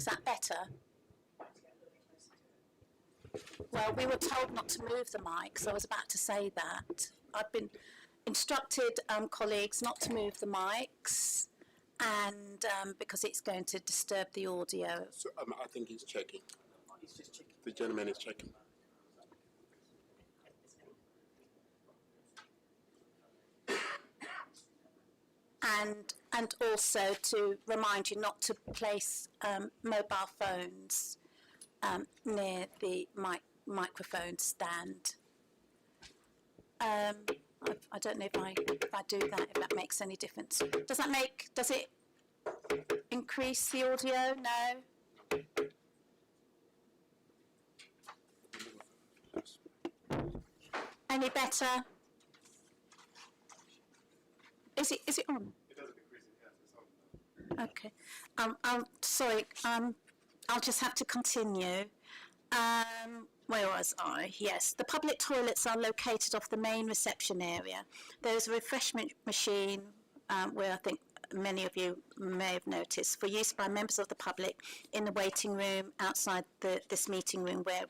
Is that better? Well, we were told not to move the mic, so I was about to say that. I've been instructed, colleagues, not to move the mics, and because it's going to disturb the audio. So I think he's checking. The gentleman is checking. And also to remind you not to place mobile phones near the microphone stand. I don't know if I do that, if that makes any difference. Does it increase the audio? No? Any better? Is it on? It doesn't increase it, yes, it's on. Okay. Sorry, I'll just have to continue. Where was I? Yes, the public toilets are located off the main reception area. There's a refreshment machine where I think many of you may have noticed, for use by members of the public in the waiting room outside this meeting room where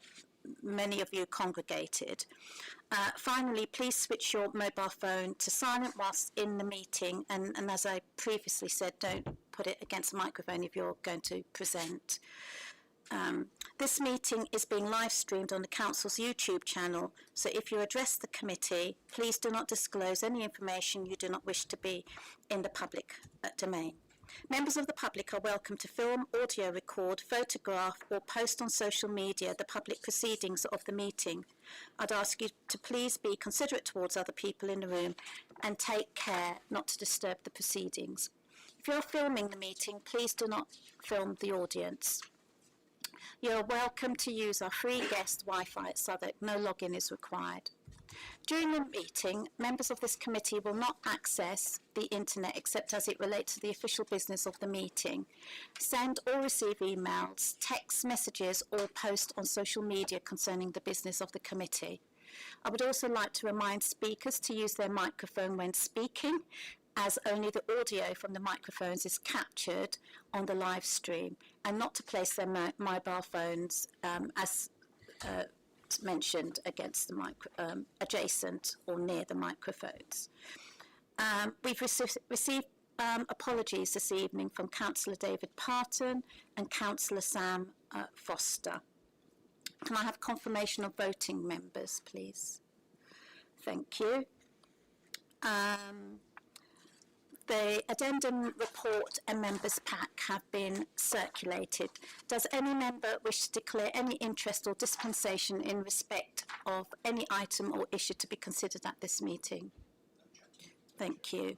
many of you congregated. Finally, please switch your mobile phone to silent whilst in the meeting, and as I previously said, don't put it against the microphone if you're going to present. This meeting is being live streamed on the Council's YouTube channel, so if you address the committee, please do not disclose any information you do not wish to be in the public domain. Members of the public are welcome to film, audio record, photograph or post on social media the public proceedings of the meeting. I'd ask you to please be considerate towards other people in the room and take care not to disturb the proceedings. If you're filming the meeting, please do not film the audience. You're welcome to use our free guest Wi-Fi at Southwark. No login is required. During the meeting, members of this committee will not access the internet except as it relates to the official business of the meeting. Send or receive emails, text messages or post on social media concerning the business of the committee. I would also like to remind speakers to use their microphone when speaking, as only the audio from the microphones is captured on the live stream, and not to place their mobile phones as mentioned against the adjacent or near the microphones. We've received apologies this evening from Councillor David Parton and Councillor Sam Foster. Can I have confirmation of voting members, please? Thank you. The addendum report and members' pack have been circulated. Does any member wish to declare any interest or dispensation in respect of any item or issue to be considered at this meeting? Thank you.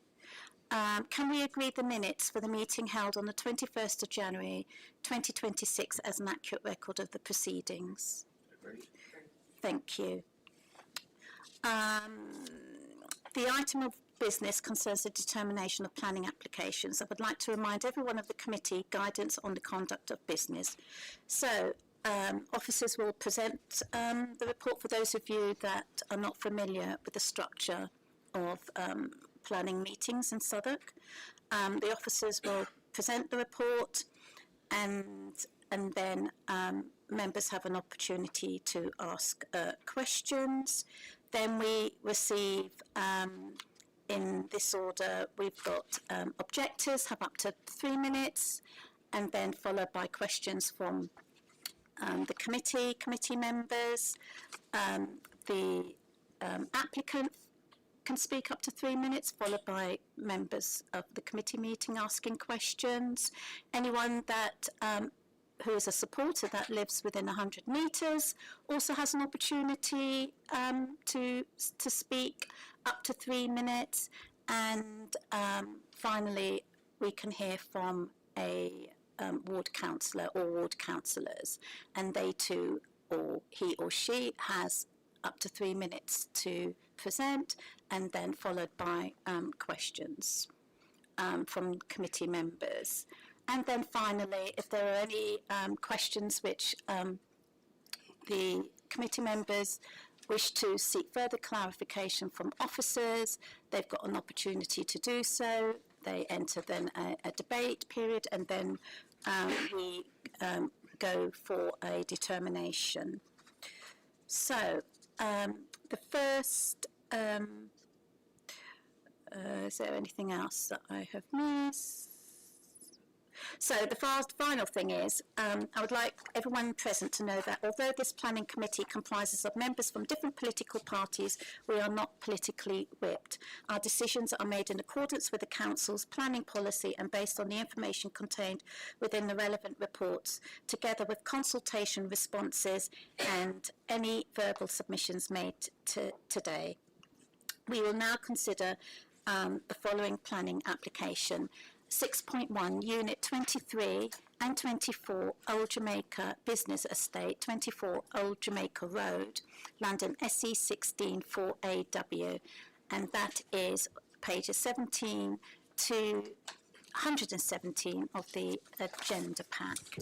Can we agree the minutes for the meeting held on the 21st of January 2026 as an accurate record of the proceedings? Agreed. Thank you. The item of business concerns the determination of planning applications. I would like to remind everyone of the committee guidance on the conduct of business. So, officers will present the report for those of you that are not familiar with the structure of planning meetings in Southwark. The officers will present the report, and then members have an opportunity to ask questions. Then we receive, in this order, we've got objectors have up to 3 minutes, and then followed by questions from the committee members. The applicant can speak up to 3 minutes, followed by members of the committee meeting asking questions. Anyone that who is a supporter that lives within 100 metres also has an opportunity to speak up to 3 minutes. And finally, we can hear from a ward councillor or ward councillors, and they too, or he or she, has up to 3 minutes to present, and then followed by questions from committee members. And then finally, if there are any questions which the committee members wish to seek further clarification from officers, they've got an opportunity to do so. They enter then a debate period, and then we go for a determination. So the first, is there anything else that I have missed? So the final thing is, I would like everyone present to know that although this planning committee comprises of members from different political parties, we are not politically whipped. Our decisions are made in accordance with the council's planning policy and based on the information contained within the relevant reports, together with consultation responses and any verbal submissions made today. We will now consider the following planning application. 6.1, Unit 23 and 24, Old Jamaica Business Estate, 24 Old Jamaica Road, London SE 16 4AW, and that is pages 17 to 117 of the agenda pack.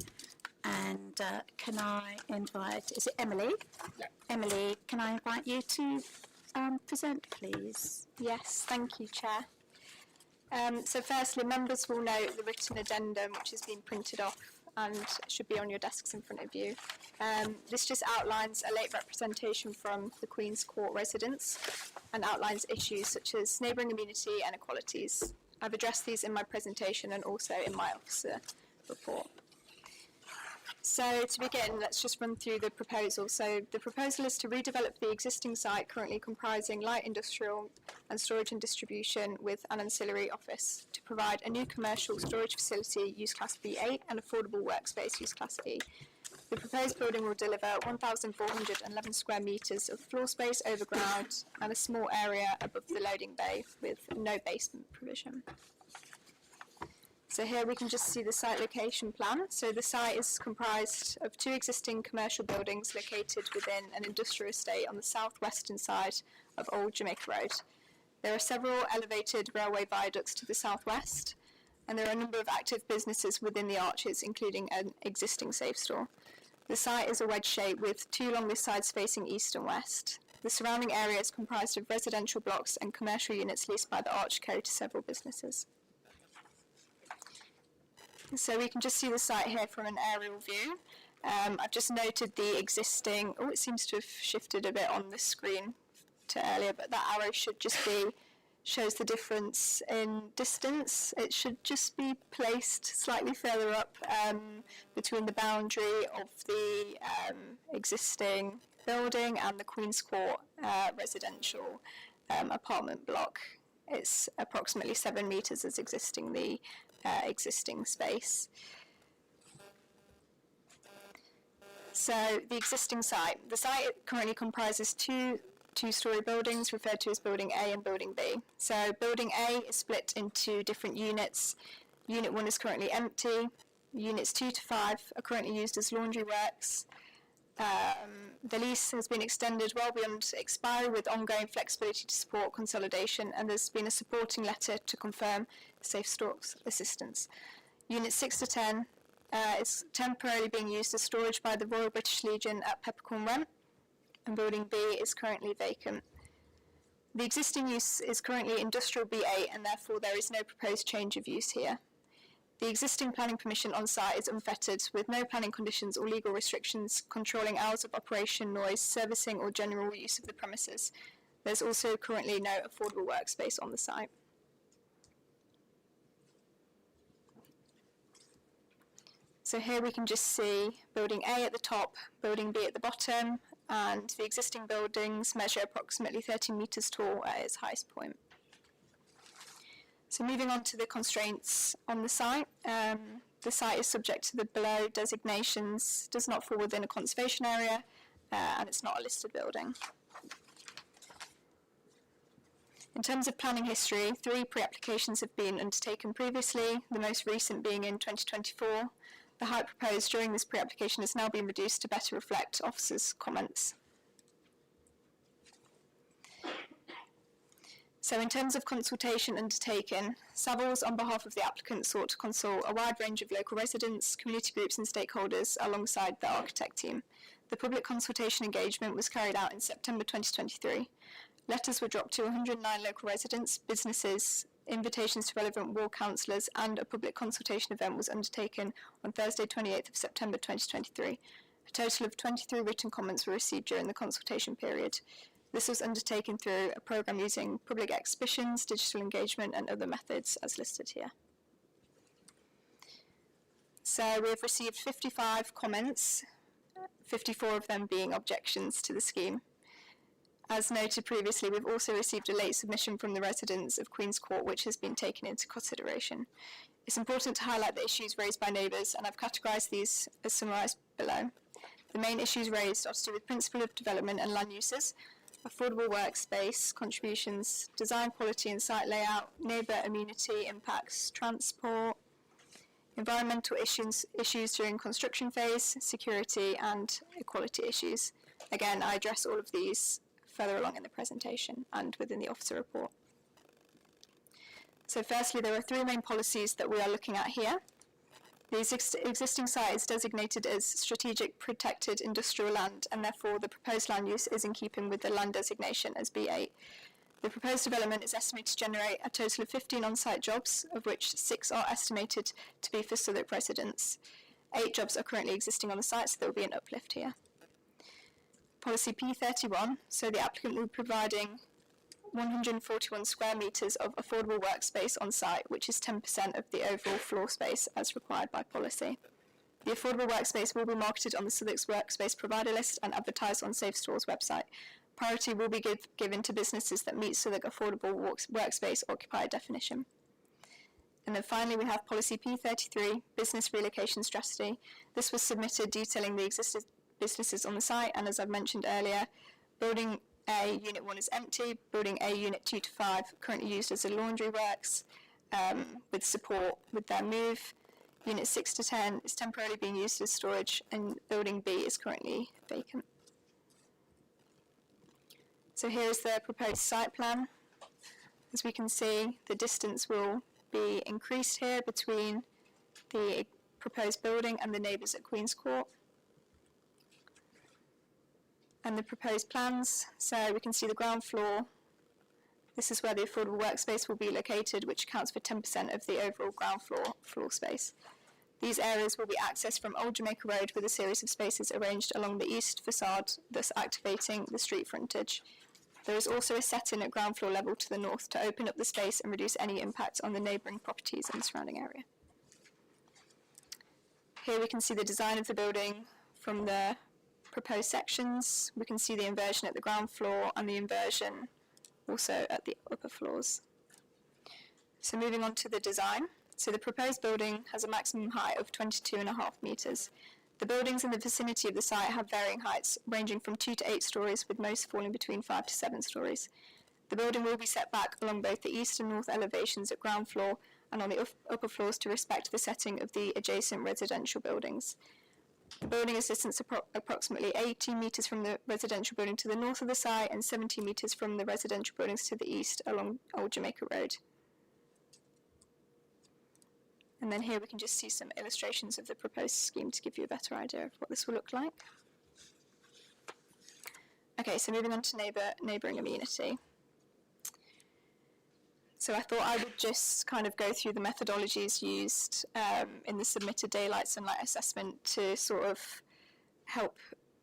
And can I invite, is it Emily? Yeah. Emily, can I invite you to present, please? Yes, thank you, Chair. So firstly, members will note the written addendum which has been printed off and should be on your desks in front of you. This just outlines a late representation from the Queen's Court residents and outlines issues such as neighbouring immunity and equalities. I've addressed these in my presentation and also in my officer report. So to begin, let's just run through the proposal. So the proposal is to redevelop the existing site currently comprising light industrial and storage and distribution with an ancillary office to provide a new commercial storage facility use class B8 and affordable workspace use class E. The proposed building will deliver 1,411 square metres of floor space over ground and a small area above the loading bay with no basement provision. So here we can just see the site location plan. So the site is comprised of two existing commercial buildings located within an industrial estate on the southwestern side of Old Jamaica Road. There are several elevated railway viaducts to the southwest, and there are a number of active businesses within the arches, including an existing safe store. The site is a wedge shape with two longest sides facing east and west. The surrounding area is comprised of residential blocks and commercial units leased by the Archco to several businesses. So we can just see the site here from an aerial view. I've just noted the existing, it seems to have shifted a bit on the screen to earlier, but that arrow should just be, shows the difference in distance. It should just be placed slightly further up between the boundary of the existing building and the Queen's Court residential apartment block. It's approximately 7 metres as existing the existing space. So the existing site. The site currently comprises two-storey buildings referred to as Building A and Building B. So Building A is split into different units. Unit 1 is currently empty. Units 2 to 5 are currently used as laundry works. The lease has been extended well beyond expiry with ongoing flexibility to support consolidation, and there's been a supporting letter to confirm safe stocks assistance. Unit 6 to 10 is temporarily being used as storage by the Royal British Legion at Peppercorn Rent, and Building B is currently vacant. The existing use is currently Industrial B8, and therefore there is no proposed change of use here. The existing planning permission on site is unfettered, with no planning conditions or legal restrictions controlling hours of operation, noise, servicing or general use of the premises. There's also currently no affordable workspace on the site. So here we can just see Building A at the top, Building B at the bottom, and the existing buildings measure approximately 13 metres tall at its highest point. So moving on to the constraints on the site is subject to the below designations, does not fall within a conservation area, and it's not a listed building. In terms of planning history, 3 pre-applications have been undertaken previously, the most recent being in 2024. The height proposed during this pre-application has now been reduced to better reflect officers' comments. So in terms of consultation undertaken, Savills, on behalf of the applicant, sought to consult a wide range of local residents, community groups and stakeholders alongside the architect team. The public consultation engagement was carried out in September 2023. Letters were dropped to 109 local residents, businesses, invitations to relevant ward councillors, and a public consultation event was undertaken on Thursday 28th of September 2023. A total of 23 written comments were received during the consultation period. This was undertaken through a programme using public exhibitions, digital engagement and other methods as listed here. So we have received 55 comments, 54 of them being objections to the scheme. As noted previously, we've also received a late submission from the residents of Queen's Court, which has been taken into consideration. It's important to highlight the issues raised by neighbours, and I've categorised these as summarised below. The main issues raised are to do with principle of development and land uses, affordable workspace, contributions, design quality and site layout, neighbour amenity impacts, transport, environmental issues during construction phase, security and equality issues. Again, I address all of these further along in the presentation and within the officer report. So firstly, there are three main policies that we are looking at here. The existing site is designated as strategic protected industrial land, and therefore the proposed land use is in keeping with the land designation as B8. The proposed development is estimated to generate a total of 15 on-site jobs, of which 6 are estimated to be for Southwark residents. 8 jobs are currently existing on the site, so there will be an uplift here. Policy P31, so the applicant will be providing 141 square metres of affordable workspace on site, which is 10% of the overall floor space as required by policy. The affordable workspace will be marketed on the Southwark's workspace provider list and advertised on Safe Stores website. Priority will be given to businesses that meet Southwark affordable workspace occupier definition. And then finally we have Policy P33, Business Relocation Strategy. This was submitted detailing the existing businesses on the site, and as I've mentioned earlier, Building A Unit 1 is empty, Building A Unit 2 to 5 currently used as a laundry works with support with their move. Unit 6 to 10 is temporarily being used as storage, and Building B is currently vacant. So here is the proposed site plan. As we can see, the distance will be increased here between the proposed building and the neighbours at Queen's Court. And the proposed plans, so we can see the ground floor. This is where the affordable workspace will be located, which accounts for 10% of the overall ground floor space. These areas will be accessed from Old Jamaica Road with a series of spaces arranged along the east facade, thus activating the street frontage. There is also a set-in at ground floor level to the north to open up the space and reduce any impact on the neighbouring properties in the surrounding area. Here we can see the design of the building from the proposed sections. We can see the inversion at the ground floor and the inversion also at the upper floors. So moving on to the design. So the proposed building has a maximum height of 22.5 metres. The buildings in the vicinity of the site have varying heights, ranging from 2 to 8 stories, with most falling between 5 to 7 stories. The building will be set back along both the east and north elevations at ground floor and on the upper floors to respect the setting of the adjacent residential buildings. The building is distanced approximately 18 metres from the residential building to the north of the site and 70 metres from the residential buildings to the east along Old Jamaica Road. And then here we can just see some illustrations of the proposed scheme to give you a better idea of what this will look like. Okay, so moving on to neighbouring amenity. So I thought I would just kind of go through the methodologies used in the submitted daylight sunlight assessment to sort of help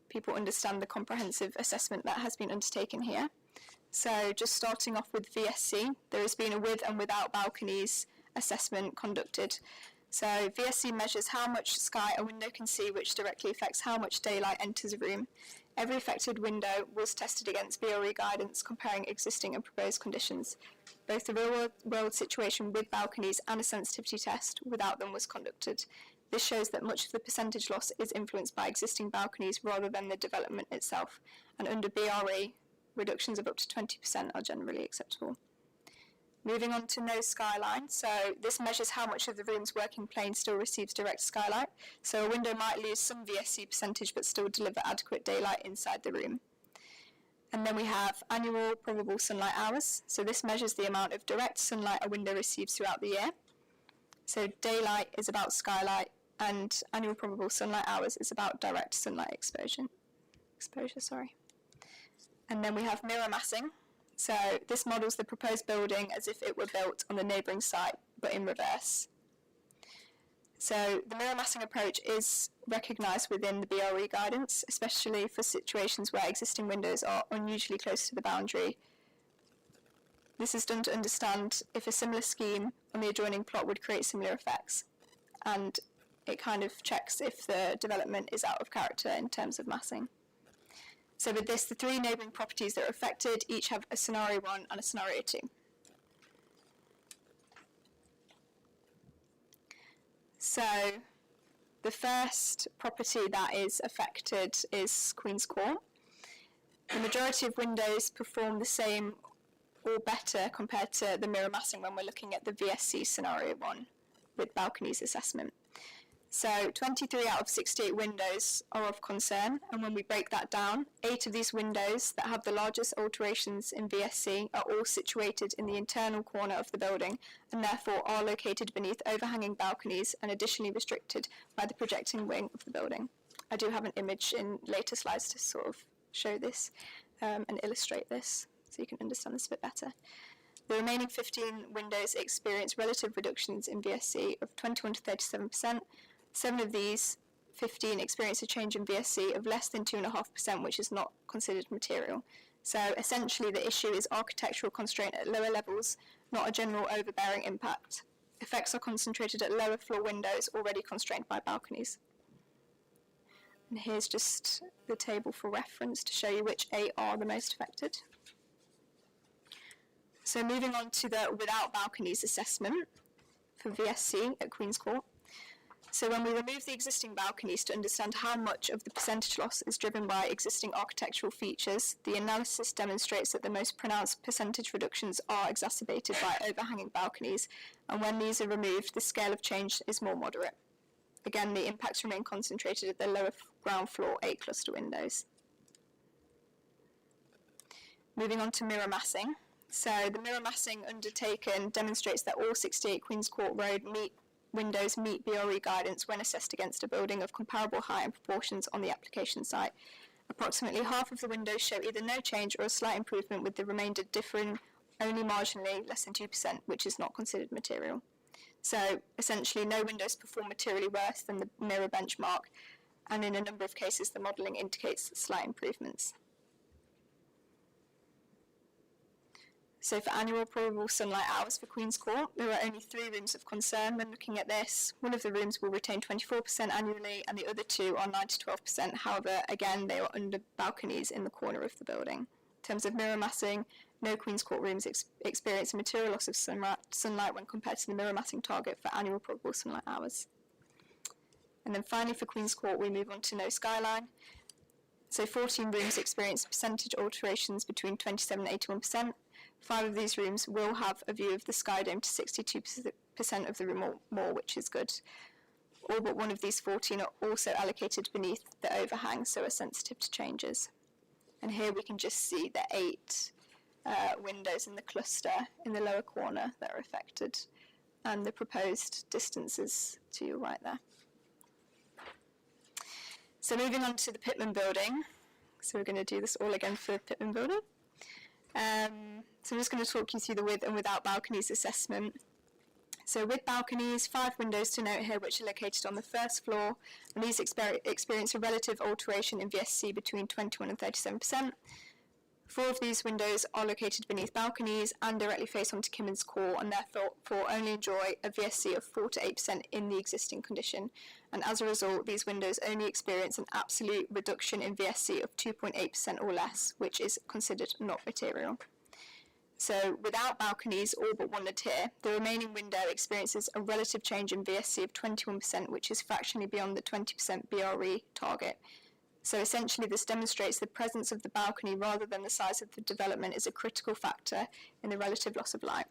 people understand the comprehensive assessment that has been undertaken here. So just starting off with VSC, there has been a with and without balconies assessment conducted. So VSC measures how much sky a window can see, which directly affects how much daylight enters a room. Every affected window was tested against BRE guidance comparing existing and proposed conditions. Both the real world situation with balconies and a sensitivity test without them was conducted. This shows that much of the percentage loss is influenced by existing balconies rather than the development itself, and under BRE, reductions of up to 20% are generally acceptable. Moving on to no skyline, so this measures how much of the room's working plane still receives direct skylight. So a window might lose some VSC percentage but still deliver adequate daylight inside the room. And then we have annual probable sunlight hours. So this measures the amount of direct sunlight a window receives throughout the year. So daylight is about skylight and annual probable sunlight hours is about direct sunlight exposure. And then we have mirror massing. So this models the proposed building as if it were built on the neighbouring site, but in reverse. So the mirror massing approach is recognised within the BRE guidance, especially for situations where existing windows are unusually close to the boundary. This is done to understand if a similar scheme on the adjoining plot would create similar effects, and it kind of checks if the development is out of character in terms of massing. So with this, the three neighbouring properties that are affected each have a scenario 1 and a scenario 2. So the first property that is affected is Queen's Court. The majority of windows perform the same or better compared to the mirror massing when we're looking at the VSC scenario 1 with balconies assessment. So 23 out of 68 windows are of concern, and when we break that down, 8 of these windows that have the largest alterations in VSC are all situated in the internal corner of the building and therefore are located beneath overhanging balconies and additionally restricted by the projecting wing of the building. I do have an image in later slides to sort of show this and illustrate this so you can understand this a bit better. The remaining 15 windows experience relative reductions in VSC of 21 to 37%. 7 of these 15 experience a change in VSC of less than 2.5%, which is not considered material. So essentially the issue is architectural constraint at lower levels, not a general overbearing impact. Effects are concentrated at lower floor windows already constrained by balconies. And here's just the table for reference to show you which 8 are the most affected. So moving on to the without balconies assessment for VSC at Queen's Court. So when we remove the existing balconies to understand how much of the percentage loss is driven by existing architectural features, the analysis demonstrates that the most pronounced percentage reductions are exacerbated by overhanging balconies, and when these are removed, the scale of change is more moderate. Again, the impacts remain concentrated at the lower ground floor 8 cluster windows. Moving on to mirror massing. So the mirror massing undertaken demonstrates that all 68 Queen's Court Road windows meet BRE guidance when assessed against a building of comparable height and proportions on the application site. Approximately half of the windows show either no change or a slight improvement, with the remainder differing only marginally, less than 2%, which is not considered material. So essentially no windows perform materially worse than the mirror benchmark, and in a number of cases the modelling indicates slight improvements. So for annual probable sunlight hours for Queen's Court, there are only 3 rooms of concern when looking at this. One of the rooms will retain 24% annually and the other 2 are 9 to 12%. However, again, they are under balconies in the corner of the building. In terms of mirror massing, no Queen's Court rooms experience a material loss of sunlight when compared to the mirror massing target for annual probable sunlight hours. And then finally for Queen's Court, we move on to no skyline. So 14 rooms experience percentage alterations between 27 and 81%. 5 of these rooms will have a view of the sky dome to 62% of the room or more, which is good. All but one of these 14 are also allocated beneath the overhang, so are sensitive to changes. And here we can just see the 8 windows in the cluster in the lower corner that are affected, and the proposed distances to your right there. So moving on to the Pitman building. So we're going to do this all again for the Pitman building. So I'm just going to talk you through the with and without balconies assessment. So with balconies, 5 windows to note here which are located on the first floor, and these experience a relative alteration in VSC between 21 and 37%. 4 of these windows are located beneath balconies and directly face onto Queen's Court, and therefore only enjoy a VSC of 4 to 8% in the existing condition. And as a result, these windows only experience an absolute reduction in VSC of 2.8% or less, which is considered not material. So without balconies, all but one here, the remaining window experiences a relative change in VSC of 21%, which is fractionally beyond the 20% BRE target. So essentially this demonstrates the presence of the balcony rather than the size of the development is a critical factor in the relative loss of light.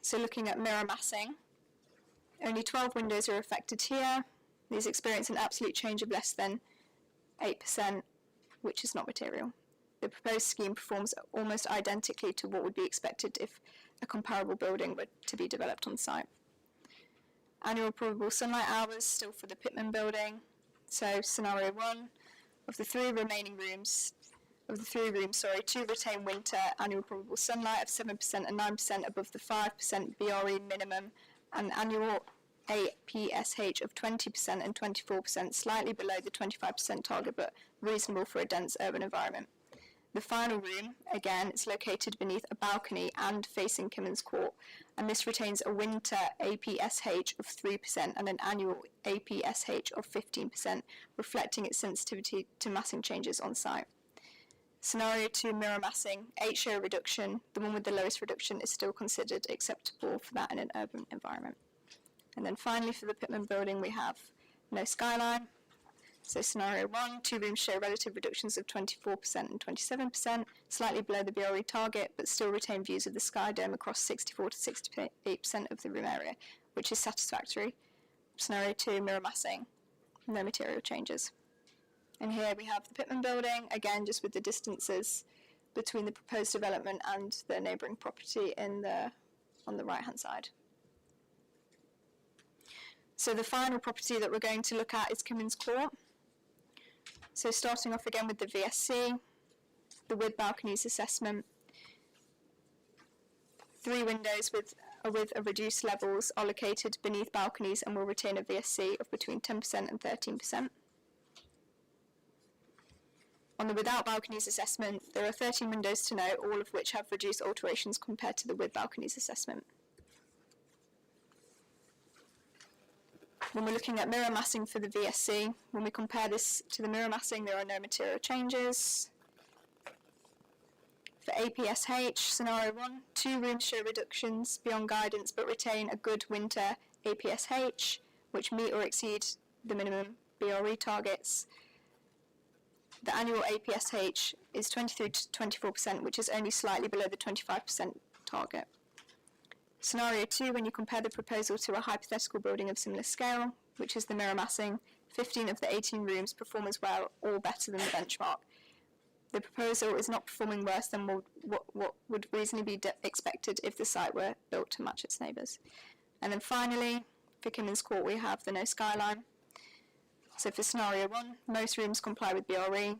So looking at mirror massing, only 12 windows are affected here. These experience an absolute change of less than 8%, which is not material. The proposed scheme performs almost identically to what would be expected if a comparable building were to be developed on site. Annual probable sunlight hours still for the Pitman building. So scenario 1, of the 3 remaining rooms, of the 3 rooms, to retain winter annual probable sunlight of 7% and 9% above the 5% BRE minimum, and annual APSH of 20% and 24%, slightly below the 25% target, but reasonable for a dense urban environment. The final room, again, is located beneath a balcony and facing Kimmins Court, and this retains a winter APSH of 3% and an annual APSH of 15%, reflecting its sensitivity to massing changes on site. Scenario 2, mirror massing, 8 show reduction. The one with the lowest reduction is still considered acceptable for that in an urban environment. And then finally, for the Pitman building, we have no skyline. So scenario 1, 2 rooms show relative reductions of 24% and 27%, slightly below the BRE target, but still retain views of the sky dome across 64 to 68% of the room area, which is satisfactory. Scenario 2, mirror massing, no material changes. And here we have the Pitman building, again just with the distances between the proposed development and the neighbouring property on the right hand side. So the final property that we're going to look at is Kimmins Court. So starting off again with the VSC, the with balconies assessment. 3 windows with reduced levels are located beneath balconies and will retain a VSC of between 10% and 13%. On the without balconies assessment, there are 13 windows to note, all of which have reduced alterations compared to the with balconies assessment. When we're looking at mirror massing for the VSC, when we compare this to the mirror massing, there are no material changes. For APSH, scenario 1, 2 rooms show reductions beyond guidance but retain a good winter APSH, which meet or exceed the minimum BRE targets. The annual APSH is 23 to 24%, which is only slightly below the 25% target. Scenario 2, when you compare the proposal to a hypothetical building of similar scale, which is the mirror massing, 15 of the 18 rooms perform as well or better than the benchmark. The proposal is not performing worse than what would reasonably be expected if the site were built to match its neighbours. And then finally, for Kimmins Court, we have the no skyline. So for scenario 1, most rooms comply with BRE,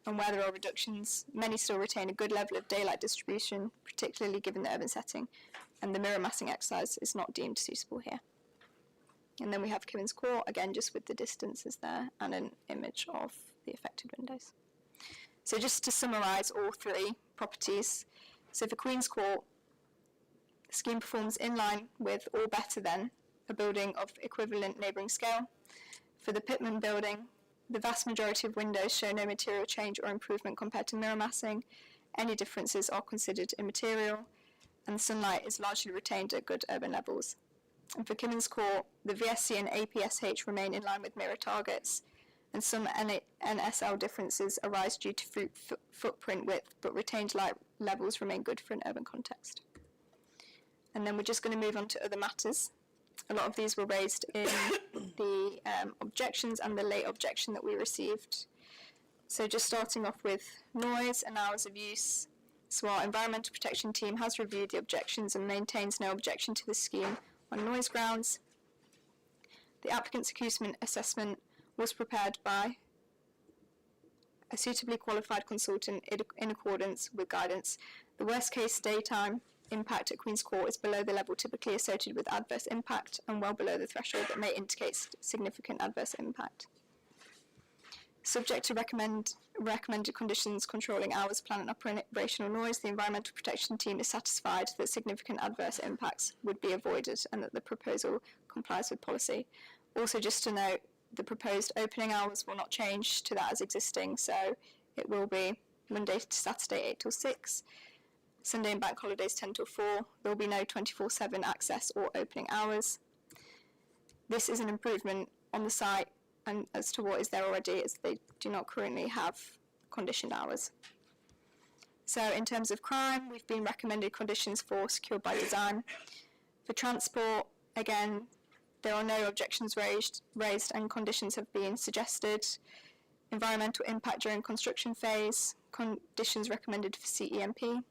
and where there are reductions, many still retain a good level of daylight distribution, particularly given the urban setting, and the mirror massing exercise is not deemed suitable here. And then we have Kimmins Court, again just with the distances there, and an image of the affected windows. So just to summarise all 3 properties, so for Queen's Court, the scheme performs in line with or better than a building of equivalent neighbouring scale. For the Pitman building, the vast majority of windows show no material change or improvement compared to mirror massing. Any differences are considered immaterial, and sunlight is largely retained at good urban levels. And for Kimmins Court, the VSC and APSH remain in line with mirror targets, and some NSL differences arise due to footprint width, but retained light levels remain good for an urban context. And then we're just going to move on to other matters. A lot of these were raised in the objections and the late objection that we received. So just starting off with noise and hours of use. So our environmental protection team has reviewed the objections and maintains no objection to the scheme on noise grounds. The applicant's acoustic assessment was prepared by a suitably qualified consultant in accordance with guidance. The worst case daytime impact at Queen's Court is below the level typically associated with adverse impact and well below the threshold that may indicate significant adverse impact. Subject to recommended conditions controlling hours, plan and operational noise, the environmental protection team is satisfied that significant adverse impacts would be avoided and that the proposal complies with policy. Also, just to note, the proposed opening hours will not change to that as existing, so it will be Monday to Saturday 8 till 6, Sunday and bank holidays 10 till 4. There will be no 24/7 access or opening hours. This is an improvement on the site and as to what is there already, as they do not currently have conditioned hours. So in terms of crime, we've been recommended conditions for secured by design. For transport, again, there are no objections raised and conditions have been suggested. Environmental impact during construction phase, conditions recommended for CEMP.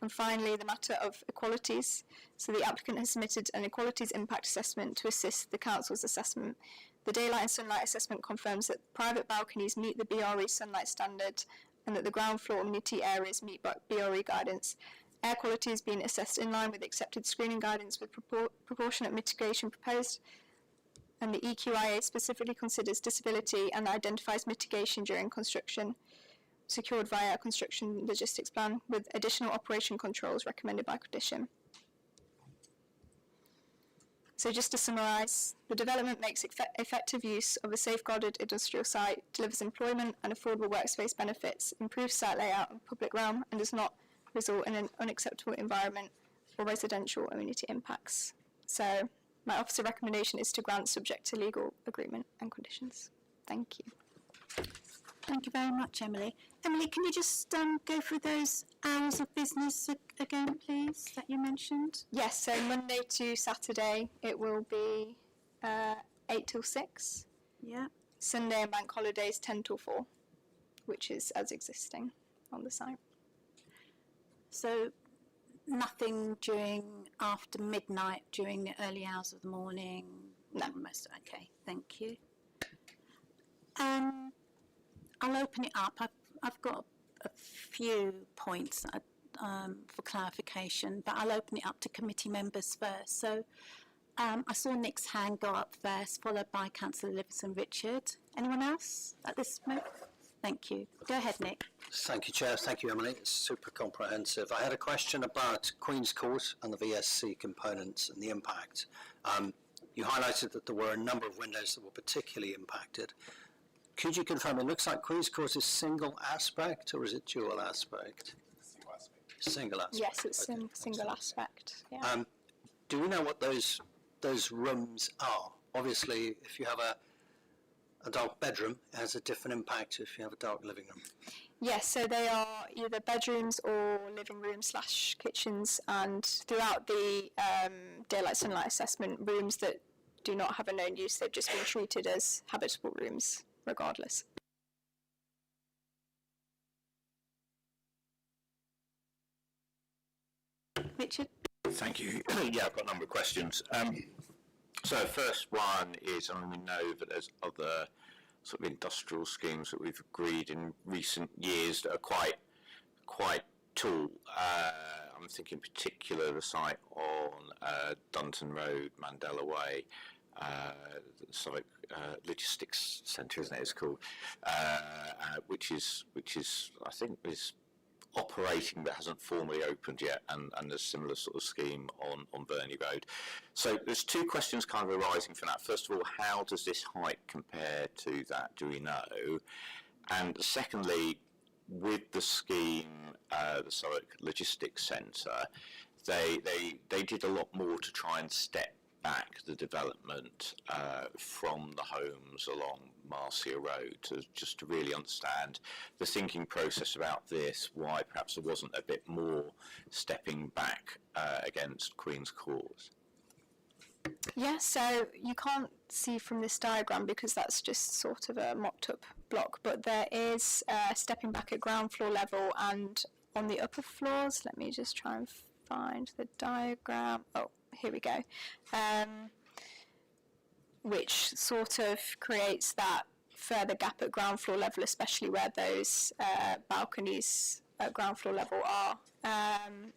And finally, the matter of equalities. So the applicant has submitted an equalities impact assessment to assist the council's assessment. The daylight and sunlight assessment confirms that private balconies meet the BRE sunlight standard and that the ground floor amenity areas meet BRE guidance. Air quality is being assessed in line with accepted screening guidance with proportionate mitigation proposed, and the EQIA specifically considers disability and identifies mitigation during construction, secured via a construction logistics plan with additional operation controls recommended by condition. So just to summarise, the development makes effective use of a safeguarded industrial site, delivers employment and affordable workspace benefits, improves site layout and public realm, and does not result in an unacceptable environment or residential amenity impacts. So my officer recommendation is to grant subject to legal agreement and conditions. Thank you. Thank you very much, Emily. Emily, can you just go through those hours of business again, please, that you mentioned? Yes, so Monday to Saturday it will be 8 till 6. Yeah. Sunday and bank holidays 10 till 4, which is as existing on the site. So nothing after midnight, during the early hours of the morning? No. Okay, thank you. I'll open it up. I've got a few points for clarification, but I'll open it up to committee members first. So I saw Nick's hand go up first, followed by Councillor Livingston Richard. Anyone else at this moment? Thank you. Go ahead, Nick. Thank you, Chair. Thank you, Emily. It's super comprehensive. I had a question about Queen's Court and the VSC components and the impact. You highlighted that there were a number of windows that were particularly impacted. Could you confirm, it looks like Queen's Court is single aspect, or is it dual aspect? Single aspect. Yes, it's Okay. single aspect. Yeah. Do we know what those rooms are? Obviously, if you have a dark bedroom, it has a different impact if you have a dark living room. Yes, so they are either bedrooms or living rooms / kitchens, and throughout the daylight sunlight assessment, rooms that do not have a known use, they've just been treated as habitable rooms regardless. Richard? Thank you. Yeah, I've got a number of questions. So first one is, I mean, we know that there's other sort of industrial schemes that we've agreed in recent years that are quite tall. I'm thinking in particular the site on Dunton Road, Mandela Way, Southwark Logistics Centre, isn't it? It's called, which is I think is operating but hasn't formally opened yet, and a similar sort of scheme on Burnley Road. So there's two questions kind of arising from that. First of all, how does this height compare to that? Do we know? And secondly, with the scheme, the Southwark Logistics Centre, they did a lot more to try and step back the development from the homes along Marcia Road just to really understand the thinking process about this, why perhaps there wasn't a bit more stepping back against Queen's Court. Yeah, so you can't see from this diagram because that's just sort of a mocked up block, but there is stepping back at ground floor level and on the upper floors. Let me just try and find the diagram. Oh, here we go. Which sort of creates that further gap at ground floor level, especially where those balconies at ground floor level are.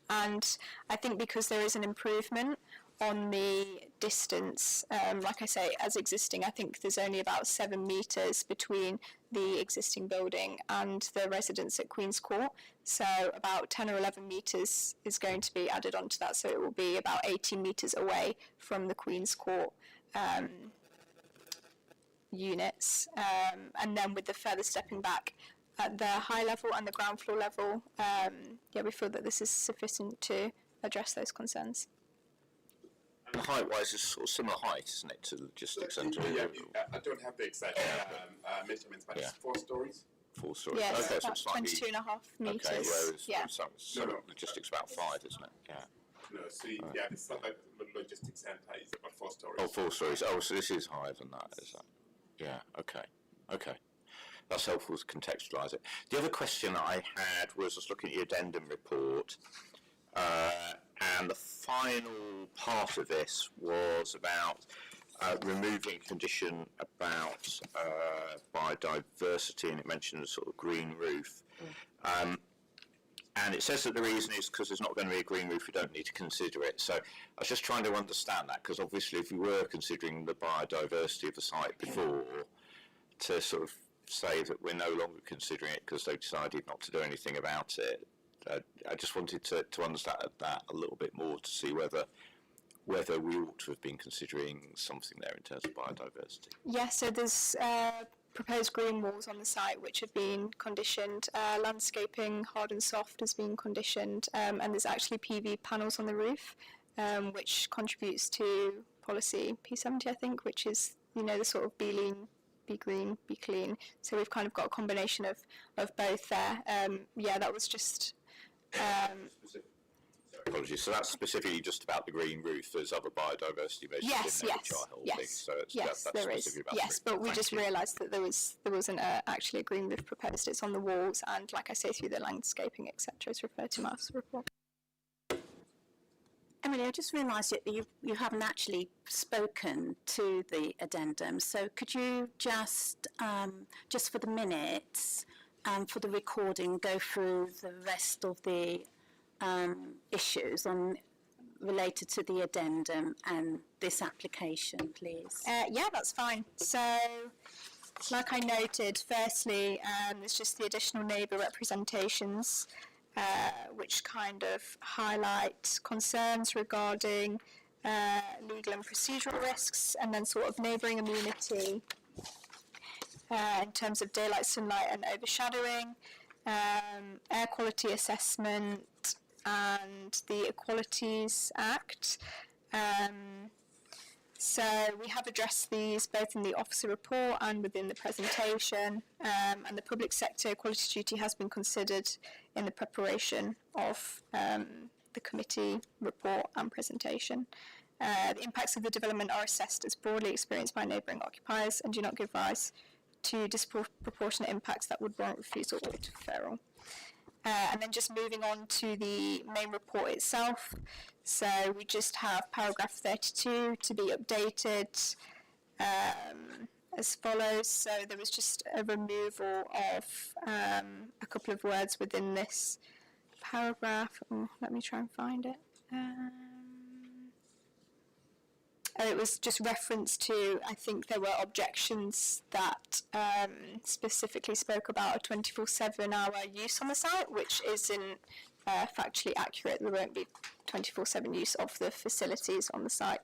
And I think because there is an improvement on the distance, like I say, as existing, I think there's only about 7 metres between the existing building and the residents at Queen's Court. So about 10 or 11 metres is going to be added onto that. So it will be about 18 metres away from the Queen's Court units. And then with the further stepping back at the high level and the ground floor level, yeah, we feel that this is sufficient to address those concerns. And height-wise, it's sort of similar height, isn't it, to the Logistics Centre? Yeah, I don't have the exact measurements, but it's 4 stories. 4 stories. Yes, Okay, so about it's slightly 22.5 metres. Okay, whereas yeah. some Logistics about 5, isn't it? Yeah. No, so yeah, the Southwark Logistics Centre is about 4 stories. Oh, 4 stories. Oh, so this is higher than that, is that? Yeah, okay. Okay. That's helpful to contextualise it. The other question I had was, I was looking at your addendum report, and the final part of this was about removing condition about biodiversity, and it mentions a sort of green roof. And it says that the reason is because there's not going to be a green roof, we don't need to consider it. So I was just trying to understand that, because obviously if we were considering the biodiversity of the site before, to sort of say that we're no longer considering it because they've decided not to do anything about it, I just wanted to understand that a little bit more to see whether we ought to have been considering something there in terms of biodiversity. Yeah, so there's proposed green walls on the site which have been conditioned. Landscaping, hard and soft, has been conditioned, and there's actually PV panels on the roof, which contributes to policy P70, I think, which is, you know, the sort of be lean, be green, be clean. So we've kind of got a combination of both there. Yeah, that was just... Apologies. So that's specifically just about the green roof. There's other biodiversity measures in there which are helping. So that's there is. specifically about Yes, but we just realised that there wasn't actually a green roof proposed. It's on the walls, and like I say, through the landscaping, etc. It's referred to Mark's report. Emily, I just realised that you haven't actually spoken to the addendum, so could you just for the minutes, for the recording, go through the rest of the issues related to the addendum and this application, please? Yeah, that's fine. So, like I noted, firstly, there's just the additional neighbour representations, which kind of highlight concerns regarding legal and procedural risks, and then sort of neighbouring immunity in terms of daylight, sunlight and overshadowing, air quality assessment, and the Equalities Act. So we have addressed these both in the officer report and within the presentation, and the public sector equality duty has been considered in the preparation of the committee report and presentation. The impacts of the development are assessed as broadly experienced by neighbouring occupiers and do not give rise to disproportionate impacts that would warrant refusal or deferral. And then just moving on to the main report itself. So we just have paragraph 32 to be updated as follows. So there was just a removal of a couple of words within this paragraph. Let me try and find it. It was just reference to, I think there were objections that specifically spoke about a 24/7 hour use on the site, which isn't factually accurate. There won't be 24/7 use of the facilities on the site.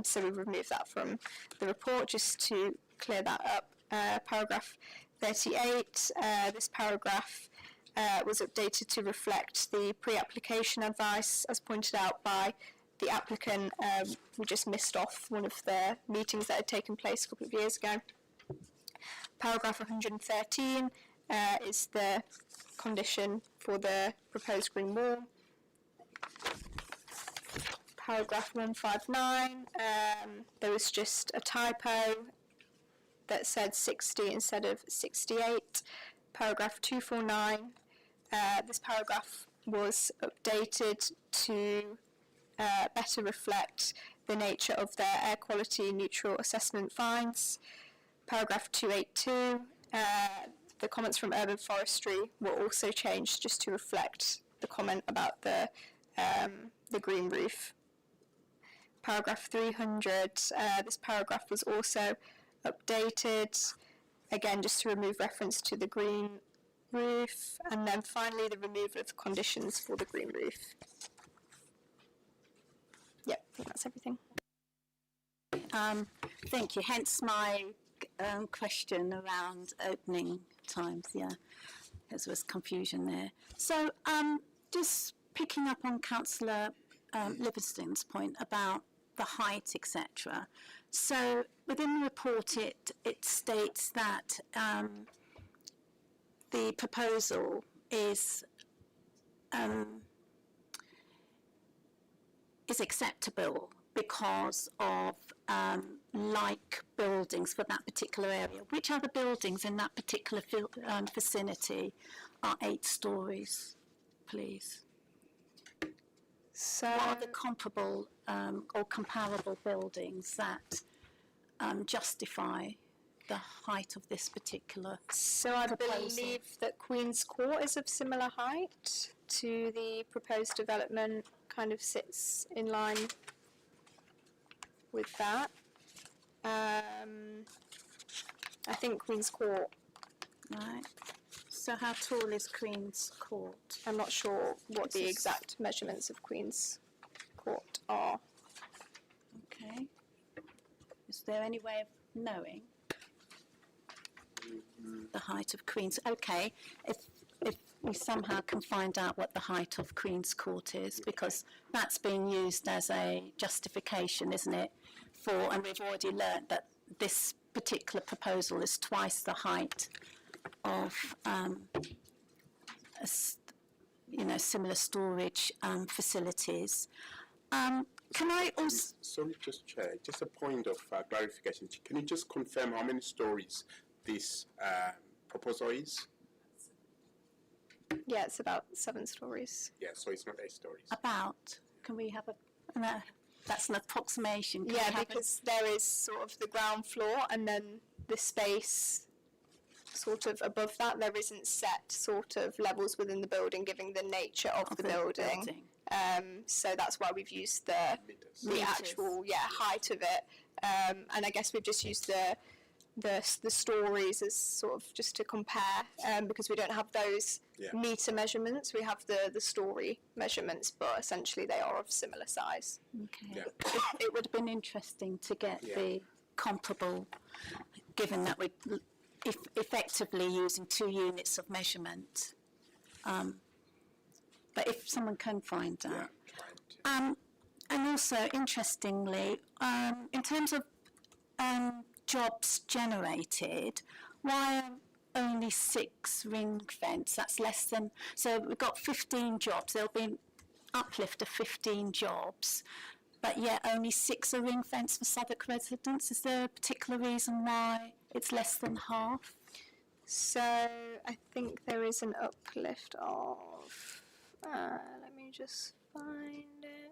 So we've removed that from the report just to clear that up. Paragraph 38, this paragraph was updated to reflect the pre-application advice as pointed out by the applicant. We just missed off one of the meetings that had taken place a couple of years ago. Paragraph 113 is the condition for the proposed green wall. Paragraph 159, there was just a typo that said 60 instead of 68. Paragraph 249, this paragraph was updated to better reflect the nature of their air quality neutral assessment findings. Paragraph 282, the comments from Urban Forestry were also changed just to reflect the comment about the green roof. Paragraph 300, this paragraph was also updated, again just to remove reference to the green roof, and then finally the removal of the conditions for the green roof. Yep, I think that's everything. Thank you. Hence my question around opening times. Yeah, there was confusion there. So, just picking up on Councillor Livingston's point about the height, etc. So, within the report, it states that the proposal is acceptable because of like buildings for that particular area. Which other buildings in that particular vicinity are 8 stories, please? So, What are the comparable or comparable buildings that justify the height of this particular? So I proposal. believe that Queen's Court is of similar height to the proposed development, kind of sits in line with that. I think Queen's Court, Right. So how tall is Queen's Court? I'm not sure what the This is- exact measurements of Queen's Court are. Okay. Is there any way of knowing the height of Queen's? Okay. If we somehow can find out what the height of Queen's Court is, because that's being used as a justification, isn't it? And we've already learnt that this particular proposal is twice the height of, similar storage facilities. Can I also? Sorry, just Chair, just a point of clarification. Can you just confirm how many stories this proposal is? Yeah, it's about 7 stories. Yeah, so it's not 8 stories. About, can we have that's an approximation. Can we Yeah, have because there is sort of the ground floor and then the space sort of above that. There isn't set sort of levels within the building, giving the nature of the building. So that's why we've used the Meters. actual height of it. And I guess we've just used the stories as sort of just to compare, because we don't have those meter measurements. We have the story measurements, but essentially they are of similar size. Okay. Yeah. It would have been interesting to get the comparable, given that we're effectively using 2 units of measurement. But if someone can find that. Yeah, And also, interestingly, in terms of jobs generated, why are only 6 ring fence? That's less than, so we've got 15 jobs. There'll be an uplift of 15 jobs, but yet only 6 are ring fence for Southwark residents. Is there a particular reason why it's less than half? So I think there is an uplift of, let me just find it.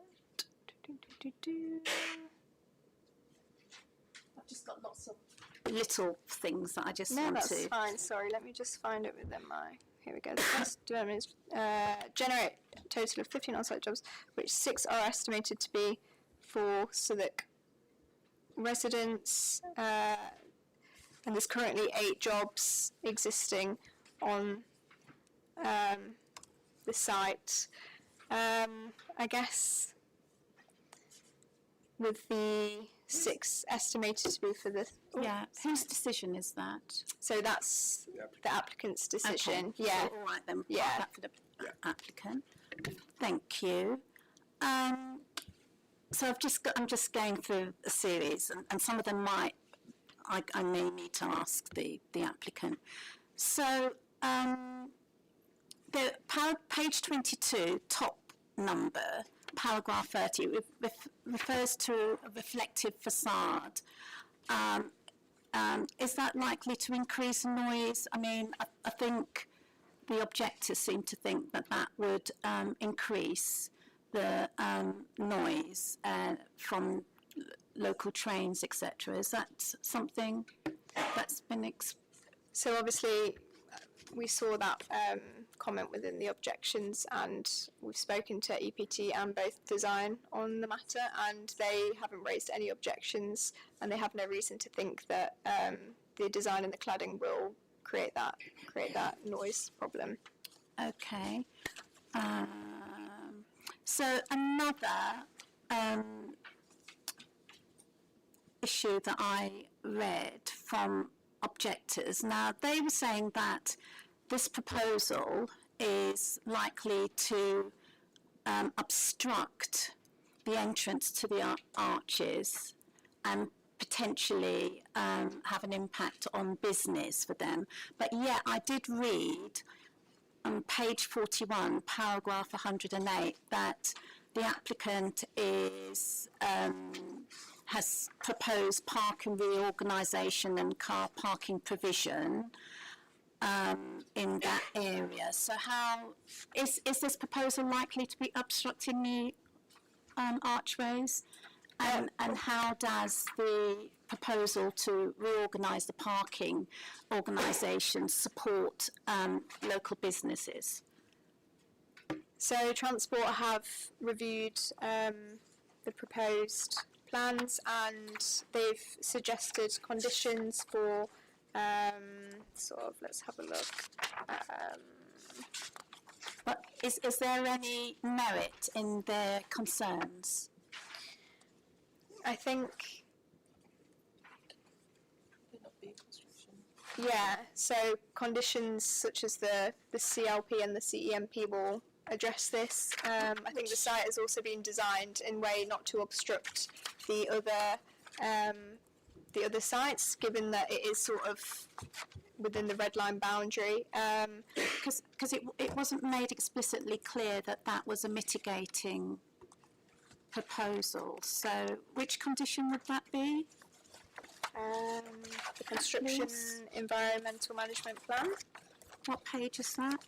I've just got lots of little things that I just No, want that's to. fine. Sorry, let me just find it within my. Here we go. The first development is generate a total of 15 on-site jobs, which 6 are estimated to be for Southwark residents, and there's currently 8 jobs existing on the site. I guess with the 6 estimated to be for the. Yeah, whose decision is that? So that's the applicant's decision. Okay. Yeah. So, all right then. Yeah. Park that for the applicant. Thank you. So I'm just going through a series, and some of them I may need to ask the applicant. So the page 22, top number, paragraph 30, refers to a reflective facade. Is that likely to increase noise? I mean, I think the objectors seem to think that would increase the noise from local trains, etc. Is that something that's been So obviously, we saw that comment within the objections, and we've spoken to EPT and both design on the matter, and they haven't raised any objections, and they have no reason to think that the design and the cladding will create that noise problem. okay? So another issue that I read from objectors. Now, they were saying that this proposal is likely to obstruct the entrance to the arches and potentially have an impact on business for them. But yet I did read on page 41, paragraph 108, that the applicant has proposed parking reorganisation and car parking provision in that area. So how is this proposal likely to be obstructing the archways? And how does the proposal to reorganise the parking organisation support local businesses? So Transport have reviewed the proposed plans, and they've suggested conditions for let's have a look. But is there any merit in their concerns? I think, yeah, so conditions such as the CLP and the CEMP will address this. I think the site has also been designed in a way not to obstruct the other sites, given that it is sort of within the red line boundary. Because it wasn't made explicitly clear that that was a mitigating proposal. So which condition would that be? The construction Please. environmental management plan. What page is that?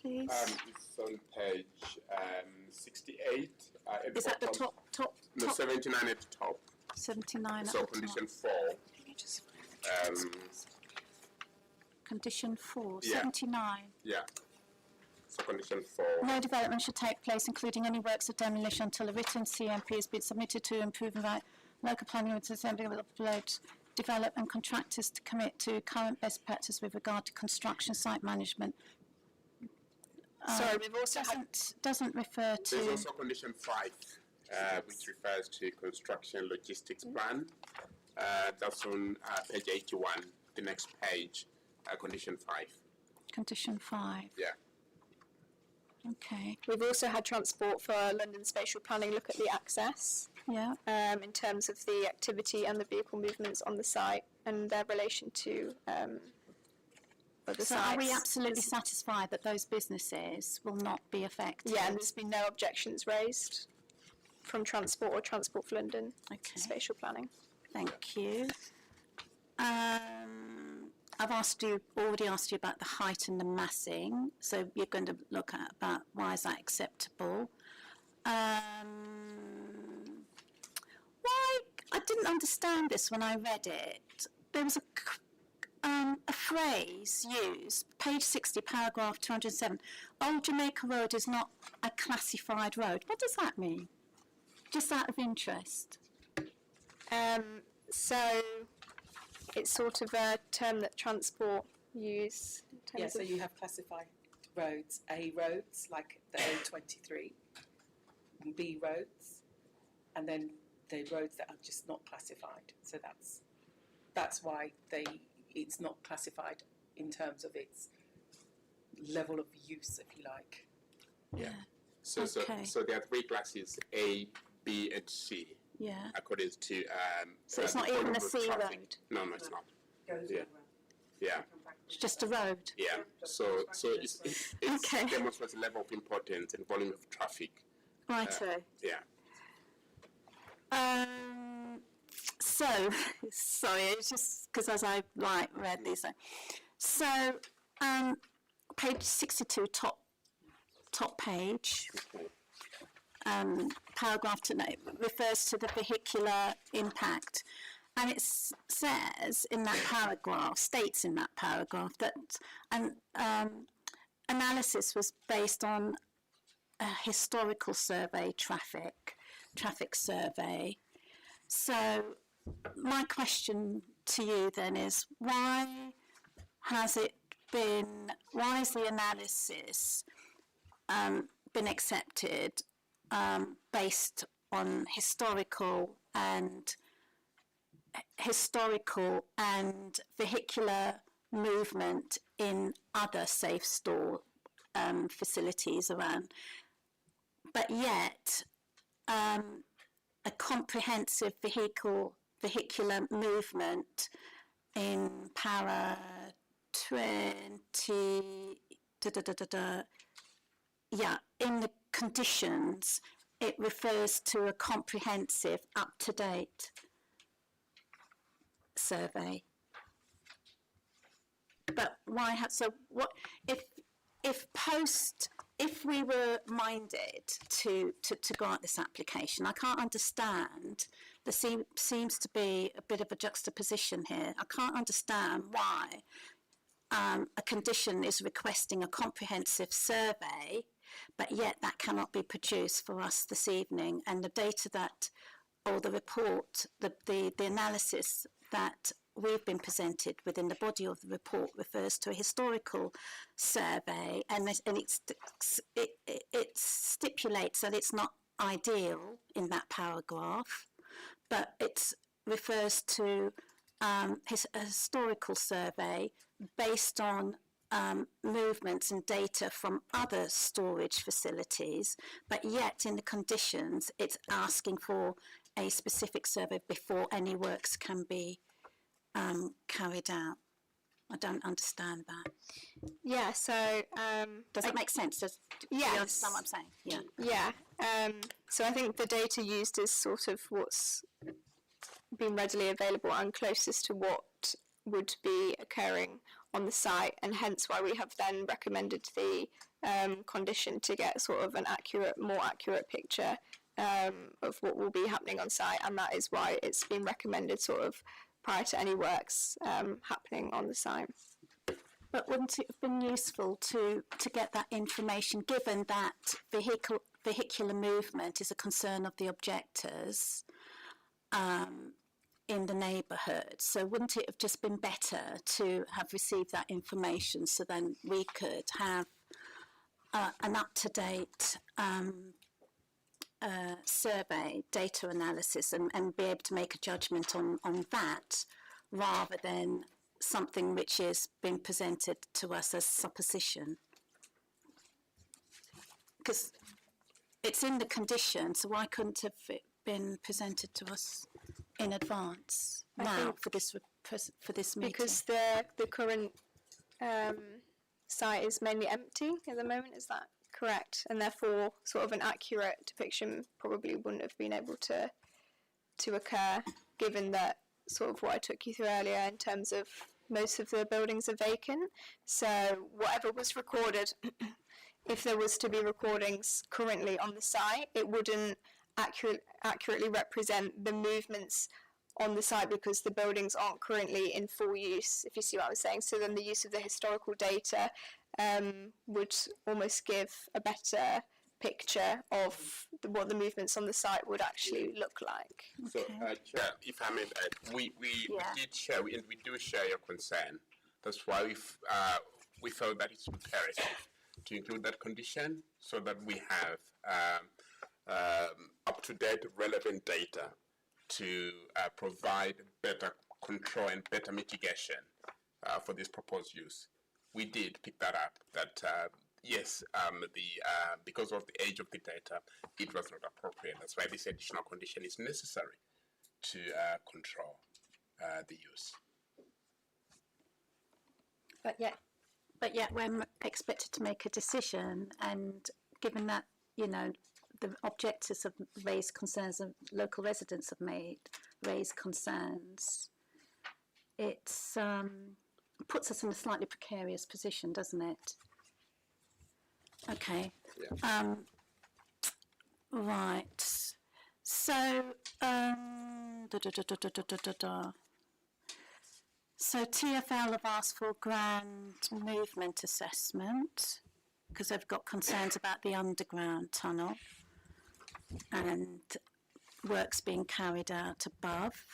Please. It's on page 68. At Is that the bottom. top? No, 79 at the top. 79 So at the condition top. 4. Condition 4, Yeah. 79. Yeah. So condition 4. No development should take place, including any works of demolition, until a written CMP has been submitted to improving local planning with assembly of the develop and contractors to commit to current best practice with regard to construction site management. Sorry, we've also had Doesn't refer There's to. also condition 5, which refers to construction logistics plan. That's on page 81, the next page, condition 5. Condition 5. Yeah. Okay. We've also had Transport for London Spatial Planning look at the access Yeah. in terms of the activity and the vehicle movements on the site and their relation to other So sites. are we absolutely satisfied that those businesses will not be affected? Yeah, and there's been no objections raised from Transport or Transport for London Okay. Spatial Planning. Thank you. I've already asked you about the height and the massing, so you're going to look at about why is that acceptable. Why, I didn't understand this when I read it. There was a phrase used, page 60, paragraph 207, Old Jamaica Road is not a classified road. What does that mean? Just out of interest. So it's sort of a term that Transport use in terms Yeah, so of you have classified roads, A roads, like the A23, and B roads, and then the roads that are just not classified. So that's why it's not classified in terms of its level of use, if you like. Yeah. So, Okay. so there are 3 classes, A, B, and C, Yeah. according to. So it's the not even volume a of C traffic. road? No, it's not. Goes Yeah. around. Yeah. It's just a road. Yeah. So it's Okay. demonstrates the level of importance and volume of traffic. Righto. Yeah. So, sorry, it's just because as I read these. So, page 62, top page, paragraph 2 refers to the vehicular impact. And it says in that paragraph, states in that paragraph that an analysis was based on a historical survey, traffic survey. So my question to you then is, why has the analysis been accepted based on historical and vehicular movement in other safe store facilities around, but yet a comprehensive vehicular movement in para 20 in the conditions it refers to a comprehensive up-to-date survey. But why have, so what if we were minded to grant this application, I can't understand seems to be a bit of a juxtaposition here. I can't understand why a condition is requesting a comprehensive survey, but yet that cannot be produced for us this evening. And the data that, or the report, the analysis that we've been presented within the body of the report refers to a historical survey, and it stipulates that it's not ideal in that paragraph, but it refers to a historical survey based on movements and data from other storage facilities, but yet in the conditions it's asking for a specific survey before any works can be carried out. I don't understand that. Yeah, so Does that make sense? Do you yes. understand what I'm saying? Yeah. Yeah, so I think the data used is sort of what's been readily available and closest to what would be occurring on the site, and hence why we have then recommended the condition to get sort of an more accurate picture of what will be happening on site, and that is why it's been recommended sort of prior to any works happening on the site. But wouldn't it have been useful to get that information, given that vehicular movement is a concern of the objectors in the neighbourhood? So wouldn't it have just been better to have received that information, so then we could have an up-to-date survey, data analysis, and be able to make a judgment on that, rather than something which is being presented to us as supposition? Because it's in the condition, so why couldn't have it been presented to us in advance for this meeting? Because the current site is mainly empty at the moment, is that correct? And therefore sort of an accurate depiction probably wouldn't have been able to occur, given that sort of what I took you through earlier in terms of most of the buildings are vacant. So whatever was recorded, if there was to be recordings currently on the site, it wouldn't accurately represent the movements on the site, because the buildings aren't currently in full use, if you see what I'm saying. So then the use of the historical data would almost give a better picture of what the movements on the site would actually look like. So, Chair, if I may add, we did share, and we do share your concern. That's why we felt that it's imperative to include that condition, so that we have up-to-date relevant data to provide better control and better mitigation for this proposed use. We did pick that up, that yes, because of the age of the data, it was not appropriate. That's why this additional condition is necessary to control the use. But yet we're expected to make a decision, and given that, the objectors have raised concerns and local residents have raised concerns, it puts us in a slightly precarious position, doesn't it? Okay. Yeah. Right. So, so TfL have asked for a ground movement assessment because they've got concerns about the underground tunnel and works being carried out above.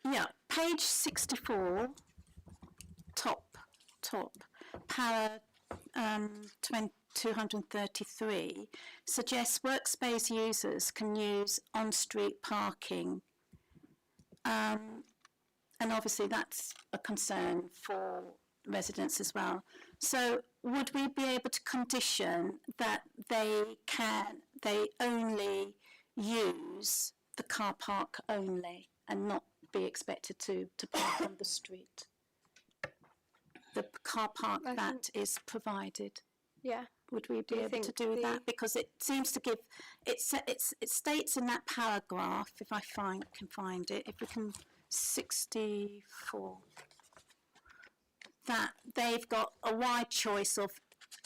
Yeah, page 64, top, para 233 suggests workspace users can use on-street parking, and obviously that's a concern for residents as well. So would we be able to condition that they only use the car park only and not be expected to park on the street? The car park that is provided. Yeah. Would we be able to do that? Because it seems to give, it states in that paragraph, if I can find it, if we can, 64, that they've got a wide choice of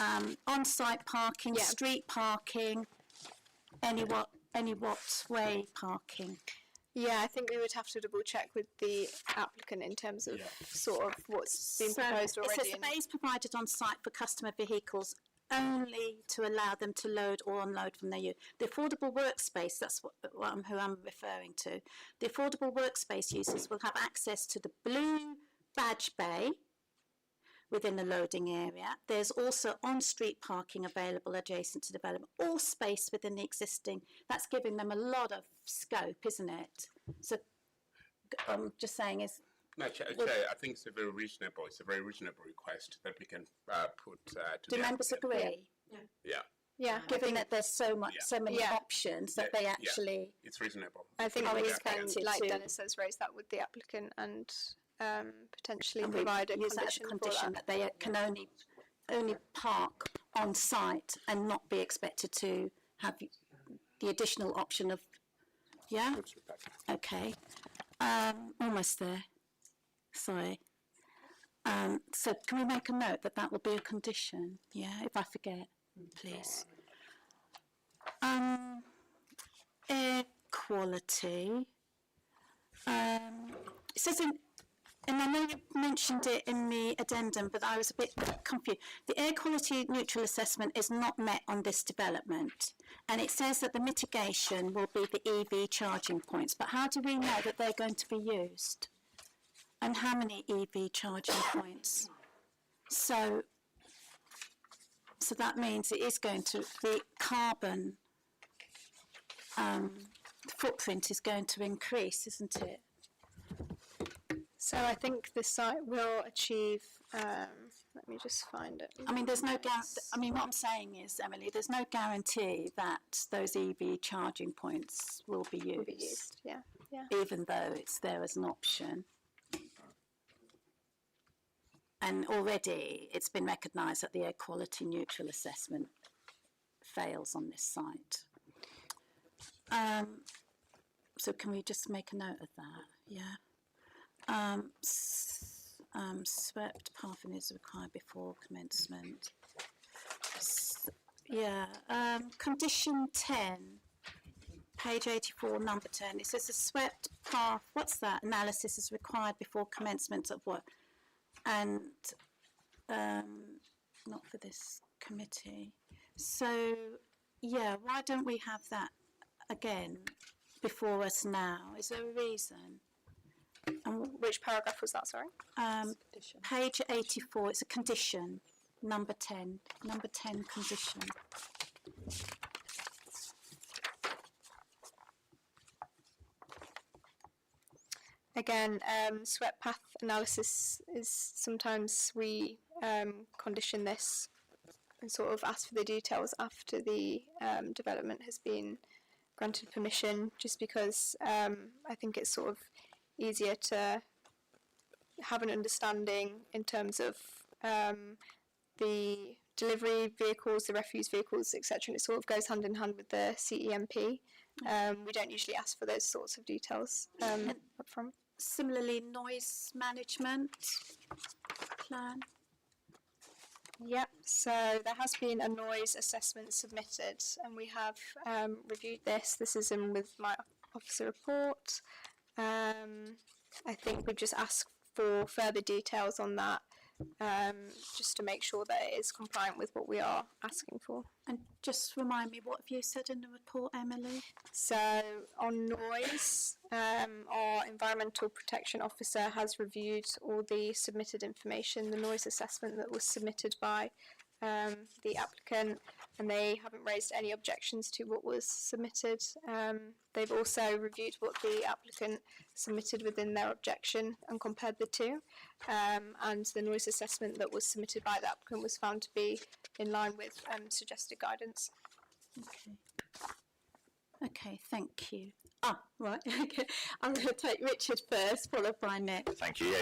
on-site parking, Yeah. street parking, any what way parking. Yeah, I think we would have to double check with the applicant in terms of sort of what's been proposed It says already. the bay is provided on site for customer vehicles only to allow them to load or unload from their use. The affordable workspace, that's who I'm referring to. The affordable workspace users will have access to the blue badge bay within the loading area. There's also on-street parking available adjacent to development, all space within the existing. That's giving them a lot of scope, isn't it? So I'm just saying is, No, Chair, I think it's a very reasonable request that we can put to do the members applicant. agree? Yeah, Yeah, Given that there's so many Yeah. options that they actually, it's reasonable. I think Are we we can, expected like to- Dennis says, raise that with the applicant and potentially and we provide a use that as a condition for condition that. that they can only park on site and not be expected to have the additional option of, yeah? Okay, almost there. Sorry. So can we make a note that that will be a condition? Yeah, if I forget, please. Air quality. It says and I know you mentioned it in the addendum, but I was a bit confused. The air quality neutral assessment is not met on this development. And it says that the mitigation will be the EV charging points. But how do we know that they're going to be used? And how many EV charging points? So that means it is going to, the carbon footprint is going to increase, isn't it? So I think the site will achieve, let me just find it. I mean, there's no what I'm saying is, Emily, there's no guarantee that those EV charging points will be used, Will be used, yeah. even though it's there as an option. And already it's been recognised that the air quality neutral assessment fails on this site. So can we just make a note of that? Yeah. Swept pathing is required before commencement. Condition 10, page 84, number 10. It says a swept path, what's that? Analysis is required before commencement of what? And not for this committee. So, yeah, why don't we have that again before us now? Is there a reason? And Which paragraph was that, sorry? page 84, it's a condition, number 10 condition. Again, swept path analysis is sometimes we condition this and sort of ask for the details after the development has been granted permission, just because I think it's sort of easier to have an understanding in terms of the delivery vehicles, the refuse vehicles, etc. And it sort of goes hand in hand with the CEMP. We don't usually ask for those sorts of details up front. Similarly, noise management plan. Yep, so there has been a noise assessment submitted and we have reviewed this. This is in with my officer report. I think we've just asked for further details on that, just to make sure that it is compliant with what we are asking for. And just remind me, what have you said in the report, Emily? So on noise, our environmental protection officer has reviewed all the submitted information, the noise assessment that was submitted by the applicant, and they haven't raised any objections to what was submitted. They've also reviewed what the applicant submitted within their objection and compared the two, and the noise assessment that was submitted by the applicant was found to be in line with suggested guidance. Okay, thank you. Right, okay. I'm going to take Richard first, followed by Nick. Thank you.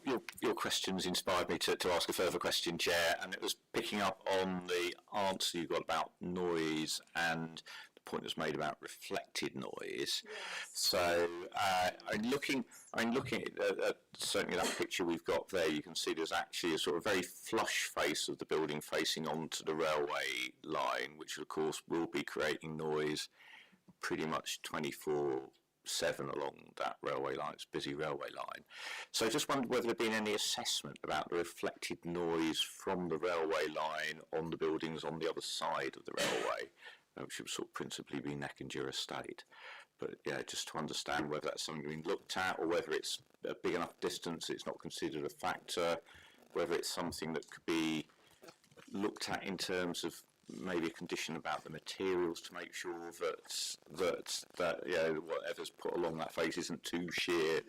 Yeah, your questions inspired me to ask a further question, Chair, and it was picking up on the answer you got about noise and the point was made about reflected noise. So I'm looking at certainly that picture we've got there. You can see there's actually a sort of very flush face of the building facing onto the railway line, which of course will be creating noise pretty much 24/7 along that railway line. It's a busy railway line. So I just wondered whether there had been any assessment about the reflected noise from the railway line on the buildings on the other side of the railway, which would sort of principally be Neckenjura Estate. But yeah, just to understand whether that's something being looked at, or whether it's a big enough distance it's not considered a factor, whether it's something that could be looked at in terms of maybe a condition about the materials to make sure that you know, whatever's put along that face isn't too sheer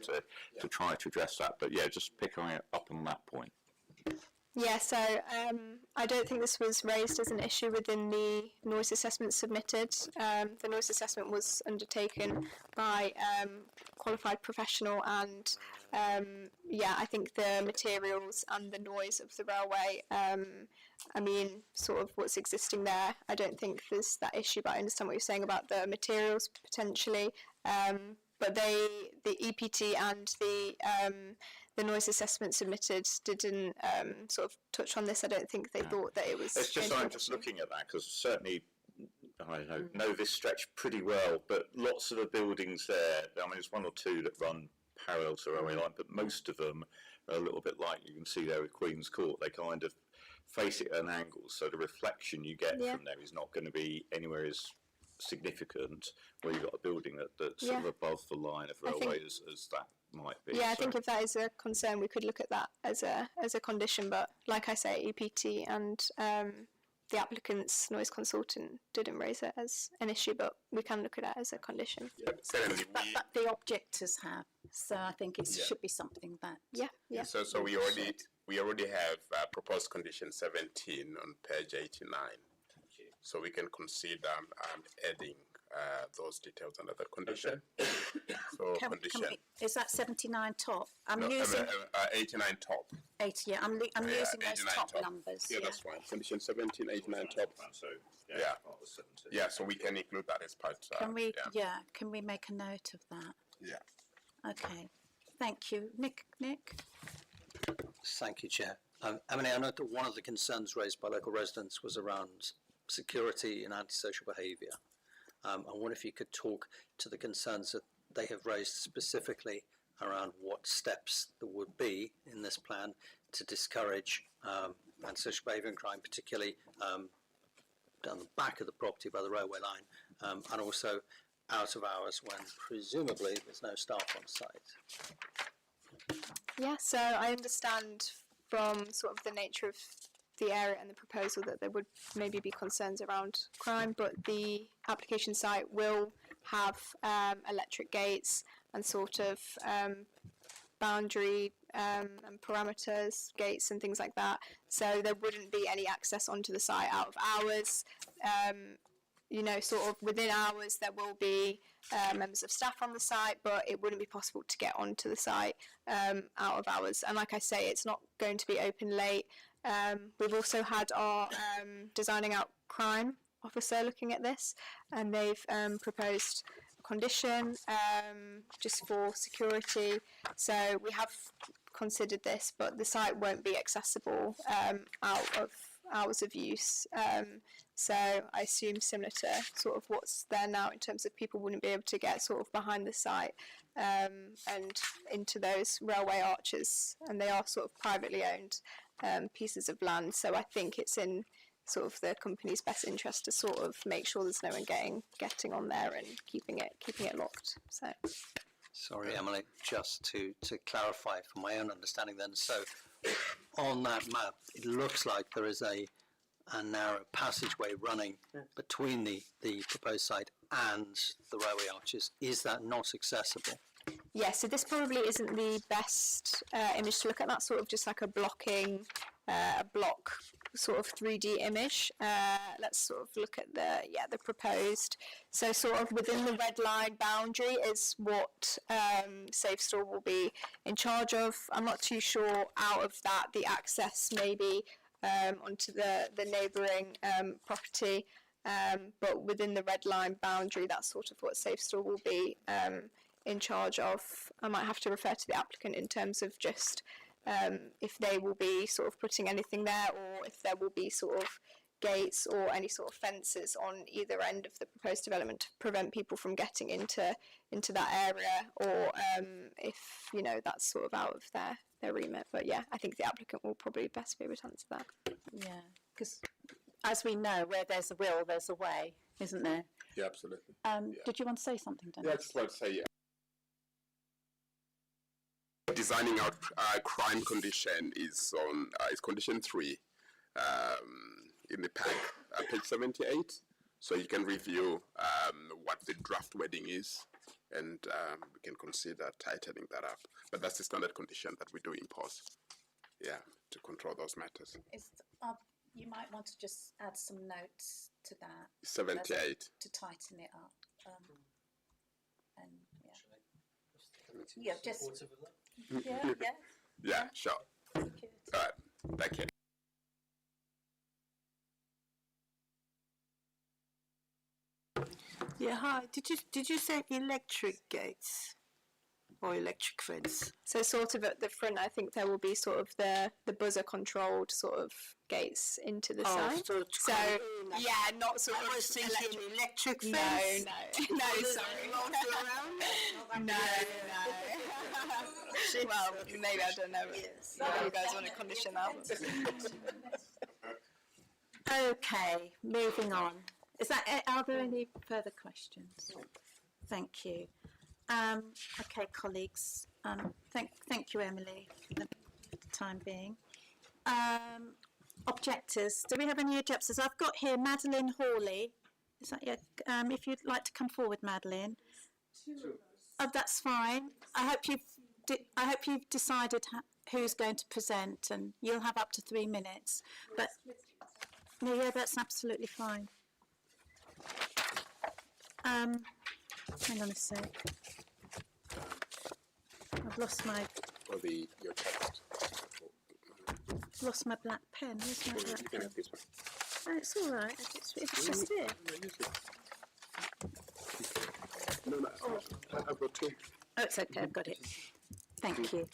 to try to address that. But yeah, just picking it up on that point. Yeah, so I don't think this was raised as an issue within the noise assessment submitted. The noise assessment was undertaken by qualified professional, and yeah, I think the materials and the noise of the railway, I mean, sort of what's existing there, I don't think there's that issue, but I understand what you're saying about the materials potentially. But the EPT and the noise assessment submitted didn't sort of touch on this. I don't think they thought that it was. It's just I'm just looking at that because certainly I know this stretch pretty well, but lots of the buildings there. I mean, there's one or two that run parallel to the railway line, but most of them are a little bit like you can see there with Queen's Court. They kind of face it at an angle, so the reflection you get from there is not going to be anywhere as significant where you've got a building that's sort of above the line of railway as that might be. Yeah, I think if that is a concern, we could look at that as a condition. But like I say, EPT and the applicant's noise consultant didn't raise it as an issue, but we can look at that as a condition. Yeah, certainly But the objectors have, so I think it should be something that. Yeah. So we already have proposed condition 17 on page 89. So we can consider adding those details under the condition. So condition. Is that 79 top? I'm No, using 89 top. 80. Yeah, I'm using those 89 top numbers. Yeah, that's fine. Condition 17, 89 top. So Yeah, so we can include that as part. Can we? Yeah. Can we make a note of that? Yeah. Okay. Thank you, Nick. Thank you, Chair. Emily, I know that one of the concerns raised by local residents was around security and antisocial behaviour. I wonder if you could talk to the concerns that they have raised specifically around what steps there would be in this plan to discourage antisocial behaviour and crime, particularly down the back of the property by the railway line, and also out of hours when presumably there's no staff on site. Yeah, so I understand from sort of the nature of the area and the proposal that there would maybe be concerns around crime, but the application site will have electric gates and sort of boundary and parameters, gates and things like that. So there wouldn't be any access onto the site out of hours. You know, sort of within hours there will be members of staff on the site, but it wouldn't be possible to get onto the site out of hours. And like I say, it's not going to be open late. We've also had our designing out crime officer looking at this, and they've proposed a condition just for security. So we have considered this, but the site won't be accessible out of hours of use. So I assume similar to sort of what's there now in terms of people wouldn't be able to get sort of behind the site and into those railway arches, and they are sort of privately owned pieces of land. So I think it's in sort of the company's best interest to sort of make sure there's no one getting on there and keeping it locked. So. Sorry, Emily, just to clarify from my own understanding then, so on that map, it looks like there is a narrow passageway running between the proposed site and the railway arches. Is that not accessible? Yeah, so this probably isn't the best image to look at. That's sort of just like a block sort of 3D image. Let's sort of look at the proposed. So sort of within the red line boundary is what Safestore will be in charge of. I'm not too sure out of that the access maybe onto the neighbouring property. but within the red line boundary, that's sort of what Safestore will be in charge of. I might have to refer to the applicant in terms of just if they will be sort of putting anything there, or if there will be sort of gates or any sort of fences on either end of the proposed development to prevent people from getting into that area, or if, you know, that's sort of out of their remit. But yeah, I think the applicant will probably best be able to answer that. Yeah, because as we know, where there's a will, there's a way, isn't there? Yeah, absolutely. Did you want to say something, Dennis? Yeah, I just want to say, designing out crime condition is on is condition 3 in the pack, page 78. So you can review what the draft wording is, and we can consider tightening that up. But that's the standard condition that we do impose, yeah, to control those matters. You might want to just add some notes to that. 78. To tighten it up. And yeah, just yeah. Yeah, sure. Good. All right, thank you. Yeah, hi. Did you say electric gates or electric fence? So sort of at the front, I think there will be sort of the buzzer controlled sort of gates into the site. So, Yeah, not sort I of was thinking electric No, fence. no, sorry. No. Well, maybe, I don't know. If you guys want to condition that. Okay, moving on. Is that it? Are there any further questions? Thank you. Okay, colleagues. Thank you, Emily, for the time being. Objectors. Do we have any objectors? I've got here Madeline Hawley. Is that you? If you'd like to come forward, Madeline. Oh, that's fine. I hope you've decided who's going to present, and you'll have up to 3 minutes. But no, yeah, that's absolutely fine. Hang on a sec. I've lost my Your text. lost my black pen. Where's my You black can pen? have this one. Oh, it's all right. It's just here. No, I've got 2. Oh, it's okay. I've got it. Thank you.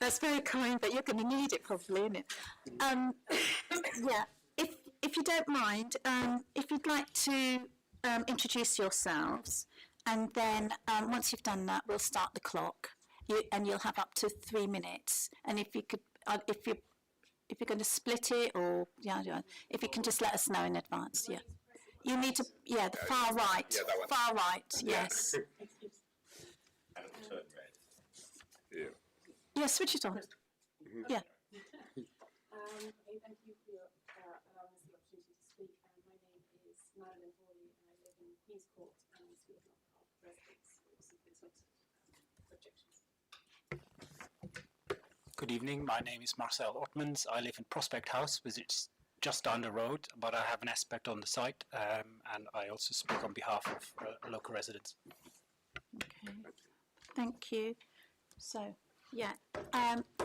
That's very kind, but you're going to need it probably, isn't it? Yeah. If you don't mind, if you'd like to introduce yourselves, and then once you've done that, we'll start the clock, and you'll have up to 3 minutes. And if you could, if you're going to split it, or if you can just let us know in advance, yeah. You need to, the far right, Yeah, that one. far right, yes. Yeah. Yeah, switch it on. Yeah. Thank you for allowing us the opportunity to speak. My name is Madeline Hawley, and I live in Queen's Court, and I'm speaking on behalf of residents who submitted objections. Good evening. My name is Marcel Otmans. I live in Prospect House, which is just down the road, but I have an aspect on the site, and I also speak on behalf of local residents. Okay. Thank you. So, yeah,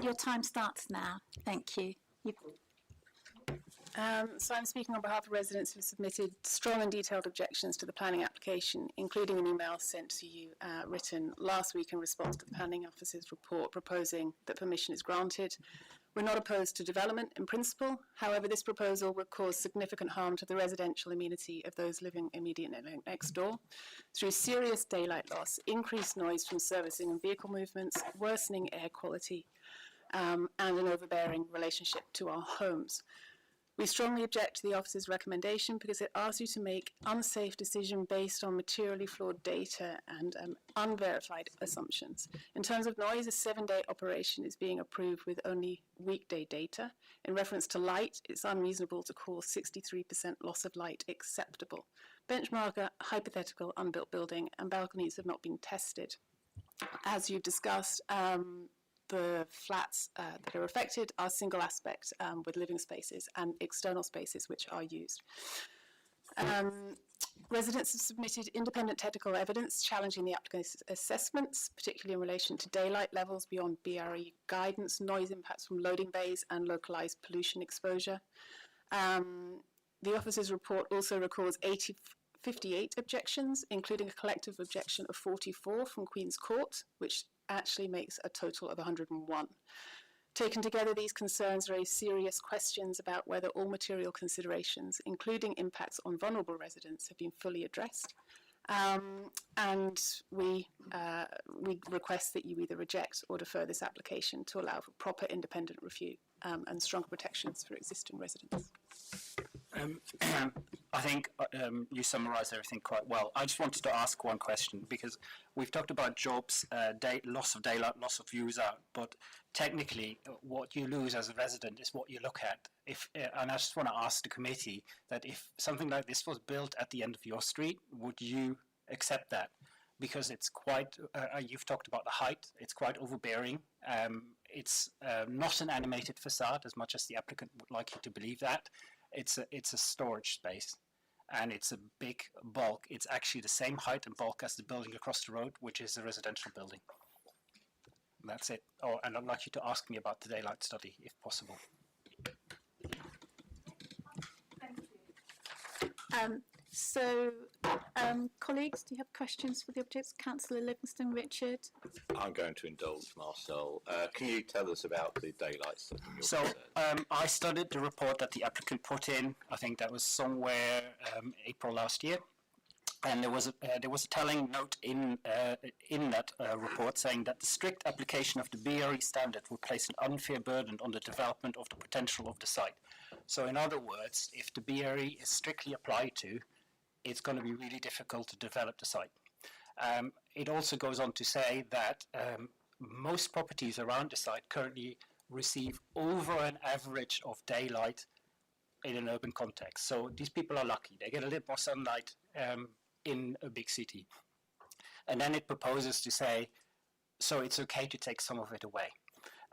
your time starts now. Thank you. So I'm speaking on behalf of residents who submitted strong and detailed objections to the planning application, including an email sent to you written last week in response to the planning officer's report proposing that permission is granted. We're not opposed to development in principle. However, this proposal would cause significant harm to the residential amenity of those living immediately next door through serious daylight loss, increased noise from servicing and vehicle movements, worsening air quality, and an overbearing relationship to our homes. We strongly object to the officer's recommendation because it asks you to make unsafe decision based on materially flawed data and unverified assumptions. In terms of noise, a 7-day operation is being approved with only weekday data. In reference to light, it's unreasonable to call 63% loss of light acceptable. Benchmark a hypothetical unbuilt building, and balconies have not been tested. As you've discussed, the flats that are affected are single aspect with living spaces and external spaces which are used. Residents have submitted independent technical evidence challenging the applicant's assessments, particularly in relation to daylight levels beyond BRE guidance, noise impacts from loading bays and localised pollution exposure. The officer's report also records 58 objections, including a collective objection of 44 from Queen's Court, which actually makes a total of 101. Taken together, these concerns raise serious questions about whether all material considerations, including impacts on vulnerable residents, have been fully addressed. And we request that you either reject or defer this application to allow for proper independent review and stronger protections for existing residents. I think you summarised everything quite well. I just wanted to ask one question, because we've talked about jobs, loss of daylight, loss of views out, but technically what you lose as a resident is what you look at. And I just want to ask the committee that if something like this was built at the end of your street, would you accept that? Because it's quite, you've talked about the height, it's quite overbearing. It's not an animated facade, as much as the applicant would like you to believe that. It's a storage space, and it's a big bulk. It's actually the same height and bulk as the building across the road, which is a residential building. That's it. Oh, and I'd like you to ask me about the daylight study, if possible. Colleagues, do you have questions for the objects? Councillor Livingston, Richard? I'm going to indulge Marcel. Can you tell us about the daylight study? So I studied the report that the applicant put in. I think that was somewhere April last year. And there was a telling note in that report saying that the strict application of the BRE standard would place an unfair burden on the development of the potential of the site. So in other words, if the BRE is strictly applied to, it's going to be really difficult to develop the site. It also goes on to say that most properties around the site currently receive over an average of daylight in an urban context. So these people are lucky. They get a little more sunlight in a big city. And then it proposes to say, so it's okay to take some of it away.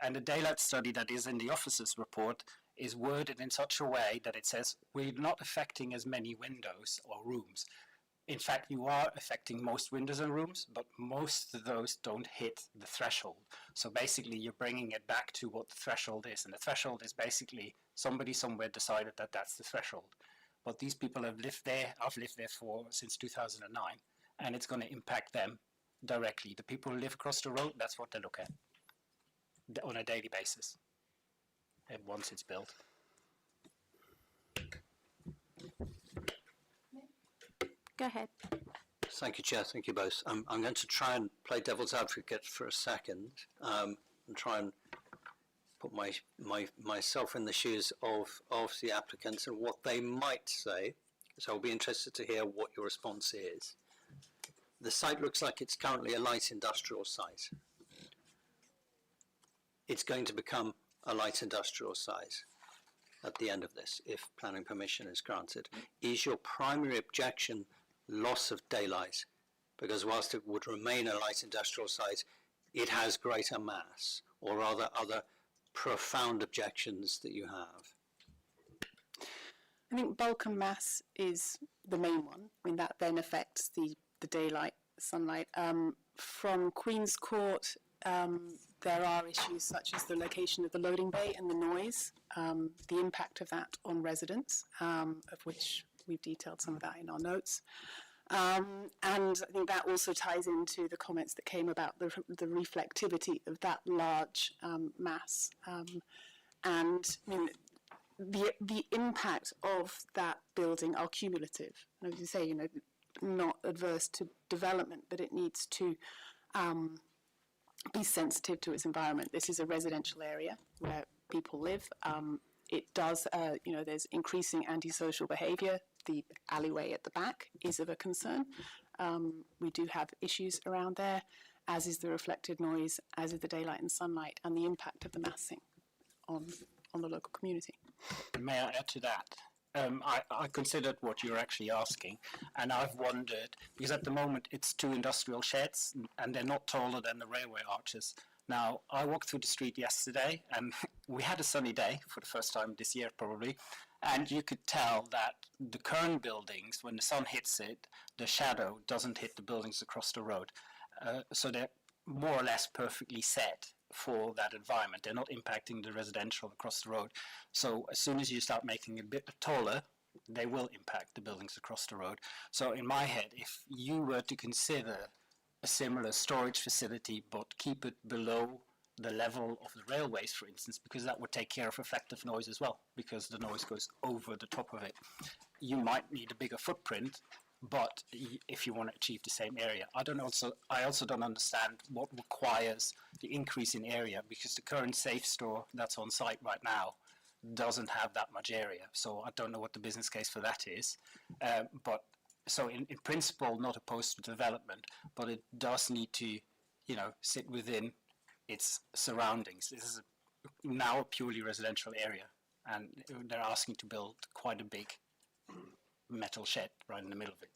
And the daylight study that is in the officer's report is worded in such a way that it says, we're not affecting as many windows or rooms. In fact, you are affecting most windows and rooms, but most of those don't hit the threshold. So basically, you're bringing it back to what the threshold is. And the threshold is basically somebody somewhere decided that that's the threshold. But these people have lived there, I've lived there since 2009, and it's going to impact them directly. The people who live across the road, that's what they look at on a daily basis, and once it's built. Go ahead. Thank you, Chair. Thank you both. I'm going to try and play devil's advocate for a second and try and put myself in the shoes of the applicants and what they might say. So I'll be interested to hear what your response is. The site looks like it's currently a light industrial site. It's going to become a light industrial site at the end of this, if planning permission is granted. Is your primary objection loss of daylight? Because whilst it would remain a light industrial site, it has greater mass, or rather other profound objections that you have? I think bulk and mass is the main one. I mean, that then affects the daylight, sunlight. From Queen's Court, there are issues such as the location of the loading bay and the noise, the impact of that on residents, of which we've detailed some of that in our notes. And I think that also ties into the comments that came about the reflectivity of that large mass. And I mean, the impact of that building are cumulative. And as you say, not adverse to development, but it needs to be sensitive to its environment. This is a residential area where people live. It does, there's increasing antisocial behaviour. The alleyway at the back is of a concern. We do have issues around there, as is the reflected noise, as is the daylight and sunlight, and the impact of the massing on the local community. May I add to that? I considered what you're actually asking, and I've wondered, because at the moment it's 2 industrial sheds, and they're not taller than the railway arches. Now, I walked through the street yesterday, and we had a sunny day for the first time this year probably, and you could tell that the current buildings, when the sun hits it, the shadow doesn't hit the buildings across the road. So they're more or less perfectly set for that environment. They're not impacting the residential across the road. So as soon as you start making it a bit taller, they will impact the buildings across the road. So in my head, if you were to consider a similar storage facility but keep it below the level of the railways, for instance, because that would take care of effective noise as well, because the noise goes over the top of it, you might need a bigger footprint, but if you want to achieve the same area. I also don't understand what requires the increase in area, because the current safe store that's on site right now doesn't have that much area. So I don't know what the business case for that is. But so in principle, not opposed to development, but it does need to, sit within its surroundings. This is now a purely residential area, and they're asking to build quite a big metal shed right in the middle of it.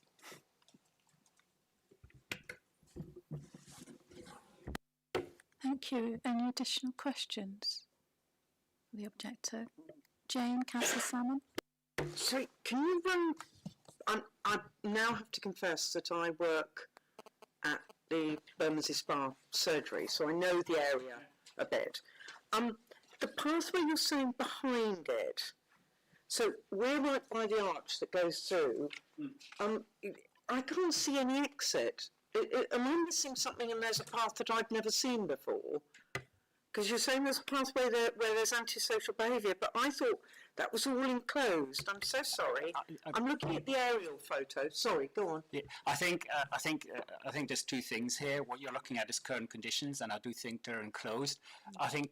Thank you. Any additional questions? The objector. Jane, Councillor Salmon. Sorry, can you run? I now have to confess that I work at the Bermondsey Spa surgery, so I know the area a bit. The pathway you're saying behind it, so we're right by the arch that goes through. I can't see any exit. Am I missing something, and there's a path that I've never seen before? Because you're saying there's a pathway there where there's antisocial behaviour, but I thought that was all enclosed. I'm so sorry. I'm looking at the aerial photo. Sorry, go on. Yeah, I think there's two things here. What you're looking at is current conditions, and I do think they're enclosed. I think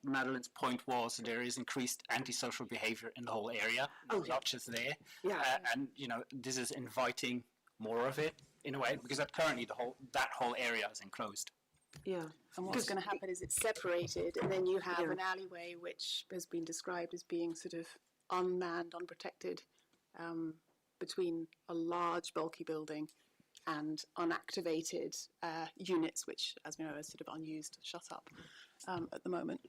Madeline's point was there is increased antisocial behaviour in the whole area, not just there. Yeah. And this is inviting more of it in a way, because currently that whole area is enclosed. Yeah. And what's going to happen is it's separated, and then you have an alleyway which has been described as being sort of unmanned, unprotected, between a large, bulky building and unactivated units, which, as we know, are sort of unused, shut up at the moment.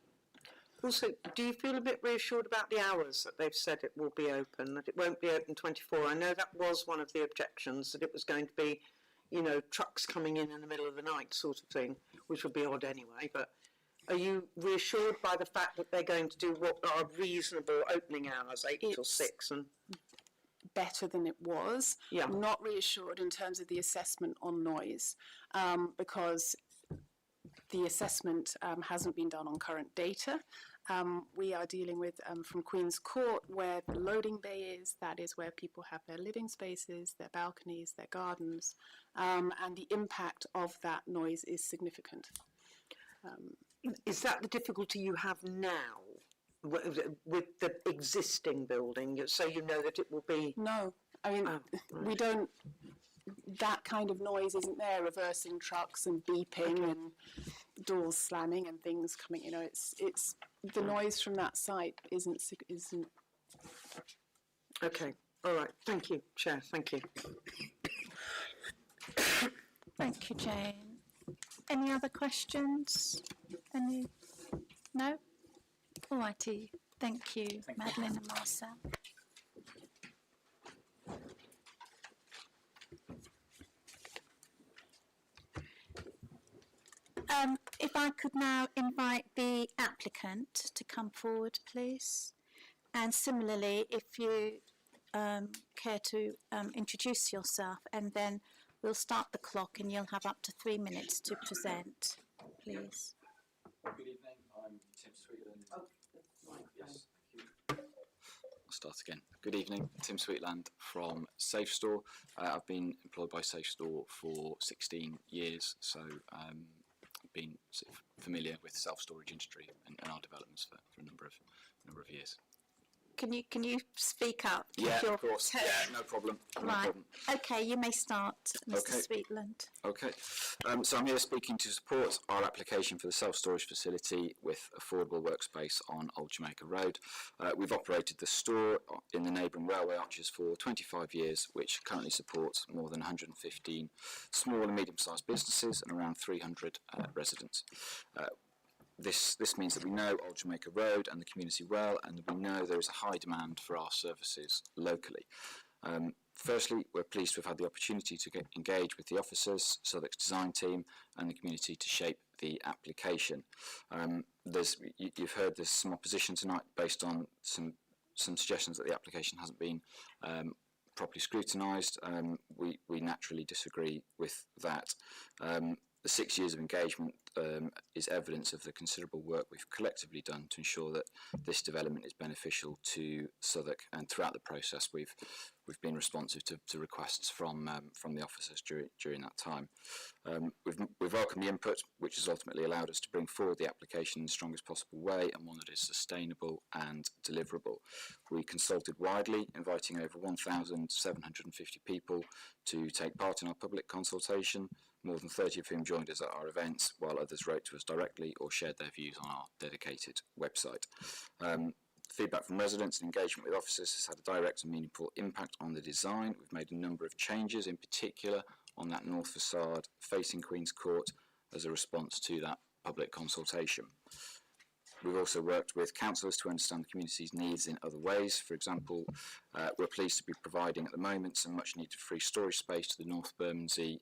Also, do you feel a bit reassured about the hours that they've said it will be open, that it won't be open 24? I know that was one of the objections, that it was going to be, trucks coming in the middle of the night sort of thing, which would be odd anyway. But are you reassured by the fact that they're going to do what are reasonable opening hours, 8 till 6? And better than it was. Yeah. I'm not reassured in terms of the assessment on noise, because the assessment hasn't been done on current data. We are dealing with, from Queen's Court, where the loading bay is, that is where people have their living spaces, their balconies, their gardens, and the impact of that noise is significant. is that the difficulty you have now with the existing building, so you know that it will be... No, I mean, we don't, that kind of noise isn't there, reversing trucks and beeping and doors slamming and things coming, it's the noise from that site isn't. Okay, all right, thank you, Chair, thank you. Thank you, Jane. Any other questions? No? All righty. Thank you, Madeline and Marcel. If I could now invite the applicant to come forward, please. And similarly, if you care to introduce yourself, and then we'll start the clock and you'll have up to 3 minutes to present, please. Good evening, I'm Tim Sweetland. Yes, thank you. I'll start again. Good evening, Tim Sweetland from SafeStore. I've been employed by SafeStore for 16 years, so I've been sort of familiar with the self-storage industry and our developments for a number of years. Can you speak up? Yeah, of course. Yeah, no problem. No Right. problem. Okay, you may start, Mr. Okay. Sweetland. Okay, so I'm here speaking to support our application for the self-storage facility with affordable workspace on Old Jamaica Road. We've operated the store in the neighbouring railway arches for 25 years, which currently supports more than 115 small and medium-sized businesses and around 300 residents. This means that we know Old Jamaica Road and the community well, and we know there is a high demand for our services locally. Firstly, we're pleased to have had the opportunity to engage with the officers, Southwark's design team and the community to shape the application. You've heard there's some opposition tonight based on some some suggestions that the application hasn't been properly scrutinised. We naturally disagree with that. The 6 years of engagement is evidence of the considerable work we've collectively done to ensure that this development is beneficial to Southwark, and throughout the process we've been responsive to requests from the officers during that time. We've welcomed the input, which has ultimately allowed us to bring forward the application in the strongest possible way, and one that is sustainable and deliverable. We consulted widely, inviting over 1,750 people to take part in our public consultation, more than 30 of whom joined us at our events, while others wrote to us directly or shared their views on our dedicated website. Feedback from residents and engagement with officers has had a direct and meaningful impact on the design. We've made a number of changes, in particular on that north facade facing Queen's Court, as a response to that public consultation. We've also worked with councillors to understand the community's needs in other ways. For example, we're pleased to be providing at the moment some much needed free storage space to the North Bermondsey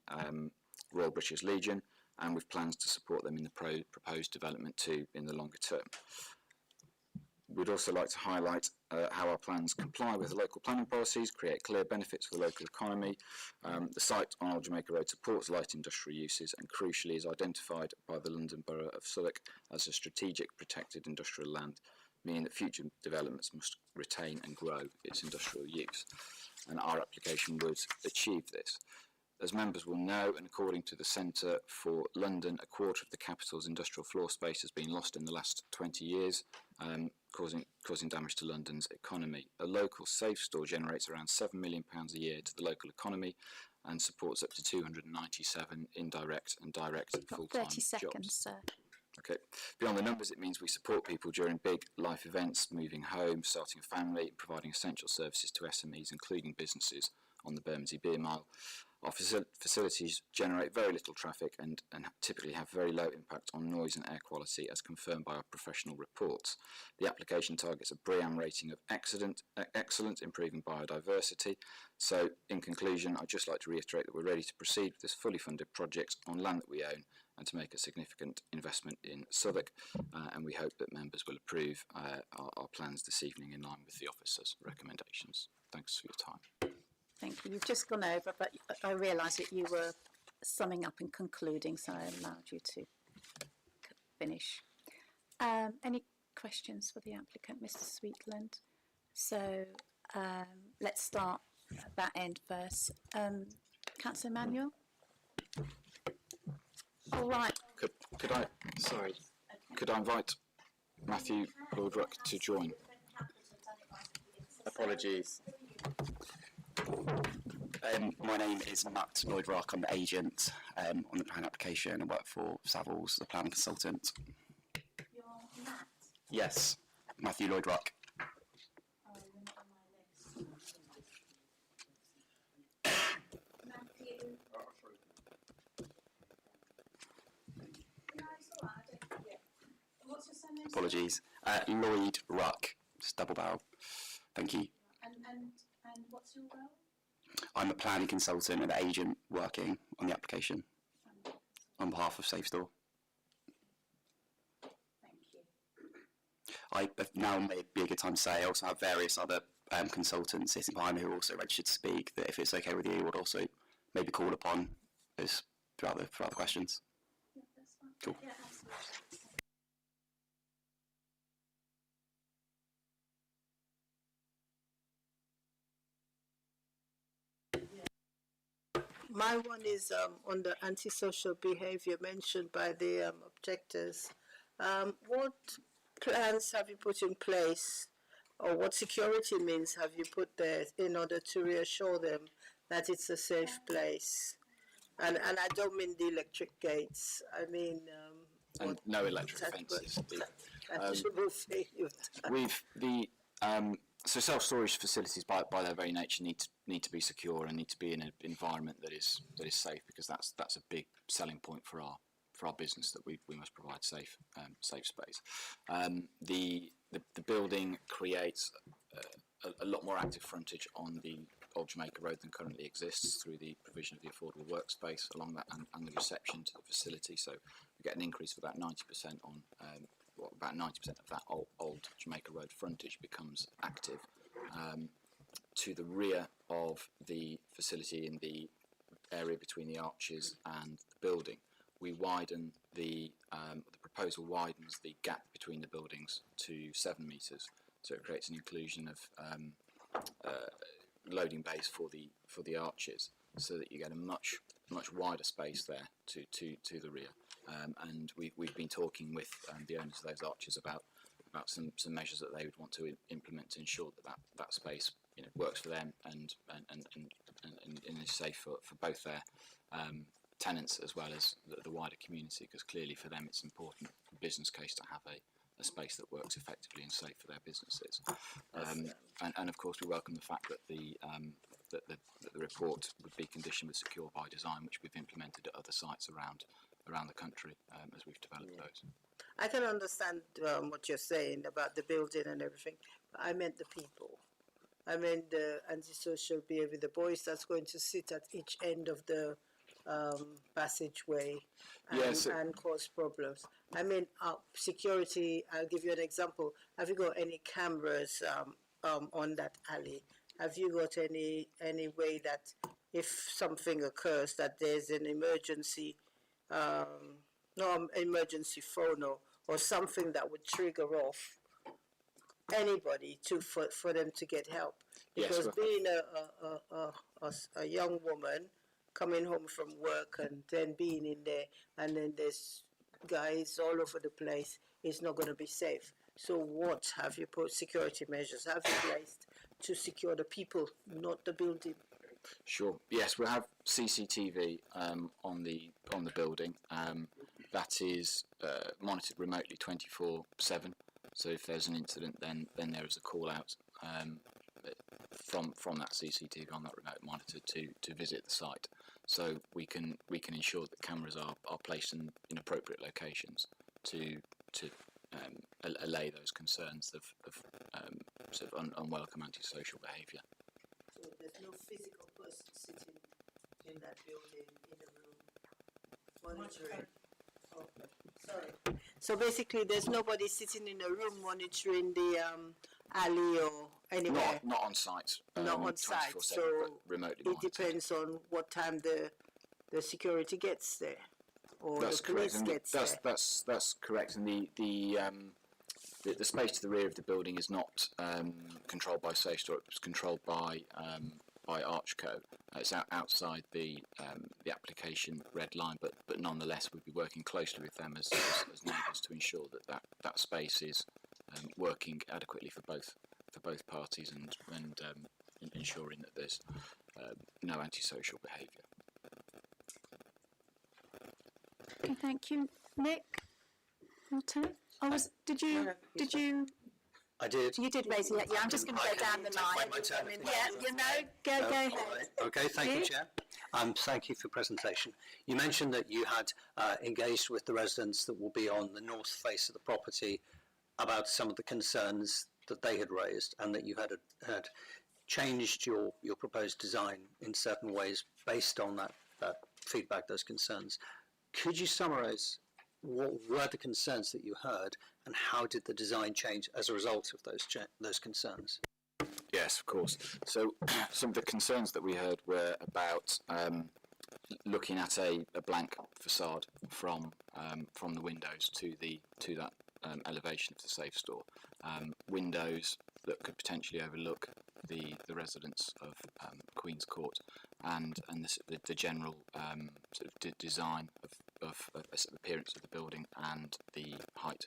Royal British Legion, and with plans to support them in the proposed development too in the longer term. We'd also like to highlight how our plans comply with the local planning policies, create clear benefits for the local economy. The site on Old Jamaica Road supports light industrial uses and crucially is identified by the London Borough of Southwark as a strategic protected industrial land, meaning that future developments must retain and grow its industrial use. And our application would achieve this. As members will know, and according to the Centre for London, a quarter of the capital's industrial floor space has been lost in the last 20 years, causing damage to London's economy. A local safe store generates around £7 million a year to the local economy and supports up to 297 indirect and direct full-time 30 seconds, jobs. sir. Okay. Beyond the numbers, it means we support people during big life events, moving home, starting a family, and providing essential services to SMEs, including businesses on the Bermondsey Beer Mile. Our facilities generate very little traffic and typically have very low impact on noise and air quality, as confirmed by our professional reports. The application targets a BREEAM rating of excellent, improving biodiversity. So, in conclusion, I'd just like to reiterate that we're ready to proceed with this fully funded project on land that we own and to make a significant investment in Southwark, and we hope that members will approve our plans this evening in line with the officer's recommendations. Thanks for your time. Thank you. You've just gone over, but I realised that you were summing up and concluding, so I allowed you to finish. Any questions for the applicant, Mr. Sweetland? So let's start at that end first. Councillor Manuel? All right. Could I invite Matthew Lloyd-Ruck to join? Apologies. My name is Matt Lloyd-Ruck. I'm the agent on the plan application. I work for Savills, the planning consultant. You're Matt? Yes, Matthew Lloyd-Ruck. Oh, you're not on my list. Matthew? No, it's all right. I don't forget. What's your surname? Apologies. Lloyd-Ruck. Just double barrel. Thank you. And what's your role? I'm a planning consultant and the agent working on the application on behalf of Safe Store. Thank you. Now may be a good time to say I also have various other consultants sitting behind me who are also registered to speak, that if it's okay with you, would also maybe call upon us throughout the questions. Yeah, that's fine. Cool. Yeah, absolutely. My one is on the antisocial behaviour mentioned by the objectors. What plans have you put in place, or what security means have you put there in order to reassure them that it's a safe place? And I don't mean the electric gates. I mean And no electric fences. So self-storage facilities, by their very nature, need to be secure and need to be in an environment that is safe, because that's a big selling point for our business, that we must provide safe space. The building creates a lot more active frontage on the Old Jamaica Road than currently exists through the provision of the affordable workspace along that and the reception to the facility. So we get an increase of about 90% on about 90% of that old Jamaica Road frontage becomes active. To the rear of the facility, in the area between the arches and the building, we widen the proposal widens the gap between the buildings to 7 metres, so it creates an inclusion of loading bays for the arches, so that you get a much wider space there to the rear. And we've been talking with the owners of those arches about some measures that they would want to implement to ensure that space works for them and is safe for both their tenants as well as the wider community, because clearly for them it's important business case to have a space that works effectively and safe for their businesses. And of course we welcome the fact that the report would be conditioned with secure by design, which we've implemented at other sites around the country as we've developed those. I can understand what you're saying about the building and everything, but I meant the people. I meant the antisocial behaviour, the boys that's going to sit at each end of the passageway and cause problems. I mean, security, I'll give you an example. Have you got any cameras on that alley? Have you got any way that if something occurs that there's an emergency, emergency phone or something that would trigger off anybody for them to get help? Because being a young woman coming home from work and then being in there and then there's guys all over the place is not going to be safe. So what have you put security measures have you placed to secure the people, not the building? Sure. Yes, we'll have CCTV on the building. That is monitored remotely 24/7. So if there's an incident, then there is a call out from that CCTV on that remote monitor to visit the site. So we can ensure that cameras are placed in appropriate locations to allay those concerns of sort of unwelcome antisocial behaviour. So there's no physical person sitting in that building in a room monitoring. Oh, sorry. So basically, there's nobody sitting in a room monitoring the alley or anywhere. Not on site. Not on site. So remotely. It depends on what time the security gets there, or that's the police gets there. That's correct. And the space to the rear of the building is not controlled by SafeStore. It's controlled by Archco. It's outside the application red line, but nonetheless we'll be working closely with them as neighbours to ensure that space is working adequately for both parties and ensuring that there's no antisocial behaviour. Okay, thank you, Nick. Did you? I did. You did raise it. Yeah, I'm just going to go down the line. Wait my turn. Go ahead. Okay, thank you, Chair. Thank you for your presentation. You mentioned that you had engaged with the residents that will be on the north face of the property about some of the concerns that they had raised, and that you had changed your proposed design in certain ways based on that feedback, those concerns. Could you summarise what were the concerns that you heard, and how did the design change as a result of those concerns? Yes, of course. So some of the concerns that we heard were about looking at a blank facade from the windows to that elevation of the SafeStore. Windows that could potentially overlook the residents of Queen's Court and the general sort of design of appearance of the building and the height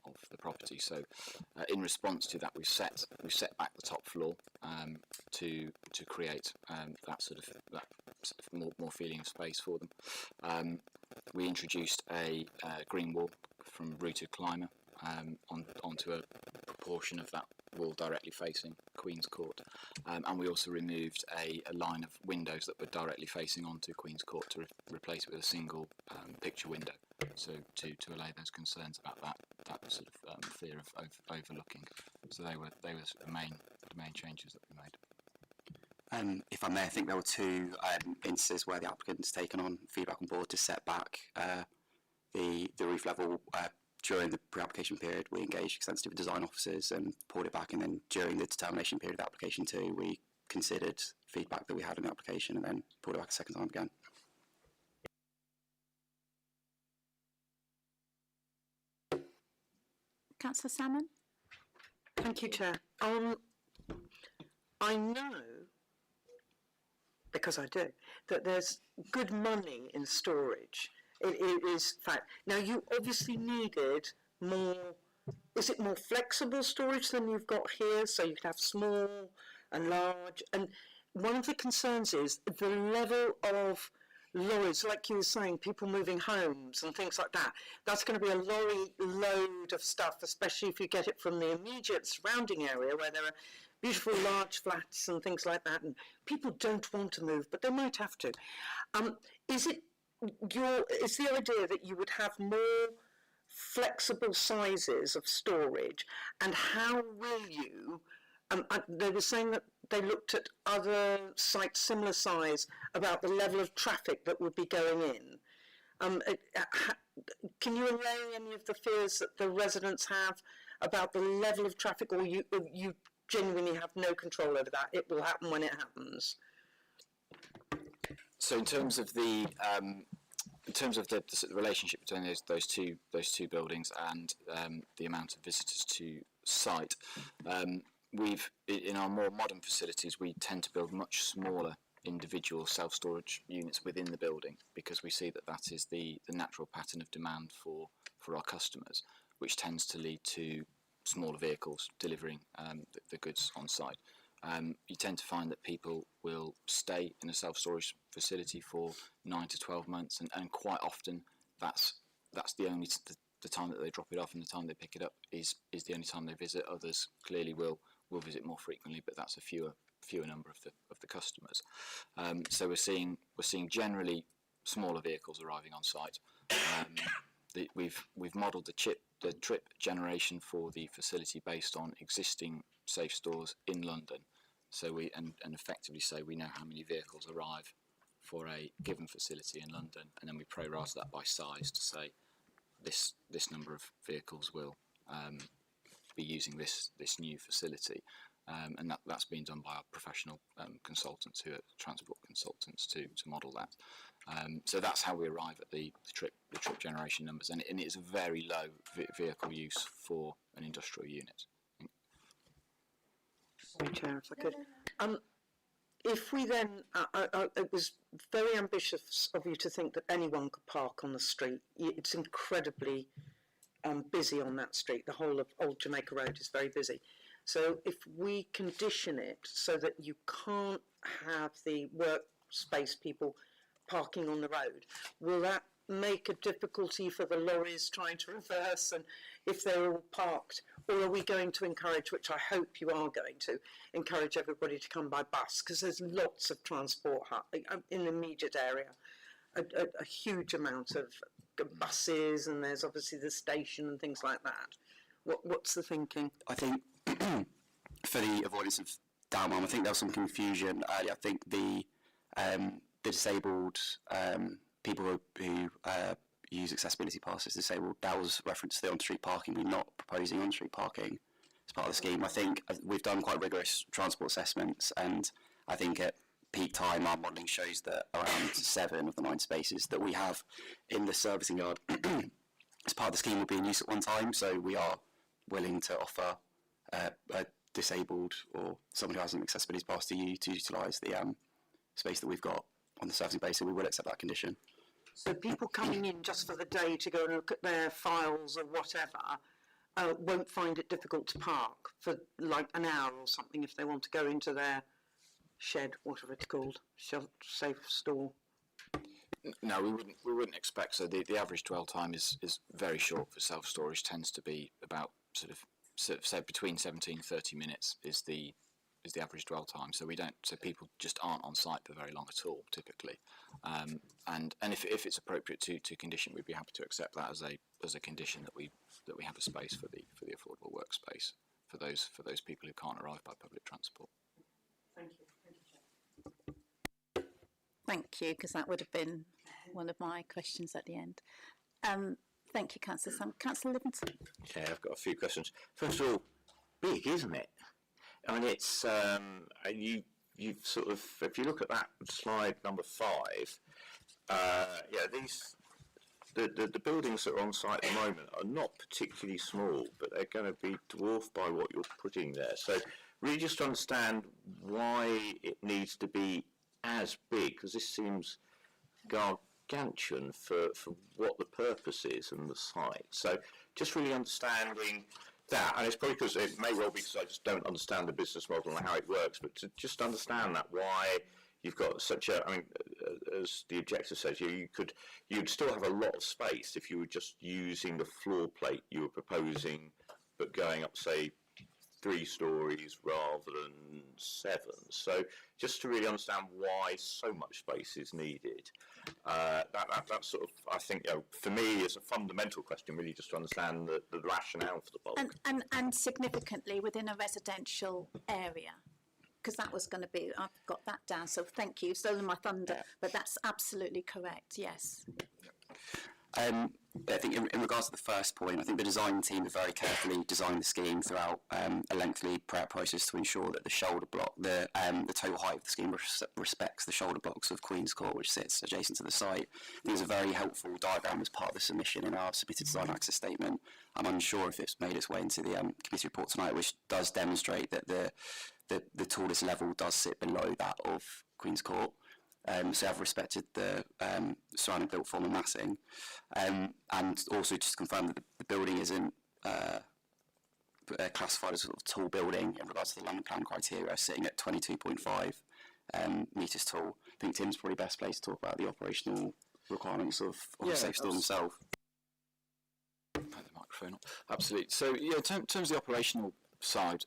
of the property. So in response to that, we've set back the top floor to create that sort of more feeling of space for them. We introduced a green wall from Rooted Climber onto a proportion of that wall directly facing Queen's Court, and we also removed a line of windows that were directly facing onto Queen's Court to replace it with a single picture window, so to allay those concerns about that sort of fear of overlooking. So they were the main changes that we made. If I may, I think there were two instances where the applicant's taken on feedback on board to set back the roof level during the pre-application period, we engaged extensively with design officers and poured it back, and then during the determination period of application 2, we considered feedback that we had in the application and then poured it back a second time again. Councillor Salmon? Thank you, Chair. I know, because I do, that there's good money in storage. It is fact. Now, you obviously needed more, is it more flexible storage than you've got here? So you could have small and large. And one of the concerns is the level of lorries, like you were saying, people moving homes and things like that. That's going to be a lorry load of stuff, especially if you get it from the immediate surrounding area where there are beautiful large flats and things like that, and people don't want to move, but they might have to. Is the idea that you would have more flexible sizes of storage, and how will you, they were saying that they looked at other sites similar size about the level of traffic that would be going in. Can you allay any of the fears that the residents have about the level of traffic, or you genuinely have no control over that? It will happen when it happens. So in terms of the relationship between those two buildings and the amount of visitors to site, we've, in our more modern facilities, we tend to build much smaller individual self-storage units within the building, because we see that is the natural pattern of demand for our customers, which tends to lead to smaller vehicles delivering the goods on site. You tend to find that people will stay in a self-storage facility for 9 to 12 months, and quite often that's the only the time that they drop it off and the time they pick it up is the only time they visit. Others clearly will visit more frequently, but that's a fewer number of the customers. So we're seeing generally smaller vehicles arriving on site. We've modelled the trip generation for the facility based on existing safe stores in London. So we and effectively say we know how many vehicles arrive for a given facility in London, and then we prorate that by size to say this number of vehicles will be using this new facility, and that's been done by our professional consultants, who are transport consultants, to model that. So that's how we arrive at the trip generation numbers, and it is a very low vehicle use for an industrial unit. Sorry, Chair, if I could. If we then, it was very ambitious of you to think that anyone could park on the street. It's incredibly busy on that street. The whole of Old Jamaica Road is very busy. So if we condition it so that you can't have the workspace people parking on the road, will that make a difficulty for the lorries trying to reverse, and if they're all parked? Or are we going to encourage, which I hope you are going to, encourage everybody to come by bus? Because there's lots of transport in the immediate area, a huge amount of buses, and there's obviously the station and things like that. What's the thinking? I think for the avoidance of downwhelm, I think there was some confusion earlier. I think the disabled people who use accessibility passes disabled, that was reference to the on-street parking. We're not proposing on-street parking as part of the scheme. I think we've done quite rigorous transport assessments, and I think at peak time our modelling shows that around 7 of the 9 spaces that we have in the servicing yard as part of the scheme will be in use at one time. So we are willing to offer a disabled or someone who has an accessibility pass to utilise the space that we've got on the servicing base, so we will accept that condition. So people coming in just for the day to go and look at their files or whatever won't find it difficult to park for like an hour or something if they want to go into their shed, whatever it's called, safe store? No, we wouldn't expect so. The average dwell time is very short for self-storage. Tends to be about sort of say between 17 and 30 minutes is the average dwell time. So people just aren't on site for very long at all typically. And if it's appropriate to condition, we'd be happy to accept that as a condition that we have a space for the affordable workspace for those people who can't arrive by public transport. Thank you. Thank you, because that would have been one of my questions at the end. Thank you, Councillor Sam. Councillor Livingston. Okay, I've got a few questions. First of all, big, isn't it? I mean, it's you've sort of, if you look at that slide number 5, the buildings that are on site at the moment are not particularly small, but they're going to be dwarfed by what you're putting there. So really just to understand why it needs to be as big, because this seems gargantuan for what the purpose is and the site. So just really understanding that, and it's probably because it may well be because I just don't understand the business model and how it works, but to just understand that, why you've got such a, I mean, as the objector says, you'd still have a lot of space if you were just using the floor plate you were proposing, but going up, say, 3 stories rather than 7. So just to really understand why so much space is needed, that's sort of, I think, for me, it's a fundamental question, really, just to understand the rationale for the bulk. And significantly within a residential area, because that was going to be, I've got that down, so thank you, stolen my thunder, but that's absolutely correct, yes. I think in regards to the first point, I think the design team have very carefully designed the scheme throughout a lengthy prep process to ensure that the shoulder block, the total height of the scheme respects the shoulder blocks of Queen's Court, which sits adjacent to the site. There's a very helpful diagram as part of the submission in our submitted design access statement. I'm unsure if it's made its way into the committee report tonight, which does demonstrate that the tallest level does sit below that of Queen's Court. So I've respected the surrounding built form and massing, and also just to confirm that the building isn't classified as a sort of tall building in regards to the London Plan criteria, sitting at 22.5 metres tall. I think Tim's probably best placed to talk about the operational requirements of the safe store themselves. Put the microphone up. Absolutely. So yeah, in terms of the operational side,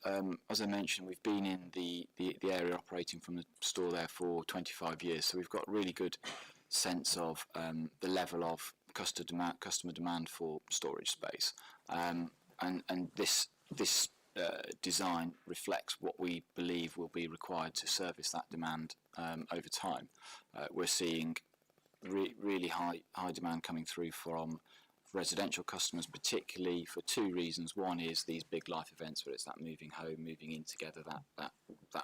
as I mentioned, we've been in the area operating from the store there for 25 years, so we've got a really good sense of the level of customer demand for storage space, and this design reflects what we believe will be required to service that demand over time. We're seeing really high demand coming through from residential customers, particularly for 2 reasons. One is these big life events, where it's that moving home, moving in together, that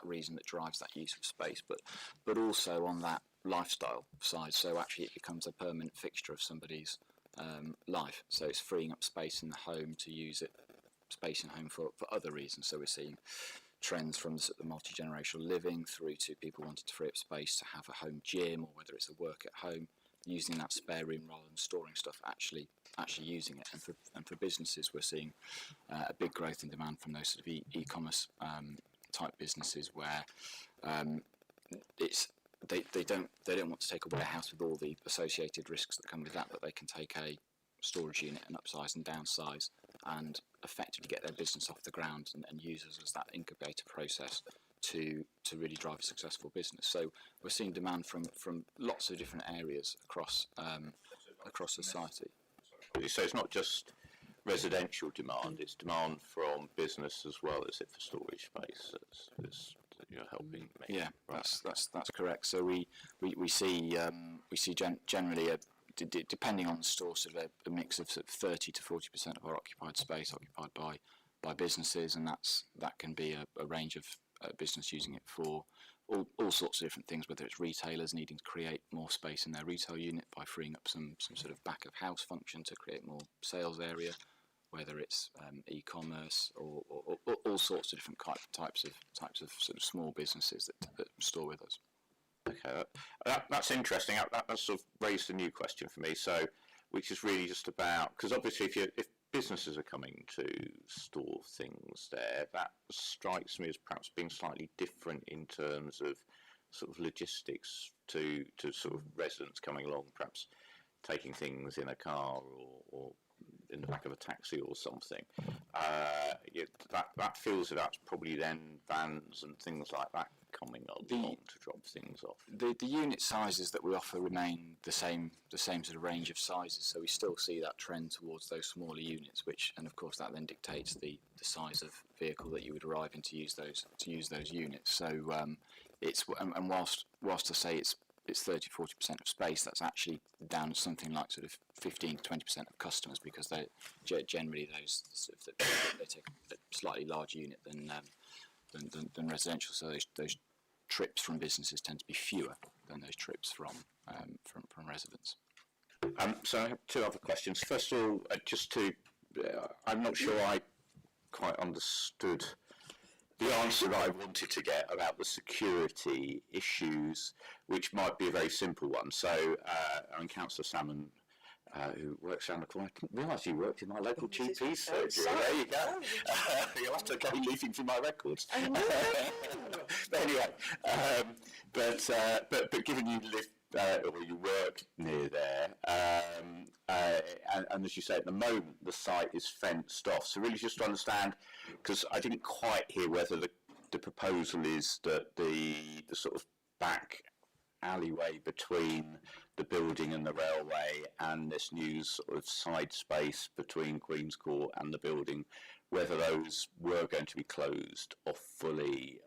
reason that drives that use of space, but also on that lifestyle side. So actually it becomes a permanent fixture of somebody's life. So it's freeing up space in the home to use it, space in home for other reasons. So we're seeing trends from the multi-generational living through to people wanting to free up space to have a home gym, or whether it's a work at home, using that spare room rather than storing stuff, actually using it. And for businesses, we're seeing a big growth in demand from those sort of e-commerce type businesses, where they don't want to take a warehouse with all the associated risks that come with that, but they can take a storage unit and upsize and downsize and effectively get their business off the ground and use us as that incubator process to really drive a successful business. So we're seeing demand from lots of different areas across society. So it's not just residential demand; it's demand from business as well, is it, for storage space? That's you're helping me. Yeah, that's correct. So we see generally depending on the store, sort of a mix of 30 to 40% of our occupied space occupied by businesses, and that can be a range of business using it for all sorts of different things, whether it's retailers needing to create more space in their retail unit by freeing up some sort of back of house function to create more sales area, whether it's e-commerce or all sorts of different types of sort of small businesses that store with us. Okay, that's interesting. That sort of raised a new question for me. So, which is really just about, because obviously if businesses are coming to store things there, that strikes me as perhaps being slightly different in terms of sort of logistics to sort of residents coming along, perhaps taking things in a car or in the back of a taxi or something. That feels that's probably then vans and things like that coming along to drop things off. The unit sizes that we offer remain the same sort of range of sizes, so we still see that trend towards those smaller units, and of course that then dictates the size of vehicle that you would arrive in to use those units. So it's, and whilst I say it's 30-40% of space, that's actually down to something like sort of 15 to 20% of customers, because they generally those sort of, they take a slightly larger unit than residential. So those trips from businesses tend to be fewer than those trips from residents. So I have two other questions. First of all, I'm not sure I quite understood the answer that I wanted to get about the security issues, which might be a very simple one. So, Councillor Salmon, who works around the corner, I didn't realise you worked in my local GP surgery. There you go. You'll have to go leafing through my records. But anyway, but given you live or you work near there, and as you say, at the moment the site is fenced off. So really, just to understand, because I didn't quite hear whether the proposal is that the sort of back alleyway between the building and the railway and this new sort of side space between Queen's Court and the building, whether those were going to be closed off fully,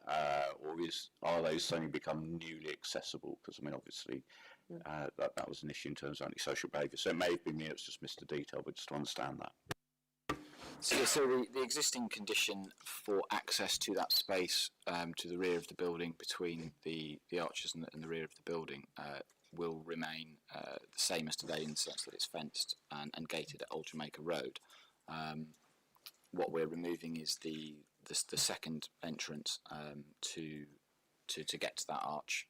or are those suddenly become newly accessible? Because I mean, obviously, that was an issue in terms of antisocial behaviour. So it may have been me; it's just missed a detail, but just to understand that. So the existing condition for access to that space to the rear of the building, between the arches and the rear of the building, will remain the same as today, in the sense that it's fenced and gated at Old Jamaica Road. What we're removing is the second entrance to get to that arch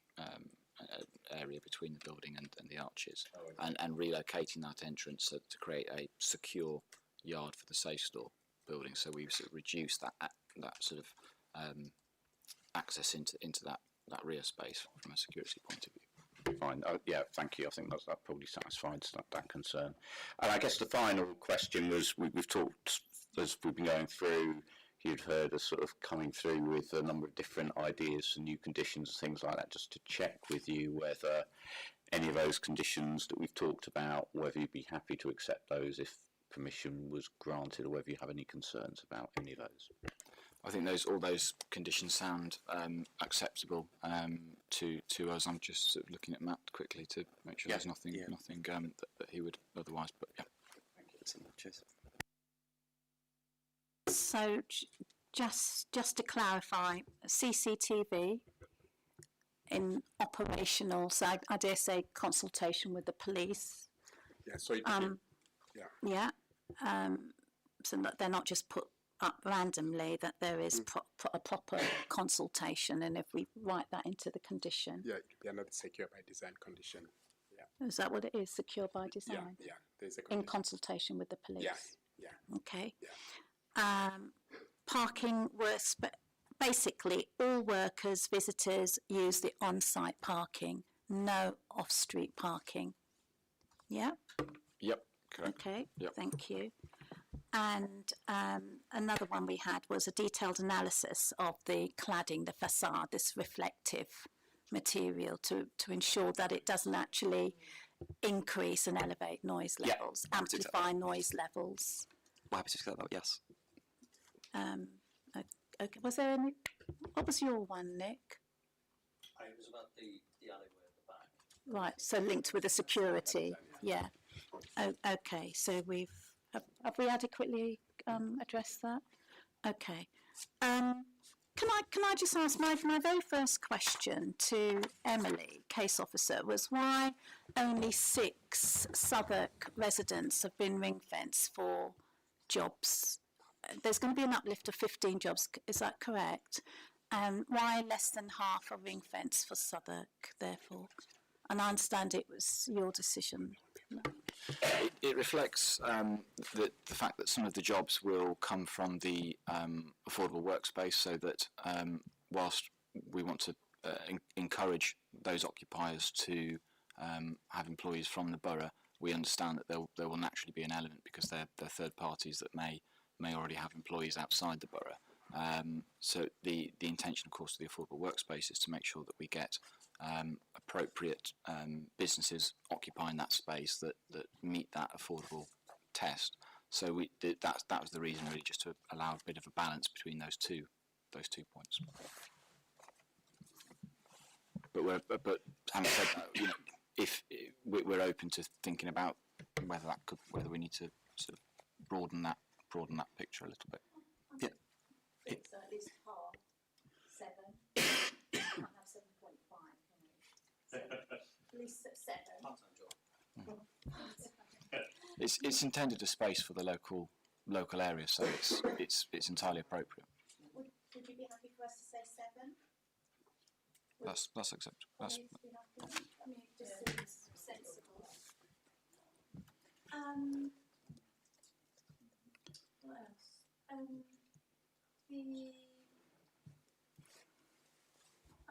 area between the building and the arches, and relocating that entrance to create a secure yard for the Safe Store building. So we've sort of reduced that sort of access into that rear space from a security point of view. Fine. Yeah, thank you. I think that probably satisfies that concern. And I guess the final question was, we've talked, as we've been going through, you'd heard us sort of coming through with a number of different ideas for new conditions and things like that, just to check with you whether any of those conditions that we've talked about, whether you'd be happy to accept those if permission was granted, or whether you have any concerns about any of those. I think all those conditions sound acceptable to us. I'm just sort of looking at Matt quickly to make sure there's nothing that he would otherwise. But yeah. Thank you. Cheers. So just to clarify, CCTV in operational, so I dare say consultation with the police. Yeah, so so that they're not just put up randomly, that there is a proper consultation, and if we write that into the condition. Yeah, they are not secure by design condition. Yeah. Is that what it is, secure by design? Yeah, there's a condition. In consultation with the police? Yeah. Okay. Yeah. Parking works, basically all workers, visitors use the on-site parking, no off-street parking. Yeah? Yep, correct. Okay, Yep. Thank you. And another one we had was a detailed analysis of the cladding, the facade, this reflective material, to ensure that it doesn't actually increase and elevate noise levels, amplify noise levels. We're happy to accept that, yes. Okay. Was there any? What was your one, Nick? It was about the alleyway at the back. Right. So linked with the security. Yeah. Oh, okay. So have we adequately addressed that? Okay. Can I just ask my very first question to Emily, case officer, was why only 6 Southwark residents have been ring fenced for jobs? There's going to be an uplift of 15 jobs, is that correct? Why less than half are ring fenced for Southwark, therefore? And I understand it was your decision. It reflects the fact that some of the jobs will come from the affordable workspace, so that whilst we want to encourage those occupiers to have employees from the borough, we understand that there will naturally be an element, because they're third parties that may already have employees outside the borough. So the intention, of course, of the affordable workspace is to make sure that we get appropriate businesses occupying that space that meet that affordable test. So that was the reason, really, just to allow a bit of a balance between those two points. but having said that, you know, if we're open to thinking about whether we need to sort of broaden that picture a little bit. Yeah. So at least half, 7. You can't have 7.5, can you? So at least 7. It's intended a space for the local area, so it's entirely appropriate. Would you be happy for us to say 7? That's acceptable. That's, Would you be happy? I mean, it just seems sensible. What else? The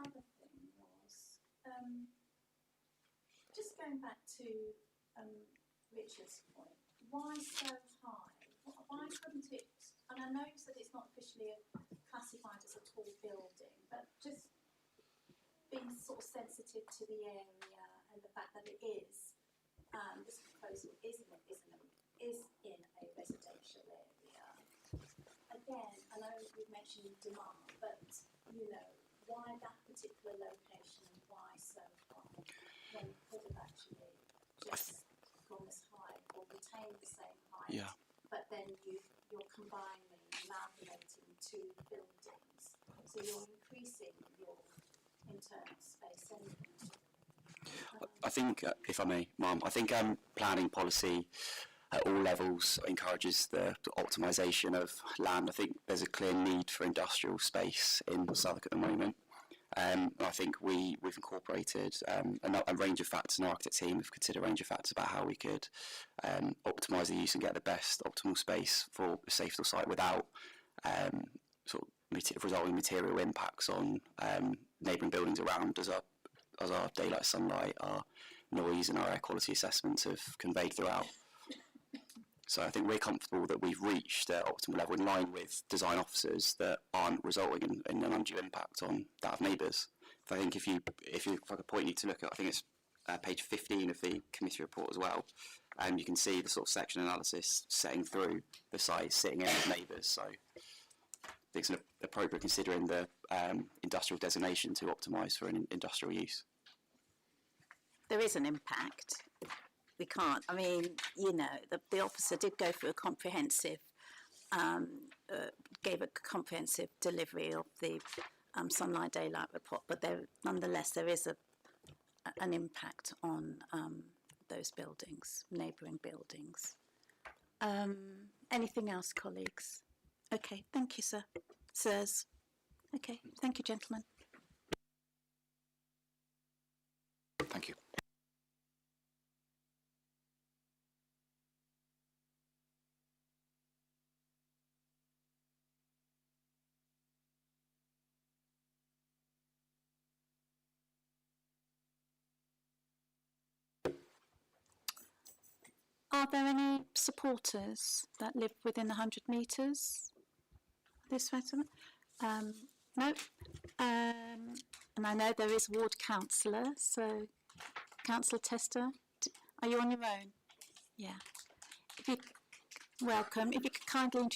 other thing was just going back to Richard's point. Why so high? Why couldn't it? And I know you said it's not officially classified as a tall building, but just being sort of sensitive to the area and the fact that it is. This proposal is in a residential area. Again, I know we've mentioned demand, but you know, why that particular location and why so high when it could have actually just gone as high or retained the same height? Yeah. But then you're combining, amalgamating two buildings, so you're increasing your internal space anyway. I think, if I may, Ma'am, I think planning policy at all levels encourages the optimisation of land. I think there's a clear need for industrial space in Southwark at the moment. I think we've incorporated a range of factors, and our architect team have considered a range of factors about how we could optimise the use and get the best optimal space for a safe site without sort of resulting material impacts on neighbouring buildings around, as our daylight, sunlight, our noise and our air quality assessments have conveyed throughout. So I think we're comfortable that we've reached the optimal level in line with design officers that aren't resulting in an undue impact on that of neighbours. I think if I could point you to look at, I think it's page 15 of the committee report as well, and you can see the sort of section analysis setting through the site, sitting in with neighbours. So I think it's appropriate considering the industrial designation to optimise for an industrial use. There is an impact. We can't. I mean, you know, the officer did go through a comprehensive, gave a comprehensive delivery of the sunlight daylight report, but nonetheless there is an impact on those buildings, neighbouring buildings. Anything else, colleagues? Okay, thank you, sir. Sirs. Okay, thank you, gentlemen. thank you. Are there any supporters that live within 100 metres? This resident? No. And I know there is ward councillor, so Councillor Tester, are you on your own? Yeah. Welcome. If you could kindly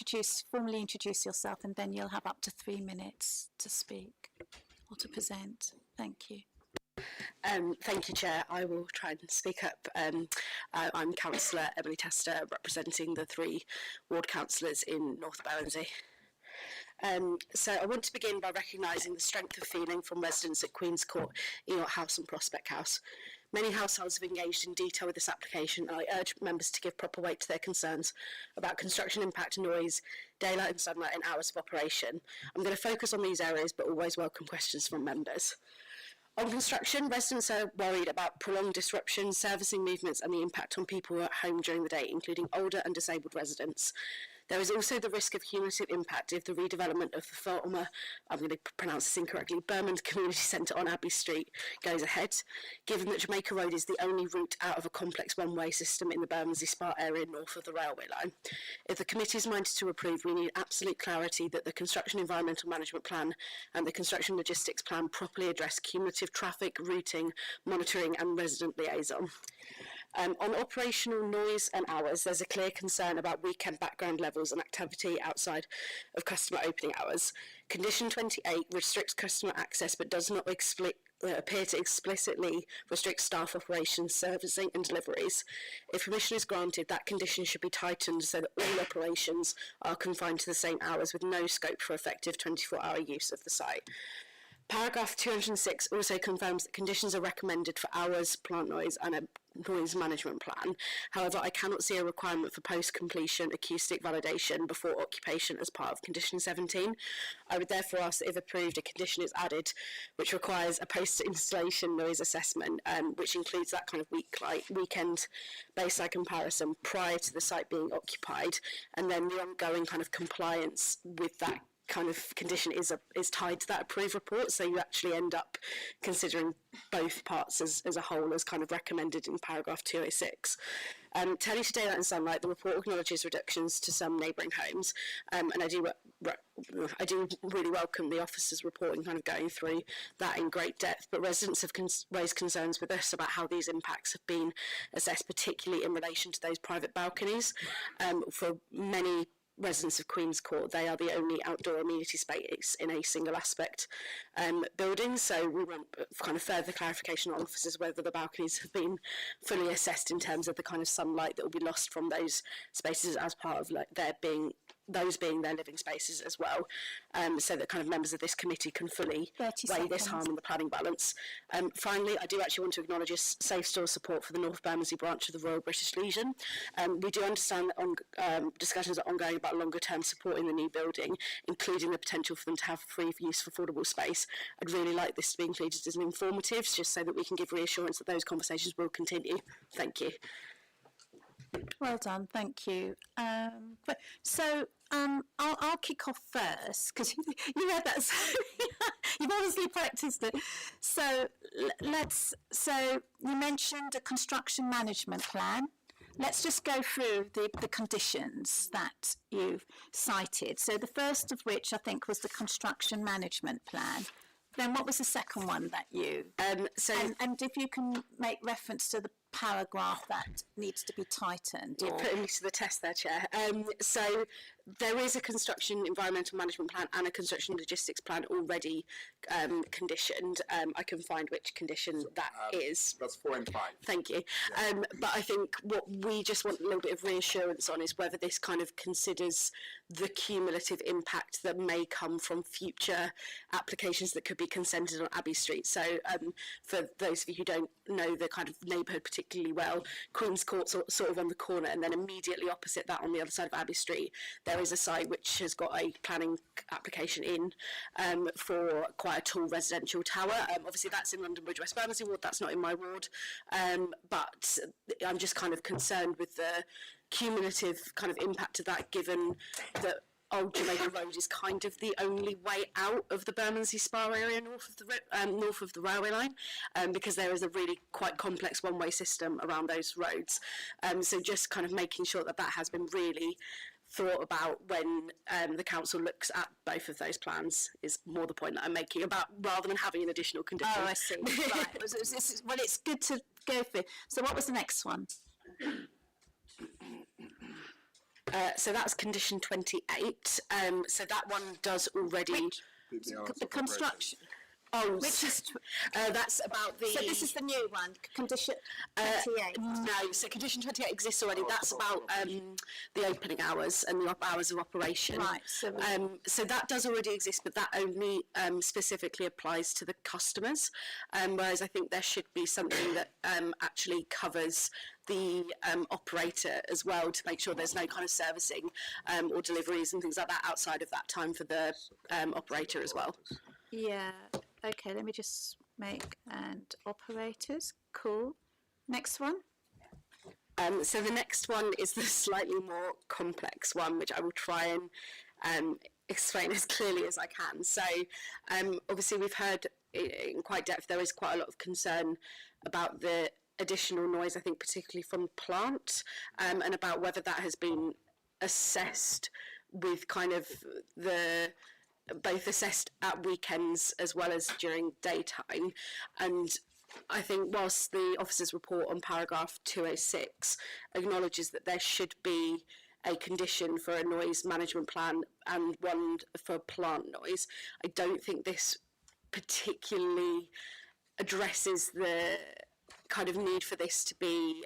formally introduce yourself, and then you'll have up to 3 minutes to speak or to present. Thank you. Thank you, Chair. I will try and speak up. I'm Councillor Emily Tester, representing the 3 ward councillors in North Bermondsey. So I want to begin by recognising the strength of feeling from residents at Queen's Court, Enoch House and Prospect House. Many households have engaged in detail with this application, and I urge members to give proper weight to their concerns about construction impact, noise, daylight and sunlight and hours of operation. I'm going to focus on these areas, but always welcome questions from members. On construction, residents are worried about prolonged disruption, servicing movements and the impact on people at home during the day, including older and disabled residents. There is also the risk of cumulative impact if the redevelopment of the former, I'm going to pronounce this incorrectly, Bermondsey Community Centre on Abbey Street goes ahead, given that Jamaica Road is the only route out of a complex one-way system in the Bermondsey Spa area north of the railway line. If the committee is minded to approve, we need absolute clarity that the Construction Environmental Management Plan and the Construction Logistics Plan properly address cumulative traffic, routing, monitoring and resident liaison. On operational noise and hours, there's a clear concern about weekend background levels and activity outside of customer opening hours. Condition 28 restricts customer access but does not appear to explicitly restrict staff operations, servicing and deliveries. If permission is granted, that condition should be tightened so that all operations are confined to the same hours with no scope for effective 24-hour use of the site. Paragraph 206 also confirms that conditions are recommended for hours, plant noise and a noise management plan. However, I cannot see a requirement for post-completion acoustic validation before occupation as part of condition 17. I would therefore ask that if approved, a condition is added which requires a post-installation noise assessment, which includes that kind of weekend baseline comparison prior to the site being occupied, and then the ongoing kind of compliance with that kind of condition is tied to that approved report, so you actually end up considering both parts as a whole as kind of recommended in paragraph 206. Turning to daylight and sunlight, the report acknowledges reductions to some neighbouring homes, and I do really welcome the officers' report and kind of going through that in great depth, but residents have raised concerns with us about how these impacts have been assessed, particularly in relation to those private balconies. For many residents of Queen's Court, they are the only outdoor amenity space in a single aspect building, so we want kind of further clarification on officers whether the balconies have been fully assessed in terms of the kind of sunlight that will be lost from those spaces as part of those being their living spaces as well, so that kind of members of this committee can fully weigh this harm in the planning balance. Finally, I do actually want to acknowledge a Safe Store support for the North Bermondsey branch of the Royal British Legion. We do understand that discussions are ongoing about longer term support in the new building, including the potential for them to have free use for affordable space. I'd really like this to be included as an informative, just so that we can give reassurance that those conversations will continue. Thank you. Well done, thank you. I'll kick off first because you read that. So you've obviously practiced it. So you mentioned a construction management plan. Let's just go through the conditions that you've cited. So the first of which I think was the construction management plan. Then what was the second one that you? And if you can make reference to the paragraph that needs to be tightened. You're putting me to the test there, Chair. So there is a construction environmental management plan and a construction logistics plan already conditioned. I can find which condition that is. That's 4 and 5. Thank you. But I think what we just want a little bit of reassurance on is whether this kind of considers the cumulative impact that may come from future applications that could be consented on Abbey Street. So for those of you who don't know the kind of neighbourhood particularly well, Queen's Court's sort of on the corner, and then immediately opposite that on the other side of Abbey Street, there is a site which has got a planning application in for quite a tall residential tower. Obviously that's in London Bridge West Bermondsey ward, that's not in my ward, but I'm just kind of concerned with the cumulative kind of impact of that, given that Old Jamaica Road is kind of the only way out of the Bermondsey Spa area north of the railway line, because there is a really quite complex one-way system around those roads. So just kind of making sure that has been really thought about when the council looks at both of those plans is more the point that I'm making about, rather than having an additional condition. Oh, I see. Right. Well, it's good to go through. So what was the next one? So that's condition 28. So that one does already. The construction. Oh, which is that's about the. So this is the new one, condition 28. No, so condition 28 exists already. That's about the opening hours and the hours of operation. Right. So that does already exist, but that only specifically applies to the customers. Whereas I think there should be something that actually covers the operator as well, to make sure there's no kind of servicing or deliveries and things like that outside of that time for the operator as well. Yeah. Okay, let me just make and operators. Cool. Next one. So the next one is the slightly more complex one, which I will try and explain as clearly as I can. So obviously we've heard in quite depth, there is quite a lot of concern about the additional noise, I think particularly from the plant, and about whether that has been assessed with kind of both assessed at weekends as well as during daytime. And I think whilst the officer's report on paragraph 206 acknowledges that there should be a condition for a noise management plan and one for plant noise, I don't think this particularly addresses the kind of need for this to be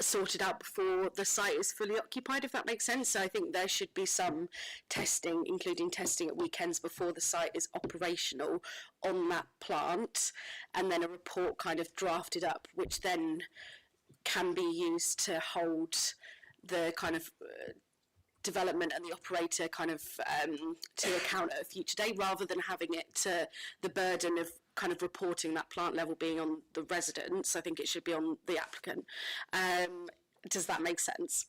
sorted out before the site is fully occupied, if that makes sense. So I think there should be some testing, including testing at weekends before the site is operational on that plant, and then a report kind of drafted up, which then can be used to hold the kind of development and the operator kind of to account at a future day, rather than having it to the burden of kind of reporting that plant level being on the residents. I think it should be on the applicant. Does that make sense?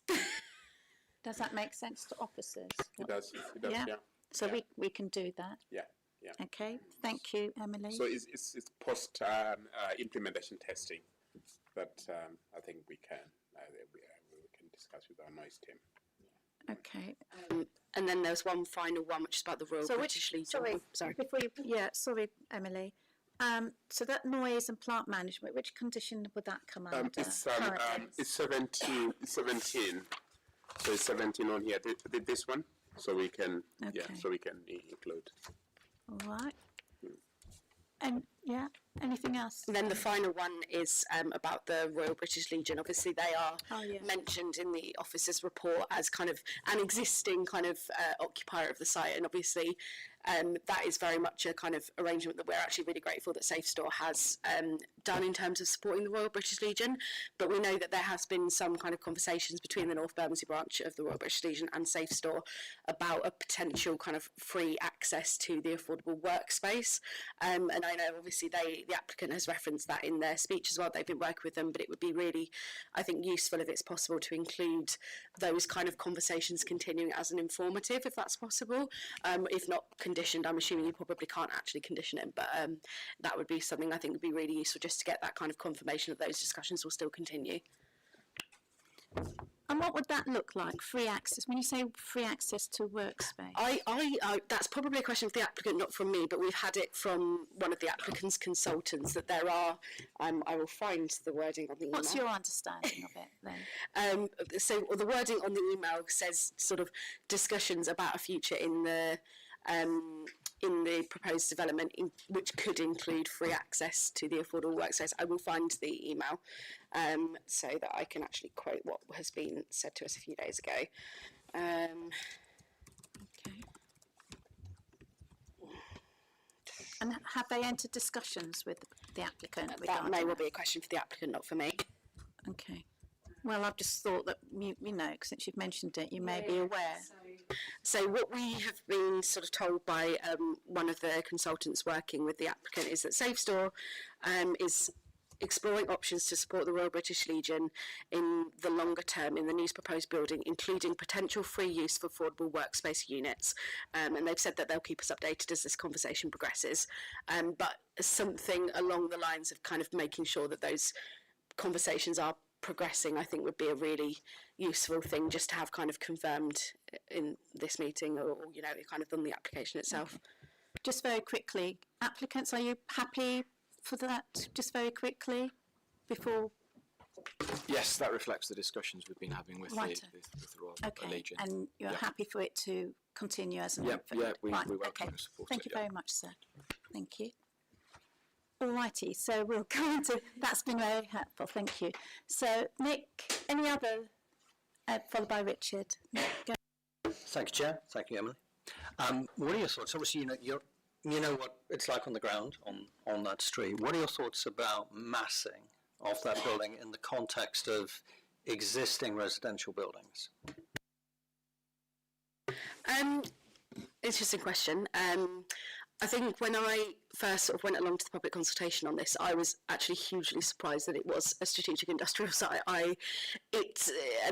Does that make sense to officers? It does, Yeah. yeah. So Yeah. we can do that. Yeah. Okay, thank you, Emily. So it's post implementation testing that I think we can discuss with our noise team. Okay. And then there's one final one, which is about the Royal So British Legion. sorry, before you, sorry, Emily. So that noise and plant management, which condition would that come under? It's 17. So it's 17 on here. This one, so we can include. All right. And anything else? And then the final one is about the Royal British Legion. Obviously, they are mentioned in the officer's report as kind of an existing kind of occupier of the site, and obviously that is very much a kind of arrangement that we're actually really grateful that SafeStore has done in terms of supporting the Royal British Legion. But we know that there has been some kind of conversations between the North Bermondsey branch of the Royal British Legion and SafeStore about a potential kind of free access to the affordable workspace. And I know obviously the applicant has referenced that in their speech as well. They've been working with them, but it would be really, I think, useful if it's possible to include those kind of conversations continuing as an informative, if that's possible. If not conditioned, I'm assuming you probably can't actually condition it, but that would be something I think would be really useful, just to get that kind of confirmation that those discussions will still continue. And what would that look like? Free access? When you say free access to workspace? I that's probably a question for the applicant, not from me, but we've had it from one of the applicant's consultants that there are, I will find the wording on the email. What's your understanding of it then? So the wording on the email says sort of discussions about a future in the proposed development, which could include free access to the affordable workspace. I will find the email so that I can actually quote what has been said to us a few days ago. Okay. And have they entered discussions with the applicant? That may well be a question for the applicant, not for me. Okay. Well, I've just thought that, you know, since you've mentioned it, you may be aware. So what we have been sort of told by one of the consultants working with the applicant is that SafeStore is exploring options to support the Royal British Legion in the longer term in the new proposed building, including potential free use for affordable workspace units. And they've said that they'll keep us updated as this conversation progresses. But something along the lines of kind of making sure that those conversations are progressing, I think would be a really useful thing just to have kind of confirmed in this meeting, or you know, kind of on the application itself. Okay. Just very quickly, applicants, are you happy for that? Just very quickly before. Yes, that reflects the discussions we've been having with the Royal Legion. And you're happy for it to continue as an we welcome okay. and support Thank it. you very much, sir. Thank you. Alrighty, so we'll go on to, that's been very helpful, thank you. So Nick, any other, followed by Richard. Nick, go. Thank you, Chair. Thank you, Emily. What are your thoughts? Obviously, you know what it's like on the ground on that street. What are your thoughts about massing of that building in the context of existing residential buildings? Interesting question. I think when I first sort of went along to the public consultation on this, I was actually hugely surprised that it was a strategic industrial site. And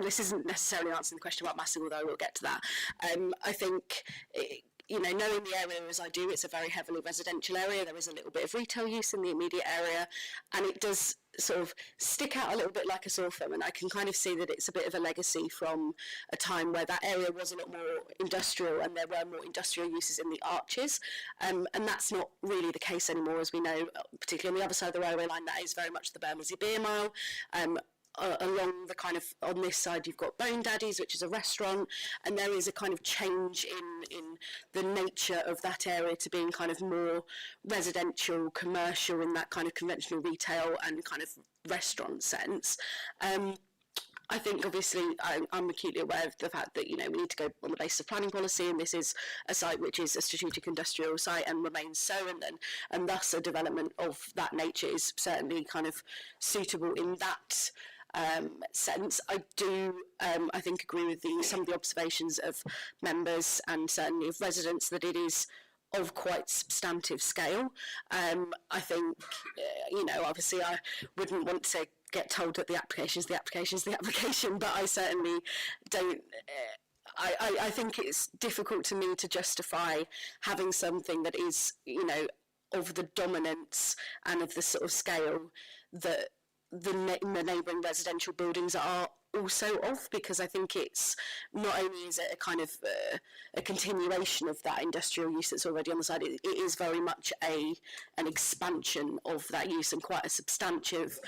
this isn't necessarily answering the question about massing, although I will get to that. I think, you know, knowing the area as I do, it's a very heavily residential area. There is a little bit of retail use in the immediate area, and it does sort of stick out a little bit like a sore thumb, and I can kind of see that it's a bit of a legacy from a time where that area was a lot more industrial and there were more industrial uses in the arches, and that's not really the case anymore, as we know, particularly on the other side of the railway line. That is very much the Bermondsey Beer Mile. along the kind of, on this side you've got Bone Daddies, which is a restaurant, and there is a kind of change in the nature of that area to being kind of more residential, commercial, in that kind of conventional retail and kind of restaurant sense. I think obviously I'm acutely aware of the fact that, you know, we need to go on the basis of planning policy, and this is a site which is a strategic industrial site and remains so, and thus a development of that nature is certainly kind of suitable in that sense. I do, I think, agree with some of the observations of members and certainly of residents that it is of quite substantive scale. I think, you know, obviously I wouldn't want to get told that the application is the application, but I certainly don't. I think it's difficult to me to justify having something that is, you know, of the dominance and of the sort of scale that the neighbouring residential buildings are also of, because I think it's not only is it a kind of a continuation of that industrial use that's already on the side, it is very much an expansion of that use, and quite a substantive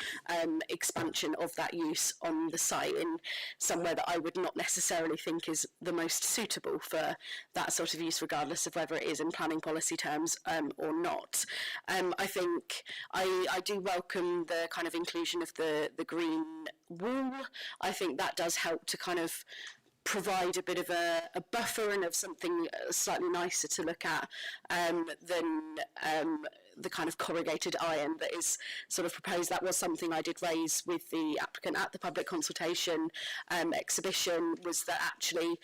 expansion of that use on the site in somewhere that I would not necessarily think is the most suitable for that sort of use, regardless of whether it is in planning policy terms or not. I think I do welcome the kind of inclusion of the green wall. I think that does help to kind of provide a bit of a buffer and of something slightly nicer to look at than the kind of corrugated iron that is sort of proposed. That was something I did raise with the applicant at the public consultation exhibition, was that actually,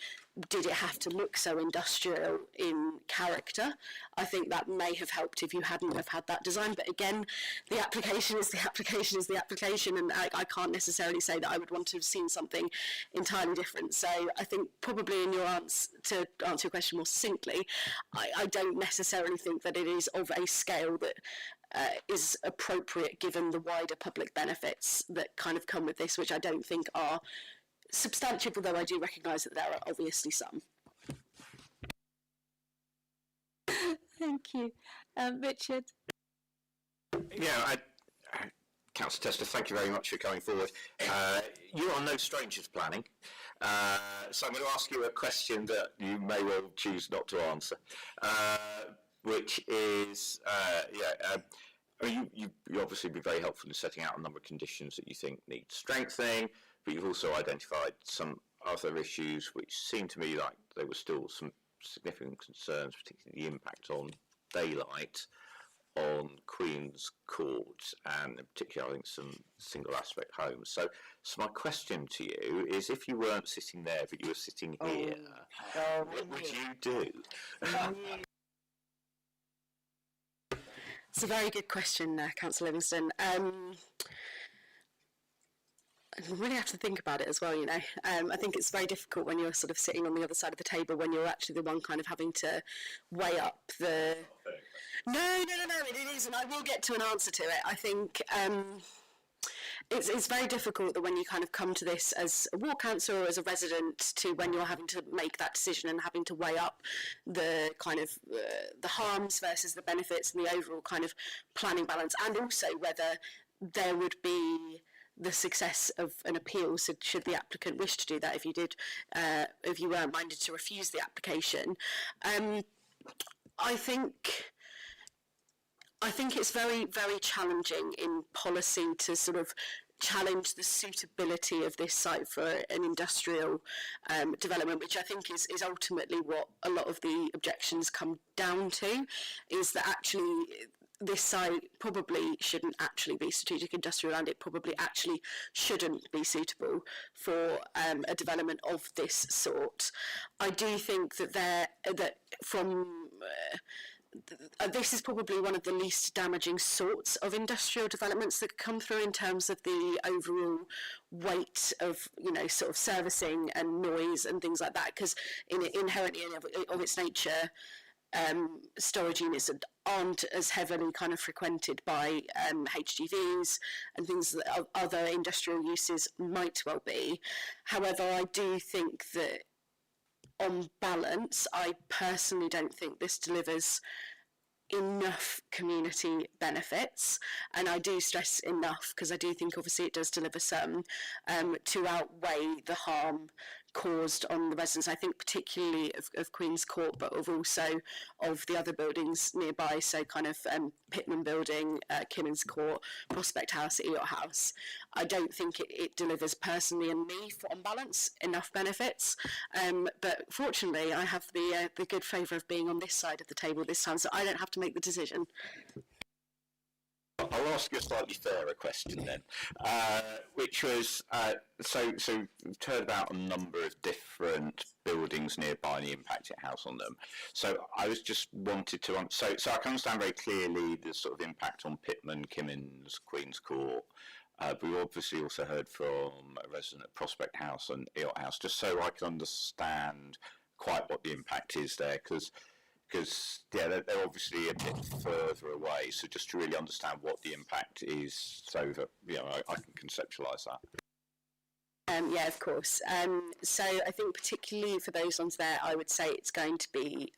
did it have to look so industrial in character? I think that may have helped if you hadn't have had that design, but again, the application is the application is the application, and I can't necessarily say that I would want to have seen something entirely different. So I think probably in your answer, to answer your question more succinctly, I don't necessarily think that it is of a scale that is appropriate given the wider public benefits that kind of come with this, which I don't think are substantive, although I do recognise that there are obviously some. Thank you. Richard? Yeah, Councillor Tester, thank you very much for coming forward. You are no stranger to planning, so I'm going to ask you a question that you may well choose not to answer, which is, you've obviously been very helpful in setting out a number of conditions that you think need strengthening, but you've also identified some other issues which seem to me like there were still some significant concerns, particularly the impact on daylight on Queen's Court, and in particular I think some single aspect homes. So my question to you is, if you weren't sitting there but you were sitting here, what would you do? It's a very good question, Councillor Livingston. I really have to think about it as well, you know. I think it's very difficult when you're sort of sitting on the other side of the table, when you're actually the one kind of having to weigh up the... No, it is, and I will get to an answer to it. I think it's very difficult that when you kind of come to this as a ward councillor or as a resident, to when you're having to make that decision and having to weigh up the kind of the harms versus the benefits and the overall kind of planning balance, and also whether there would be the success of an appeal, so should the applicant wish to do that, if you weren't minded to refuse the application. I think it's very, very challenging in policy to sort of challenge the suitability of this site for an industrial development, which I think is ultimately what a lot of the objections come down to, is that actually this site probably shouldn't actually be strategic industrial, and it probably actually shouldn't be suitable for a development of this sort. I do think that this is probably one of the least damaging sorts of industrial developments that come through in terms of the overall weight of, you know, sort of servicing and noise and things like that, because inherently of its nature, storage units aren't as heavily kind of frequented by HGVs and things that other industrial uses might well be. However, I do think that on balance, I personally don't think this delivers enough community benefits, and I do stress enough because I do think obviously it does deliver some, to outweigh the harm caused on the residents. I think particularly of Queen's Court, but also of the other buildings nearby, so kind of Pitman Building, Kimmins Court, Prospect House, Eot House. I don't think it delivers personally and me, on balance, enough benefits, but fortunately I have the good favour of being on this side of the table this time, so I don't have to make the decision. I'll ask you a slightly fairer question then, which was, so we've heard about a number of different buildings nearby and the impact it has on them. So I was just wanted to, so I can understand very clearly the sort of impact on Pitman, Kimmins, Queen's Court. But we obviously also heard from a resident at Prospect House and Eot House, just so I can understand quite what the impact is there, because they're obviously a bit further away. So just to really understand what the impact is, so that I can conceptualise that. Yeah, of course. So I think particularly for those ones there, I would say it's going to be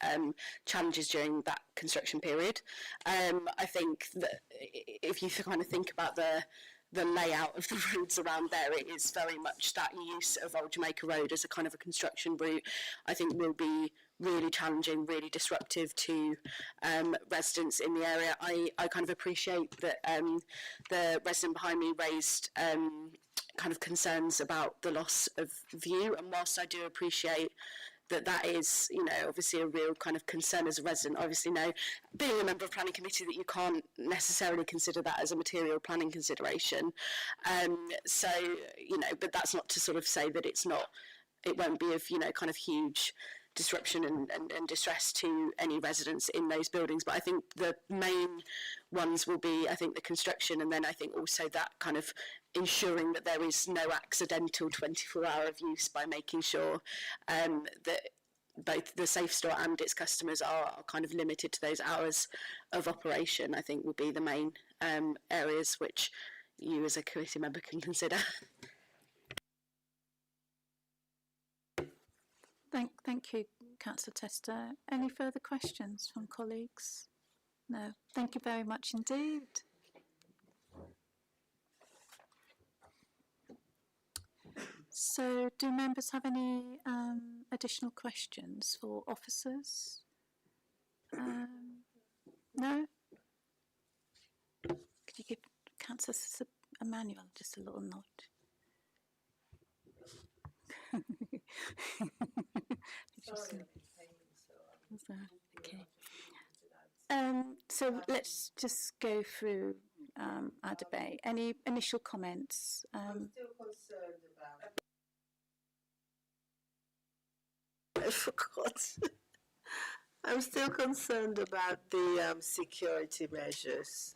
challenges during that construction period. I think that if you kind of think about the layout of the roads around there, it is very much that use of Old Jamaica Road as a kind of a construction route, I think will be really challenging, really disruptive to residents in the area. I kind of appreciate that the resident behind me raised kind of concerns about the loss of view, and whilst I do appreciate that is, obviously a real kind of concern as a resident. Obviously, being a member of planning committee, that you can't necessarily consider that as a material planning consideration. But that's not to sort of say that it won't be of, kind of huge disruption and distress to any residents in those buildings. But I think the main ones will be, I think, the construction, and then I think also that kind of ensuring that there is no accidental 24-hour of use by making sure that both the Safe Store and its customers are kind of limited to those hours of operation, I think will be the main areas which you as a committee member can consider. Thank you, Councillor Tester. Any further questions from colleagues? No. Thank you very much indeed. So, do members have any additional questions for officers? No? Could you give Councillor Emmanuel just a little nod? Okay. So let's just go through our debate. Any initial comments? I'm still concerned about. I forgot. I'm still concerned about the security measures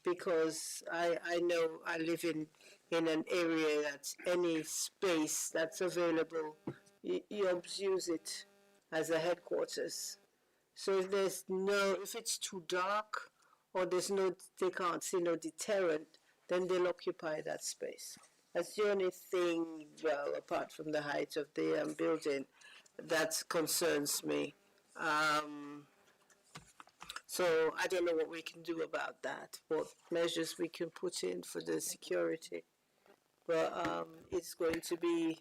because I know I live in an area that any space that's available, you use it as a headquarters. So if it's too dark or they can't see no deterrent, then they'll occupy that space. That's the only thing, well, apart from the height of the building, that concerns me. So I don't know what we can do about that, what measures we can put in for the security. But it's going to be,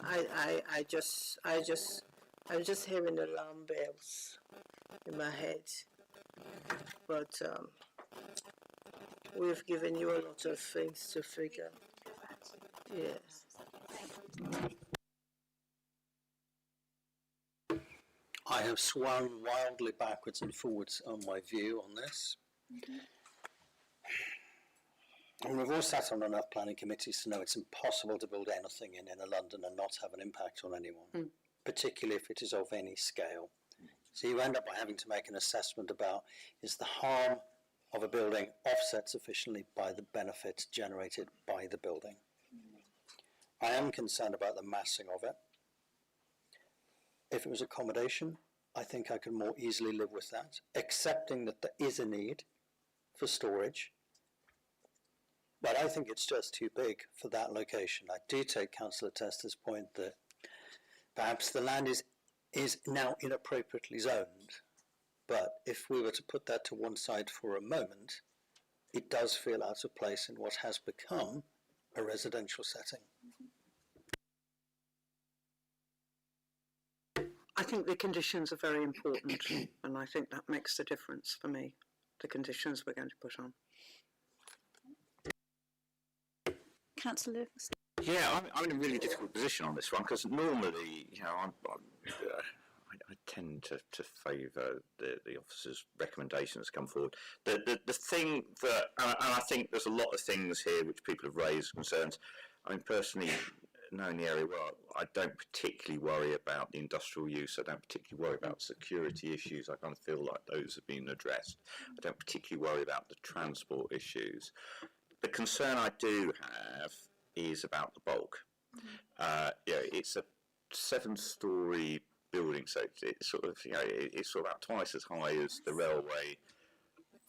I'm just hearing alarm bells in my head. But we've given you a lot of things to figure. Yes. I have swung wildly backwards and forwards on my view on this. Mm-hmm. And we've all sat on enough planning committees to know it's impossible to build anything in inner London and not have an impact on anyone, particularly if it is of any scale. So you end up by having to make an assessment about, is the harm of a building offset sufficiently by the benefit generated by the building? I am concerned about the massing of it. If it was accommodation, I think I could more easily live with that, accepting that there is a need for storage. But I think it's just too big for that location. I do take Councillor Tester's point that perhaps the land is is now inappropriately zoned. But if we were to put that to one side for a moment, it does feel out of place in what has become a residential setting. I think the conditions are very important, and I think that makes the difference for me, the conditions we're going to put on. Councillor. Yeah, I'm in a really difficult position on this one because normally, you know, I tend to favour the officer's recommendations come forward. The thing that, and I think there's a lot of things here which people have raised concerns. I mean, personally, knowing the area well, I don't particularly worry about the industrial use. I don't particularly worry about security issues. I kind of feel like those have been addressed. I don't particularly worry about the transport issues. The concern I do have is about the bulk. Yeah, it's a 7-storey building, so it's sort of, you know, it's sort of about twice as high as the railway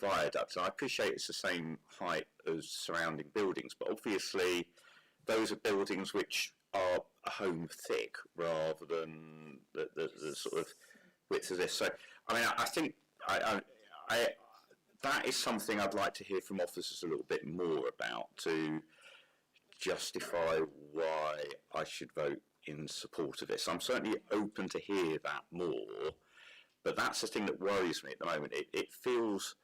viaduct. And I appreciate it's the same height as surrounding buildings, but obviously those are buildings which are a home thick rather than the sort of width of this. So, I mean, I think that is something I'd like to hear from officers a little bit more about to justify why I should vote in support of this. I'm certainly open to hear that more, but that's the thing that worries me at the moment. It feels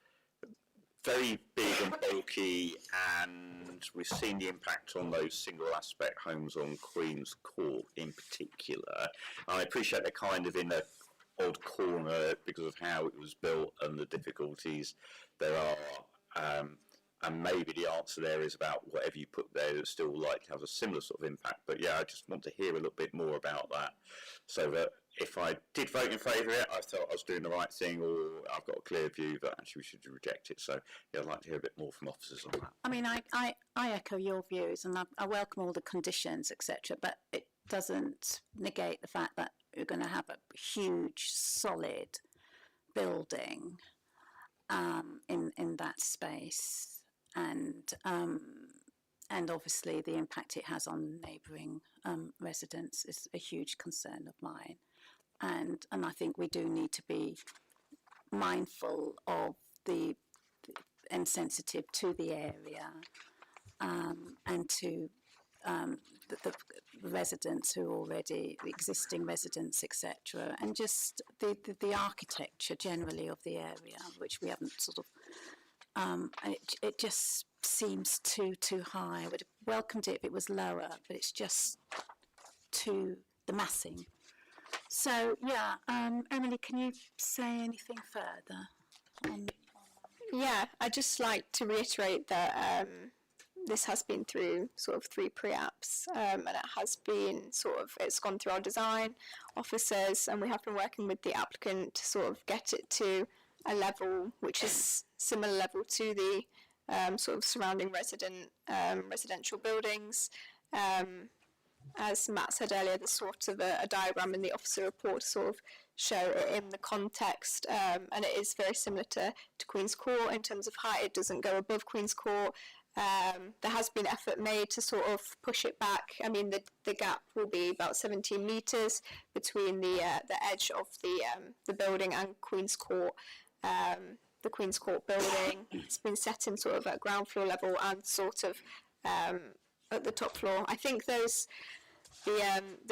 very big and bulky, and we've seen the impact on those single aspect homes on Queen's Court in particular. And I appreciate they're kind of in an odd corner because of how it was built and the difficulties there are. And maybe the answer there is about whatever you put there is still likely to have a similar sort of impact. But yeah, I just want to hear a little bit more about that, so that if I did vote in favour of it, I thought I was doing the right thing, or I've got a clear view that actually we should reject it. So yeah, I'd like to hear a bit more from officers on that. I mean, I echo your views, and I welcome all the conditions, etc. But it doesn't negate the fact that you're going to have a huge, solid building in that space. And obviously the impact it has on neighbouring residents is a huge concern of mine, and I think we do need to be mindful of and sensitive to the area and to the residents who are already existing residents, etc., and just the architecture generally of the area, which we haven't sort of. It just seems too high. I would have welcomed it if it was lower, but it's just the massing. So yeah, Emily, can you say anything further? Yeah, I'd just like to reiterate that this has been through sort of 3 pre-apps, and it has been it's gone through our design officers, and we have been working with the applicant to sort of get it to a level which is similar level to the sort of surrounding residential buildings. As Matt said earlier, there's sort of a diagram in the officer report to sort of show it in the context, and it is very similar to Queen's Court in terms of height. It doesn't go above Queen's Court. There has been effort made to sort of push it back. I mean, the gap will be about 17 metres between the edge of the building and Queen's Court. The Queen's Court building. It's been set in sort of at ground floor level and sort of at the top floor. I think the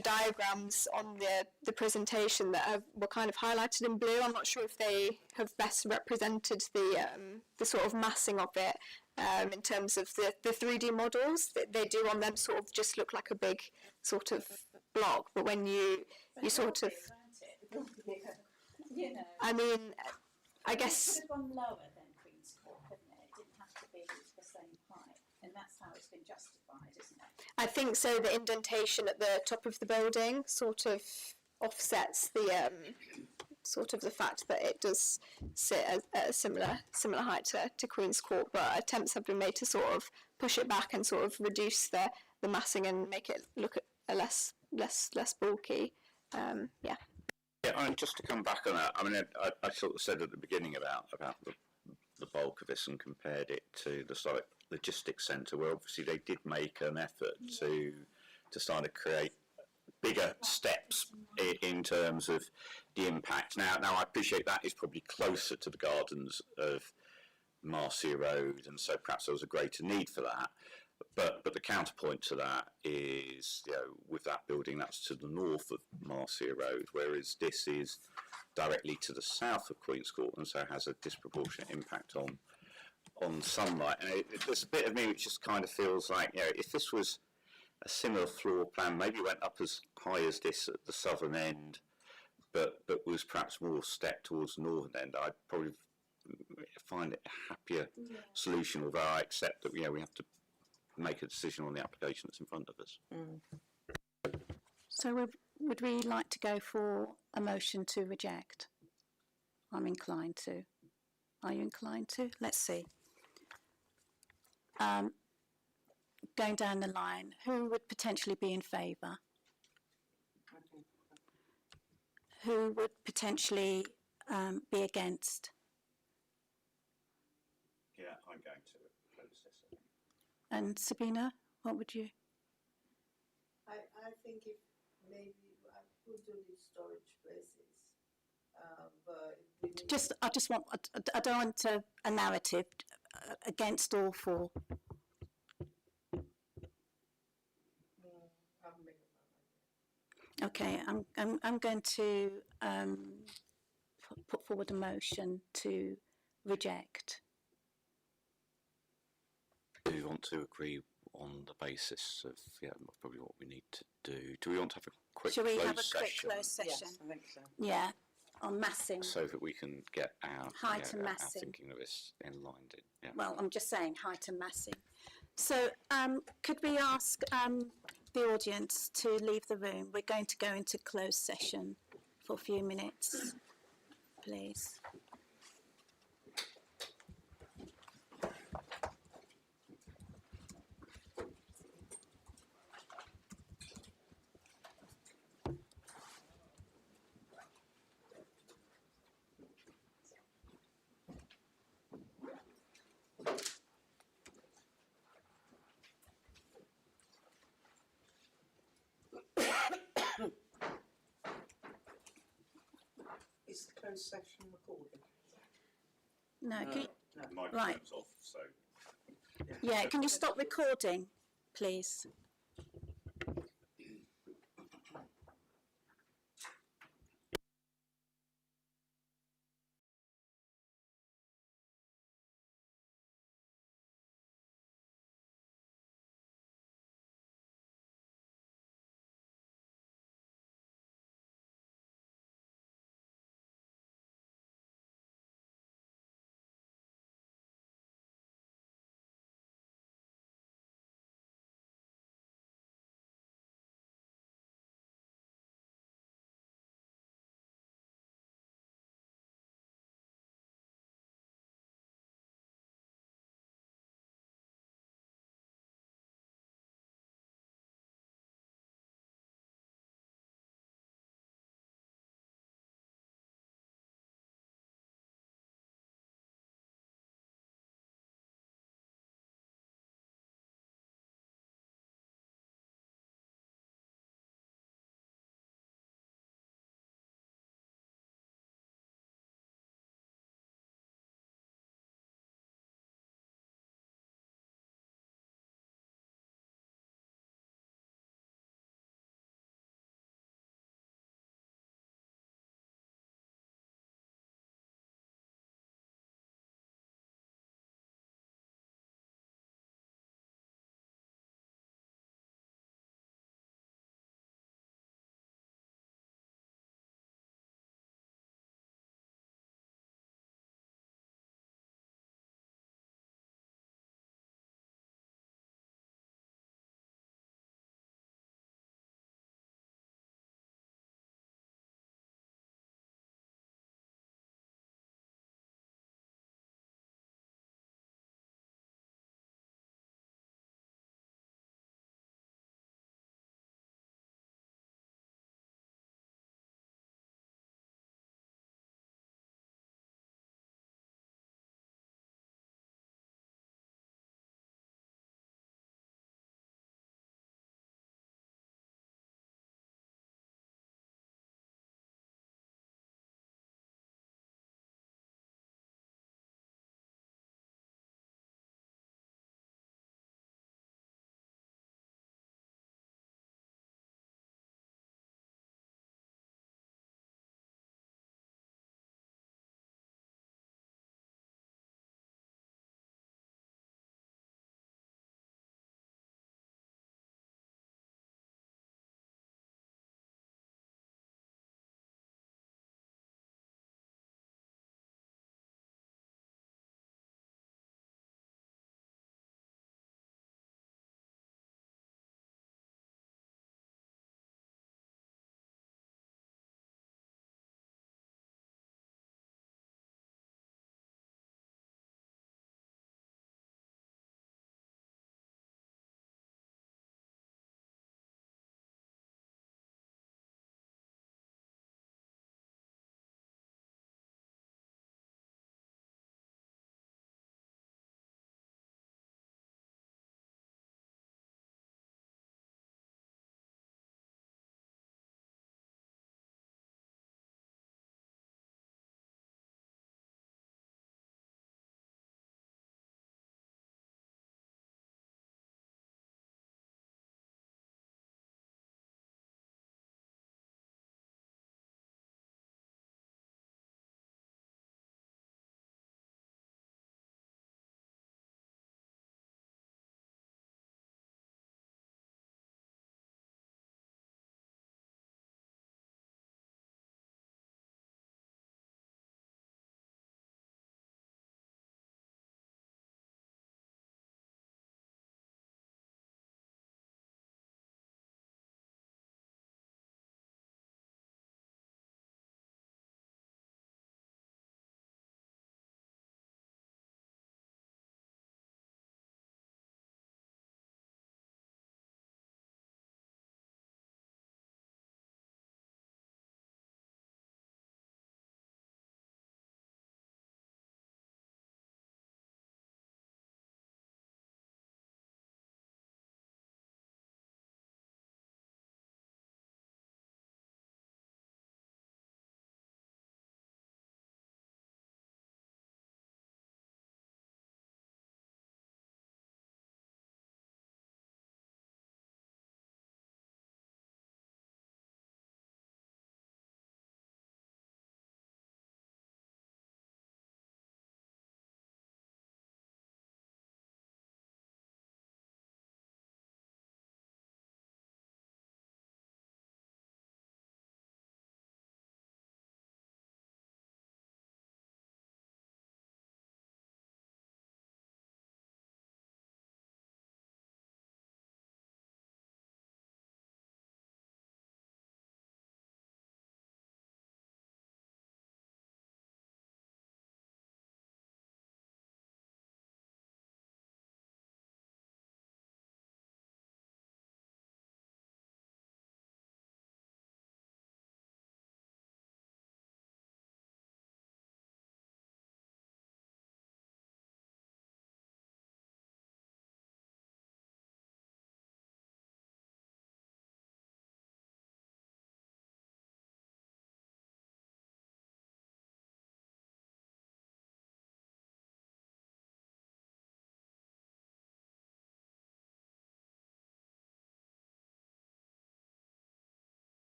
diagrams on the presentation that were kind of highlighted in blue, I'm not sure if they have best represented the sort of massing of it in terms of the 3D models that they do on them sort of just look like a big sort of block, but when you sort of, I mean, I guess. It could have gone lower than Queen's Court, couldn't it? It didn't have to be the same height, and that's how it's been justified, isn't it? I think so. The indentation at the top of the building sort of offsets the sort of the fact that it does sit at a similar height to Queen's Court, but attempts have been made to sort of push it back and sort of reduce the massing and make it look a less bulky. Yeah. Yeah, I mean, just to come back on that, I mean, I sort of said at the beginning about the bulk of this and compared it to the site logistics centre, where obviously they did make an effort to start to create bigger steps in terms of the impact. Now I appreciate that is probably closer to the gardens of Marcia Road, and so perhaps there was a greater need for that. But the counterpoint to that is, with that building, that's to the north of Marcia Road, whereas this is directly to the south of Queen's Court, and so has a disproportionate impact on sunlight. And there's a bit of me which just kind of feels like, if this was a similar floor plan, maybe went up as high as this at the southern end, but was perhaps more stepped towards the northern end, I'd probably find it a happier solution, although I accept that we have to make a decision on the application that's in front of us. So would we like to go for a motion to reject? I'm inclined to. Are you inclined to? Let's see. Going down the line, who would potentially be in favour? Who would potentially be against? Yeah, I'm going to close this. And Sabina, what would you? I think if maybe I could do these storage places, but if we need I don't want a narrative against all four. I'll make up my mind. Okay, I'm going to put forward a motion to reject. Do we want to agree on the basis of probably what we need to do? Do we want to have a quick Shall we closed have a quick session closed session? Yes, I think so. Yeah, on massing. so that we can get our Height and our massing. thinking of this in line? Yeah. Well, I'm just saying height and massing. So could we ask the audience to leave the room? We're going to go into closed session for a few minutes, please. Is the closed session recorded? No, can you, My Right. phone's off, so. yeah, can you stop recording, please?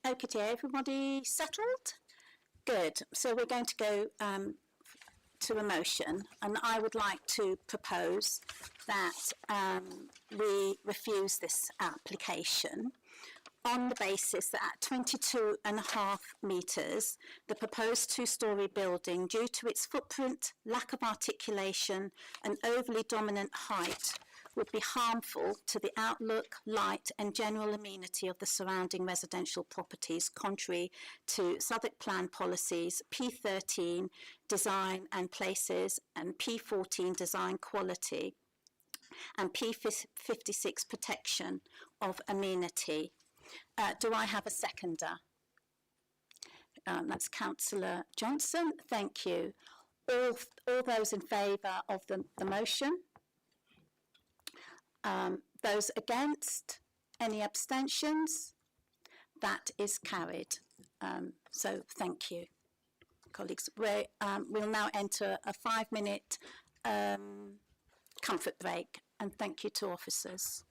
Okay, everybody settled? Good. So we're going to go to a motion, and I would like to propose that we refuse this application on the basis that at 22.5 metres, the proposed two-storey building, due to its footprint, lack of articulation and overly dominant height, would be harmful to the outlook, light and general amenity of the surrounding residential properties, contrary to Southwark Plan policies P13, design and places, and P14, design quality, and P56, protection of amenity. Do I have a seconder? That's Councillor Johnson. Thank you. All those in favour of the motion? Those against? Any abstentions? That is carried. So thank you, colleagues. We'll now enter a 5-minute comfort break, and thank you to officers.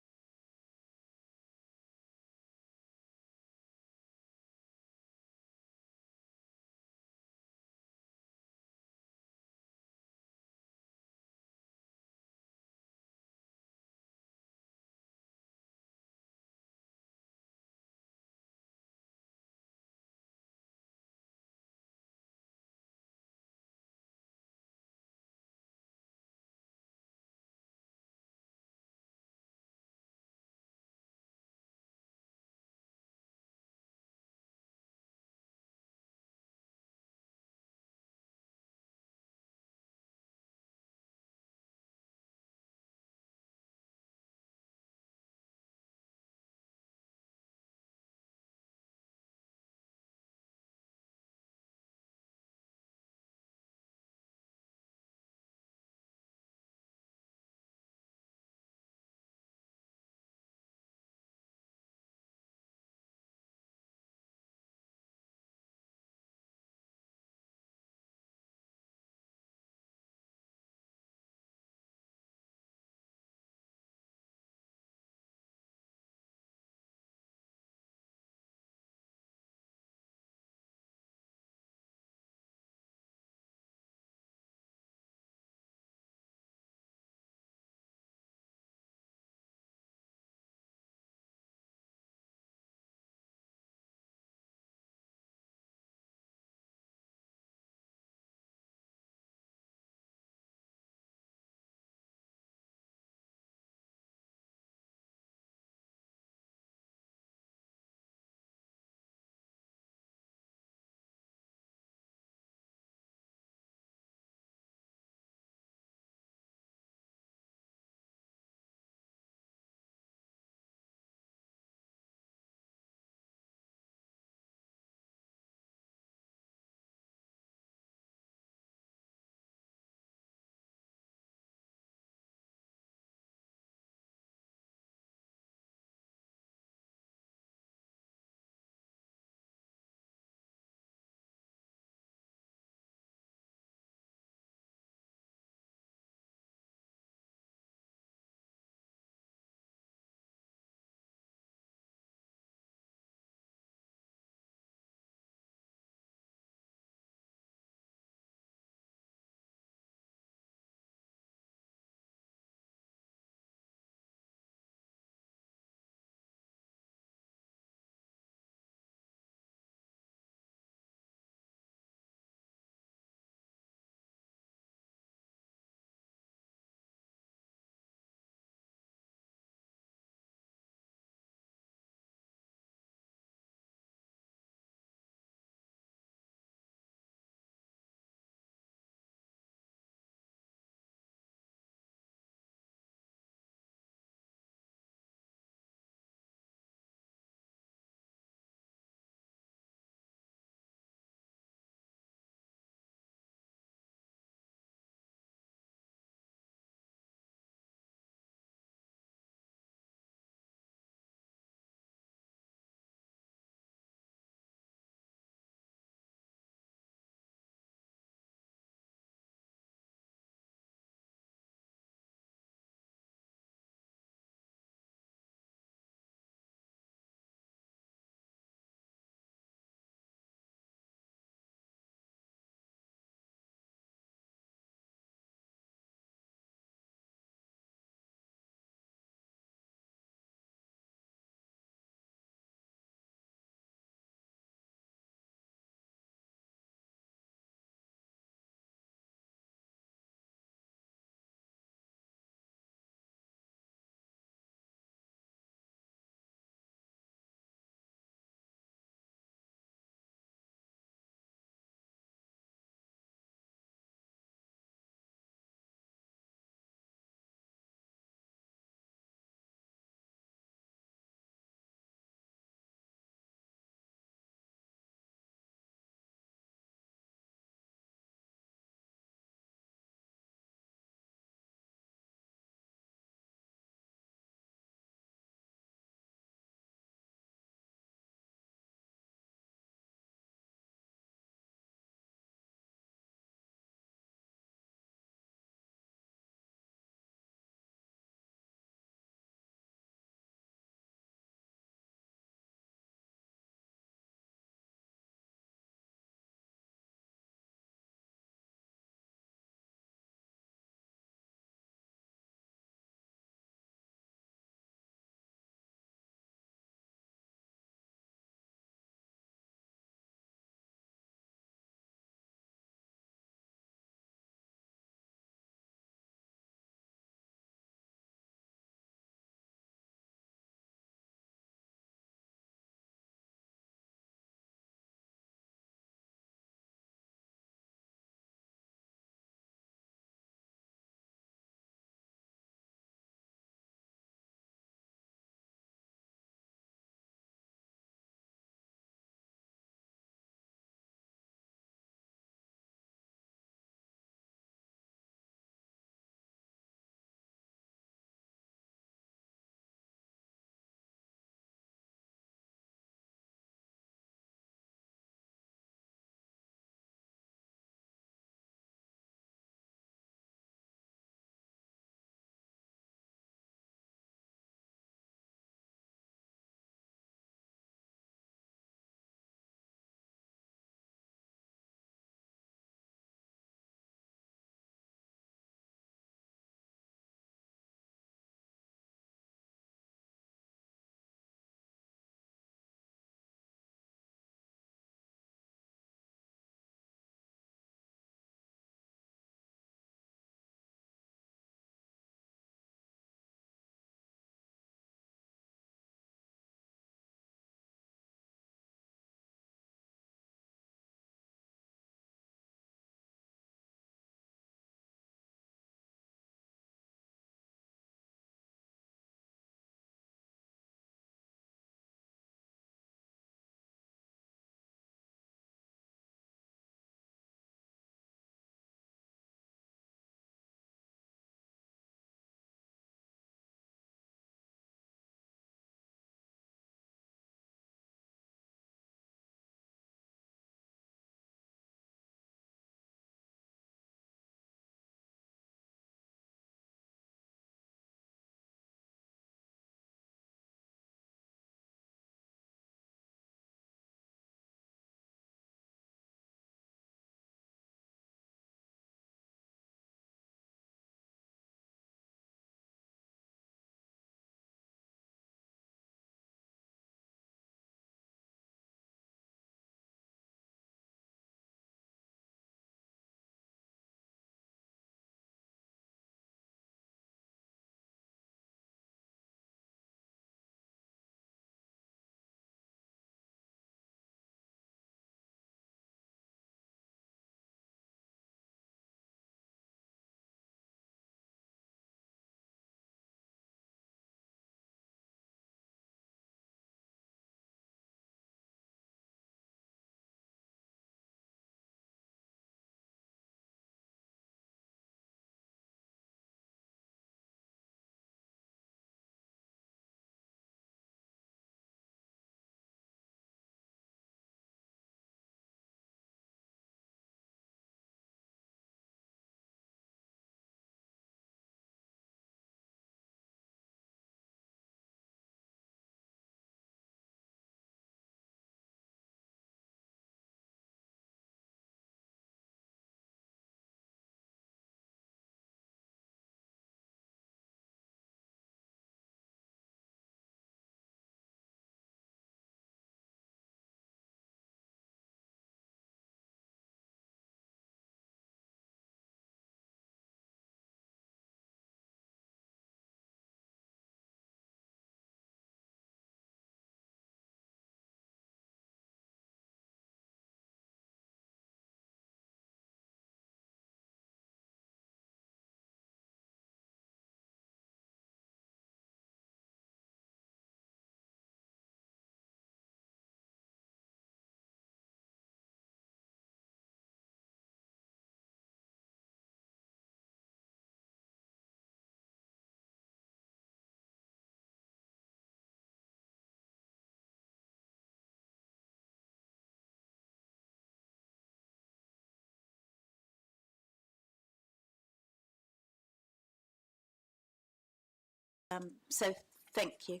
So thank you.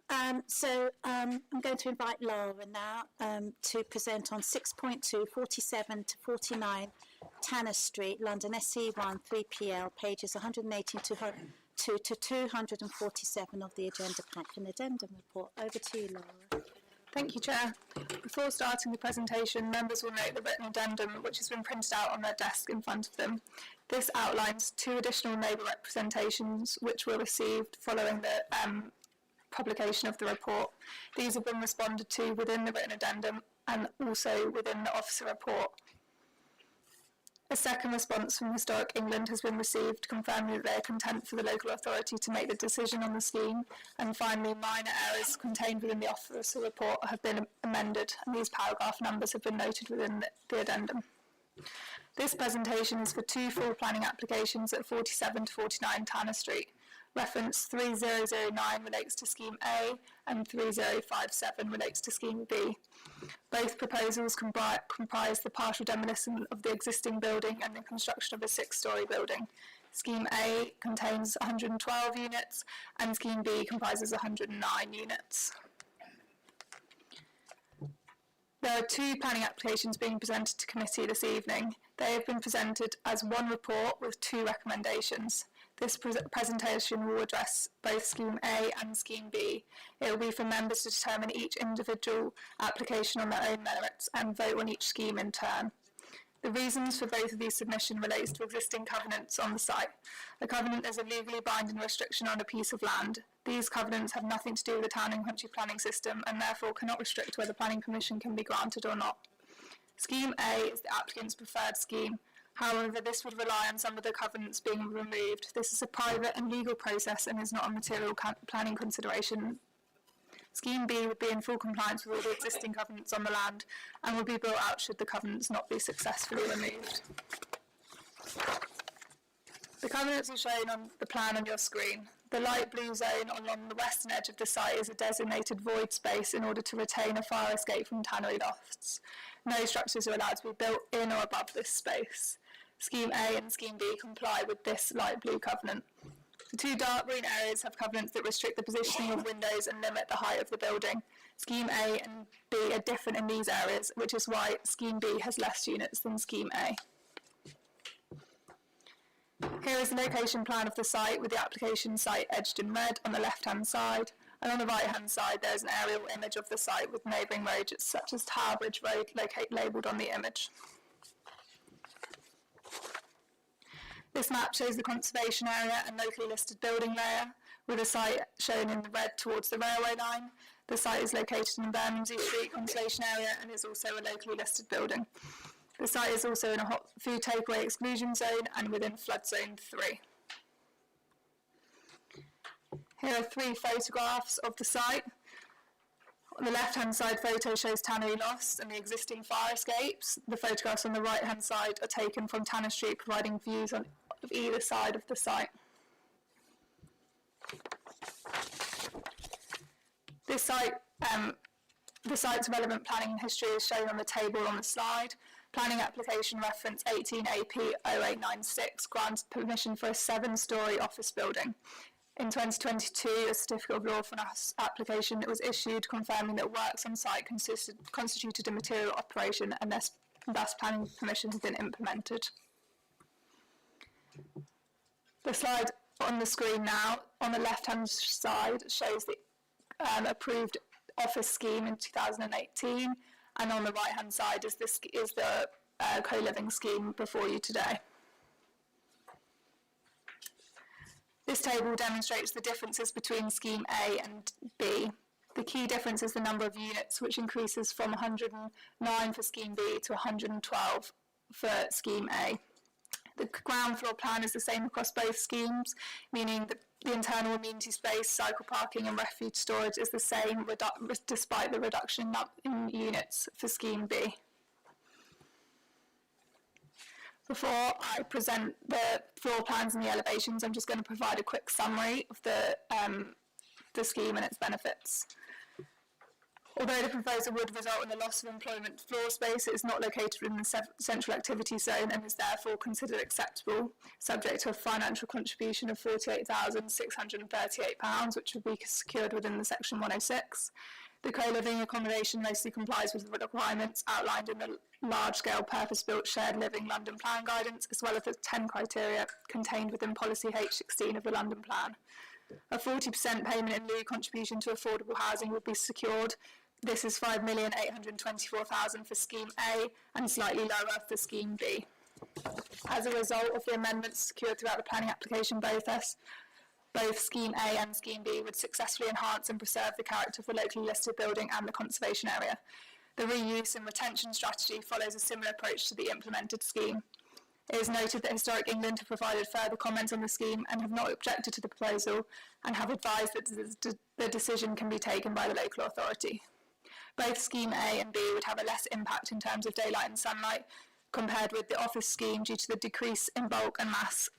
I'm going to invite Laura now to present on 6.2, 47 to 49 Tanner Street, London, SE1 3PL, pages 180 to 247 of the Agenda Pack and Addendum Report. Over to you, Laura. Thank you, Chair. Before starting the presentation, members will note the written addendum which has been printed out on their desk in front of them. This outlines 2 additional neighbour representations which were received following the publication of the report. These have been responded to within the written addendum and also within the officer report. A second response from Historic England has been received, confirming that they are content for the local authority to make the decision on the scheme. And finally, minor errors contained within the officer report have been amended, and these paragraph numbers have been noted within the addendum. This presentation is for 2 full planning applications at 47 to 49 Tanner Street. Reference 3009 relates to Scheme A and 3057 relates to Scheme B. Both proposals comprise the partial demolition of the existing building and the construction of a 6-storey building. Scheme A contains 112 units and Scheme B comprises 109 units. There are 2 planning applications being presented to committee this evening. They have been presented as one report with 2 recommendations. This presentation will address both Scheme A and Scheme B. It will be for members to determine each individual application on their own merits and vote on each scheme in turn. The reasons for both of these submissions relates to existing covenants on the site. A covenant is a legally binding restriction on a piece of land. These covenants have nothing to do with the town and country planning system and therefore cannot restrict whether planning permission can be granted or not. Scheme A is the applicant's preferred scheme. However, this would rely on some of the covenants being removed. This is a private and legal process and is not a material planning consideration. Scheme B would be in full compliance with all the existing covenants on the land and would be built out should the covenants not be successfully removed. The covenants are shown on the plan on your screen. The light blue zone along the western edge of the site is a designated void space in order to retain a fire escape from tannery lofts. No structures are allowed to be built in or above this space. Scheme A and Scheme B comply with this light blue covenant. The 2 dark green areas have covenants that restrict the positioning of windows and limit the height of the building. Scheme A and B are different in these areas, which is why Scheme B has less units than Scheme A. Here is the location plan of the site with the application site edged in red on the left-hand side, and on the right-hand side there is an aerial image of the site with neighbouring roads such as Tower Bridge Road labelled on the image. This map shows the conservation area and locally listed building layer, with the site shown in the red towards the railway line. The site is located in Bermondsey Street conservation area and is also a locally listed building. The site is also in a hot food takeaway exclusion zone and within flood zone 3. Here are 3 photographs of the site. On the left-hand side photo shows tannery lofts and the existing fire escapes. The photographs on the right-hand side are taken from Tanner Street, providing views of either side of the site. This site, the site's relevant planning history is shown on the table on the slide. Planning application reference 18 AP 0896 grants permission for a 7-storey office building. In 2022, a certificate of lawfulness application was issued confirming that works on site constituted a material operation and thus planning permission has been implemented. The slide on the screen now, on the left-hand side, shows the approved office scheme in 2018, and on the right-hand side is the co-living scheme before you today. This table demonstrates the differences between Scheme A and B. The key difference is the number of units, which increases from 109 for Scheme B to 112 for Scheme A. The ground floor plan is the same across both schemes, meaning that the internal amenity space, cycle parking and refuge storage is the same despite the reduction in units for Scheme B. Before I present the floor plans and the elevations, I'm just going to provide a quick summary of the scheme and its benefits. Although the proposal would result in the loss of employment floor space, it is not located within the central activity zone and is therefore considered acceptable, subject to a financial contribution of £48,638, which would be secured within the Section 106. The co-living accommodation mostly complies with the requirements outlined in the large-scale purpose-built shared living London Plan guidance, as well as the 10 criteria contained within Policy H16 of the London Plan. A 40% payment in lieu contribution to affordable housing would be secured. This is £5,824,000 for Scheme A and slightly lower for Scheme B. As a result of the amendments secured throughout the planning application process, both Scheme A and Scheme B would successfully enhance and preserve the character of the locally listed building and the conservation area. The reuse and retention strategy follows a similar approach to the implemented scheme. It is noted that Historic England have provided further comments on the scheme and have not objected to the proposal and have advised that the decision can be taken by the local authority. Both Scheme A and B would have a less impact in terms of daylight and sunlight compared with the office scheme due to the decrease in bulk and mass.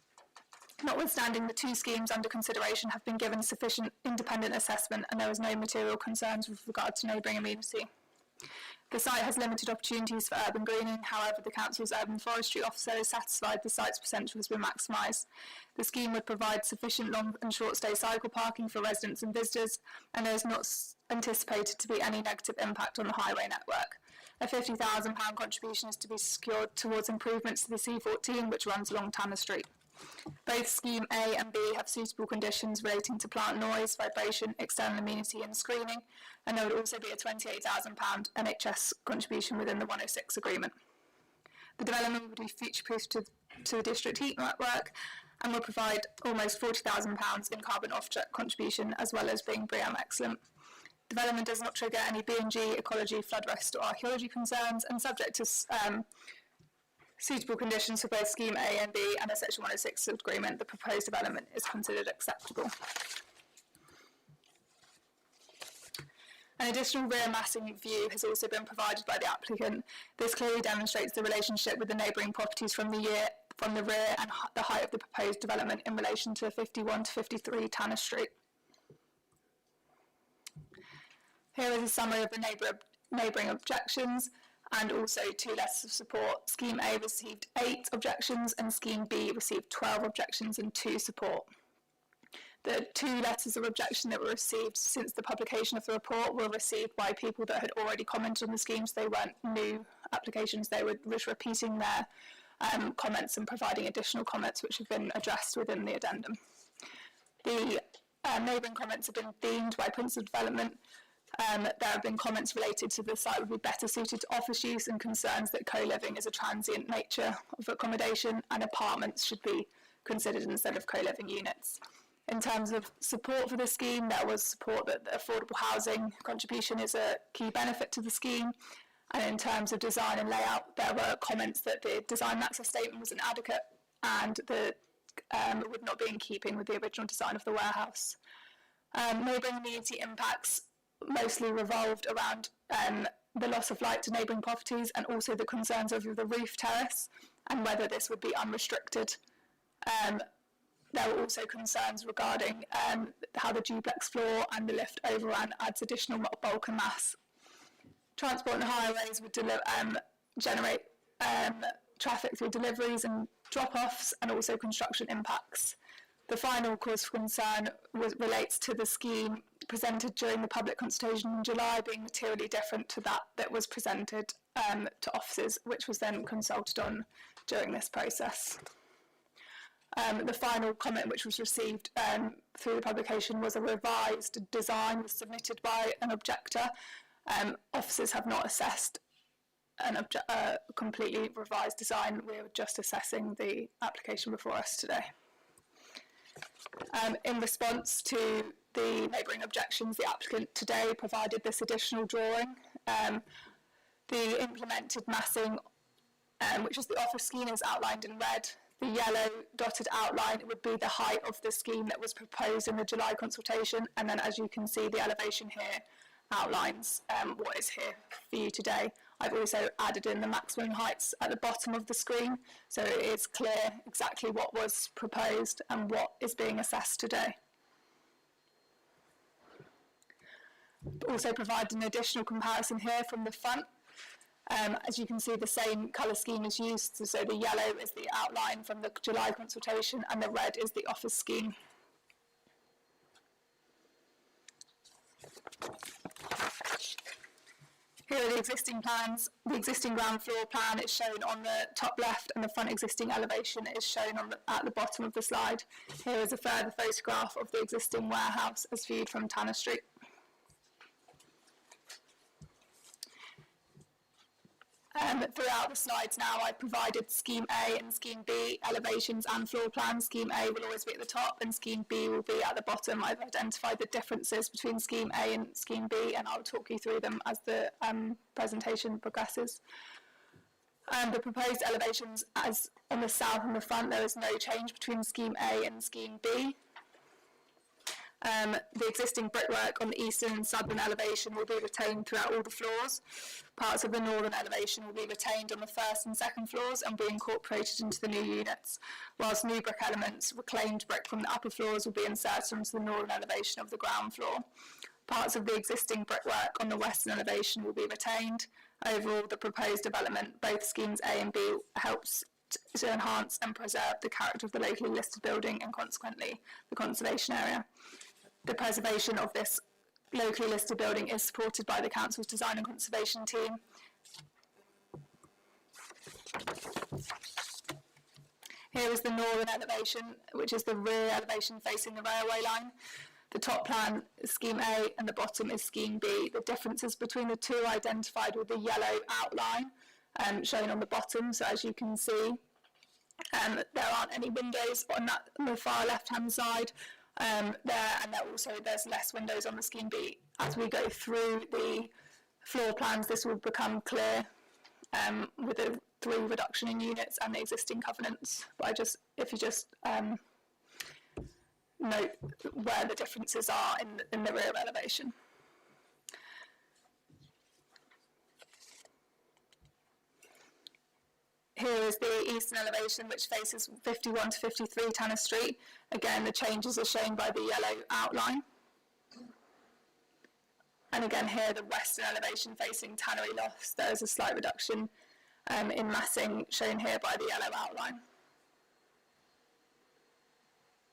Notwithstanding, the two schemes under consideration have been given sufficient independent assessment and there is no material concerns with regard to neighbouring amenity. The site has limited opportunities for urban greening, however the Council's urban forestry officer is satisfied the site's potential has been maximised. The scheme would provide sufficient long and short stay cycle parking for residents and visitors, and there is not anticipated to be any negative impact on the highway network. A £50,000 contribution is to be secured towards improvements to the C14 which runs along Tanner Street. Both Scheme A and B have suitable conditions relating to plant noise, vibration, external amenity and screening, and there would also be a £28,000 NHS contribution within the 106 agreement. The development would be future-proof to the district heat network and will provide almost £40,000 in carbon offset contribution as well as being BREEAM excellent. Development does not trigger any B&G, ecology, flood risk or archaeology concerns and subject to suitable conditions for both Scheme A and B and a Section 106 agreement, the proposed development is considered acceptable. An additional rear massing view has also been provided by the applicant. This clearly demonstrates the relationship with the neighbouring properties from the rear and the height of the proposed development in relation to 51 to 53 Tanner Street. Here is a summary of the neighbouring objections and also two letters of support. Scheme A received 8 objections and Scheme B received 12 objections and 2 support. The 2 letters of objection that were received since the publication of the report were received by people that had already commented on the schemes. They weren't new applications, they were just repeating their comments and providing additional comments which have been addressed within the addendum. The neighbouring comments have been themed by principal development. There have been comments related to the site would be better suited to office use and concerns that co-living is a transient nature of accommodation and apartments should be considered instead of co-living units. In terms of support for the scheme, there was support that the affordable housing contribution is a key benefit to the scheme, and in terms of design and layout, there were comments that the design and access statement was inadequate and that it would not be in keeping with the original design of the warehouse. Neighbouring amenity impacts mostly revolved around the loss of light to neighbouring properties and also the concerns over the roof terrace and whether this would be unrestricted. There were also concerns regarding how the duplex floor and the lift overrun adds additional bulk and mass. Transport and highways would generate traffic through deliveries and drop-offs and also construction impacts. The final cause for concern relates to the scheme presented during the public consultation in July being materially different to that was presented to officers, which was then consulted on during this process. The final comment which was received through the publication was a revised design was submitted by an objector. Officers have not assessed a completely revised design. We're just assessing the application before us today. In response to the neighbouring objections, the applicant today provided this additional drawing. The implemented massing, which is the office scheme, is outlined in red. The yellow dotted outline would be the height of the scheme that was proposed in the July consultation, and then as you can see, the elevation here outlines what is here for you today. I've also added in the maximum heights at the bottom of the screen, so it is clear exactly what was proposed and what is being assessed today. Also provide an additional comparison here from the front. As you can see, the same colour scheme is used, so the yellow is the outline from the July consultation and the red is the office scheme. Here are the existing plans. The existing ground floor plan is shown on the top left and the front existing elevation is shown at the bottom of the slide. Here is a further photograph of the existing warehouse as viewed from Tanner Street. Throughout the slides now, I provided Scheme A and Scheme B elevations and floor plans. Scheme A will always be at the top and Scheme B will be at the bottom. I've identified the differences between Scheme A and Scheme B and I'll talk you through them as the presentation progresses. The proposed elevations, as on the south and the front, there is no change between Scheme A and Scheme B. The existing brickwork on the eastern and southern elevation will be retained throughout all the floors. Parts of the northern elevation will be retained on the first and second floors and be incorporated into the new units, whilst new brick elements, reclaimed brick from the upper floors, will be inserted into the northern elevation of the ground floor. Parts of the existing brickwork on the western elevation will be retained. Overall, the proposed development, both schemes A and B, helps to enhance and preserve the character of the locally listed building and consequently the conservation area. The preservation of this locally listed building is supported by the Council's Design and Conservation team. Here is the northern elevation, which is the rear elevation facing the railway line. The top plan is Scheme A and the bottom is Scheme B. The differences between the two are identified with the yellow outline shown on the bottom. So as you can see, there aren't any windows on the far left-hand side. There's less windows on the Scheme B. As we go through the floor plans, this will become clear with the 3 reduction in units and the existing covenants. But if you just note where the differences are in the rear elevation. Here is the eastern elevation, which faces 51 to 53 Tanner Street. Again, the changes are shown by the yellow outline. And again, here, the western elevation facing Tannery Lofts, there is a slight reduction in massing, shown here by the yellow outline.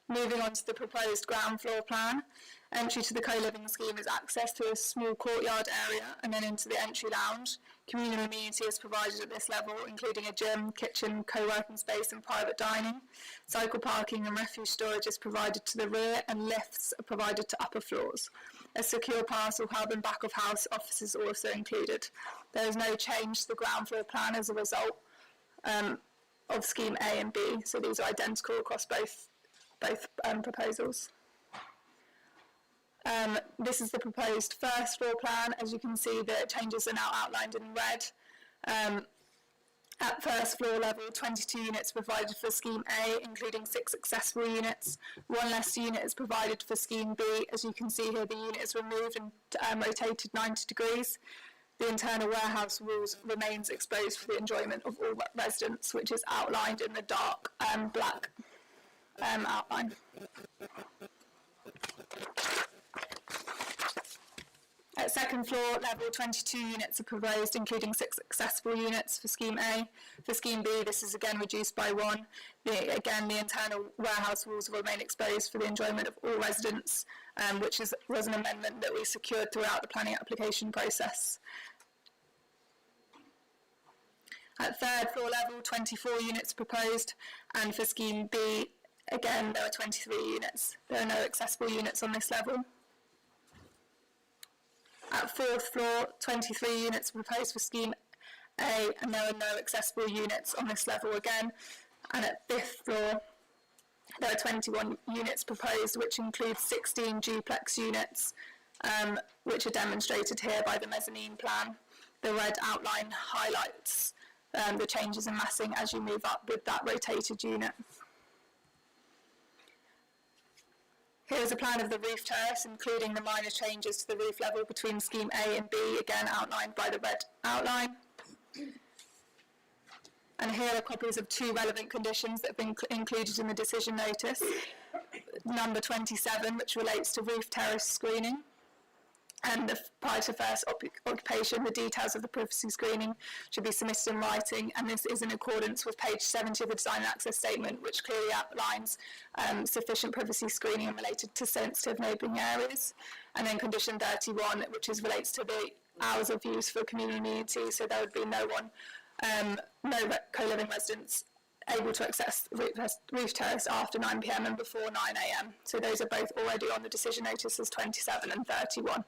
Moving on to the proposed ground floor plan. Entry to the co-living scheme is accessed through a small courtyard area and then into the entry lounge. Communal amenity is provided at this level, including a gym, kitchen, co-working space and private dining. Cycle parking and refuse storage is provided to the rear and lifts are provided to upper floors. A secure parcel hub and back of house office is also included. There is no change to the ground floor plan as a result of Scheme A and B, so these are identical across both proposals. This is the proposed first floor plan. As you can see, the changes are now outlined in red. At first floor level, 22 units provided for Scheme A, including 6 accessible units. 1 less unit is provided for Scheme B. As you can see here, the unit is removed and rotated 90 degrees. The internal warehouse walls remains exposed for the enjoyment of all residents, which is outlined in the dark black outline. At second floor level, 22 units are proposed, including 6 accessible units for Scheme A. For Scheme B, this is again reduced by 1. The internal warehouse walls will remain exposed for the enjoyment of all residents, which was an amendment that we secured throughout the planning application process. At third floor level, 24 units proposed, and for Scheme B, again, there are 23 units. There are no accessible units on this level. At fourth floor, 23 units are proposed for Scheme A, and there are no accessible units on this level again. And at fifth floor, there are 21 units proposed, which include 16 duplex units, which are demonstrated here by the mezzanine plan. The red outline highlights the changes in massing as you move up with that rotated unit. Here's a plan of the roof terrace, including the minor changes to the roof level between Scheme A and B, again outlined by the red outline. And here are copies of 2 relevant conditions that have been included in the decision notice. Number 27, which relates to roof terrace screening, And prior to first occupation, the details of the privacy screening should be submitted in writing, and this is in accordance with page 70 of the Design and Access Statement, which clearly outlines sufficient privacy screening related to sensitive neighbouring areas. And then condition 31, which relates to the hours of use for communal amenity, so there would be no co-living residents able to access roof terrace after 9 p.m. and before 9 a.m. So those are both already on the decision notices 27 and 31.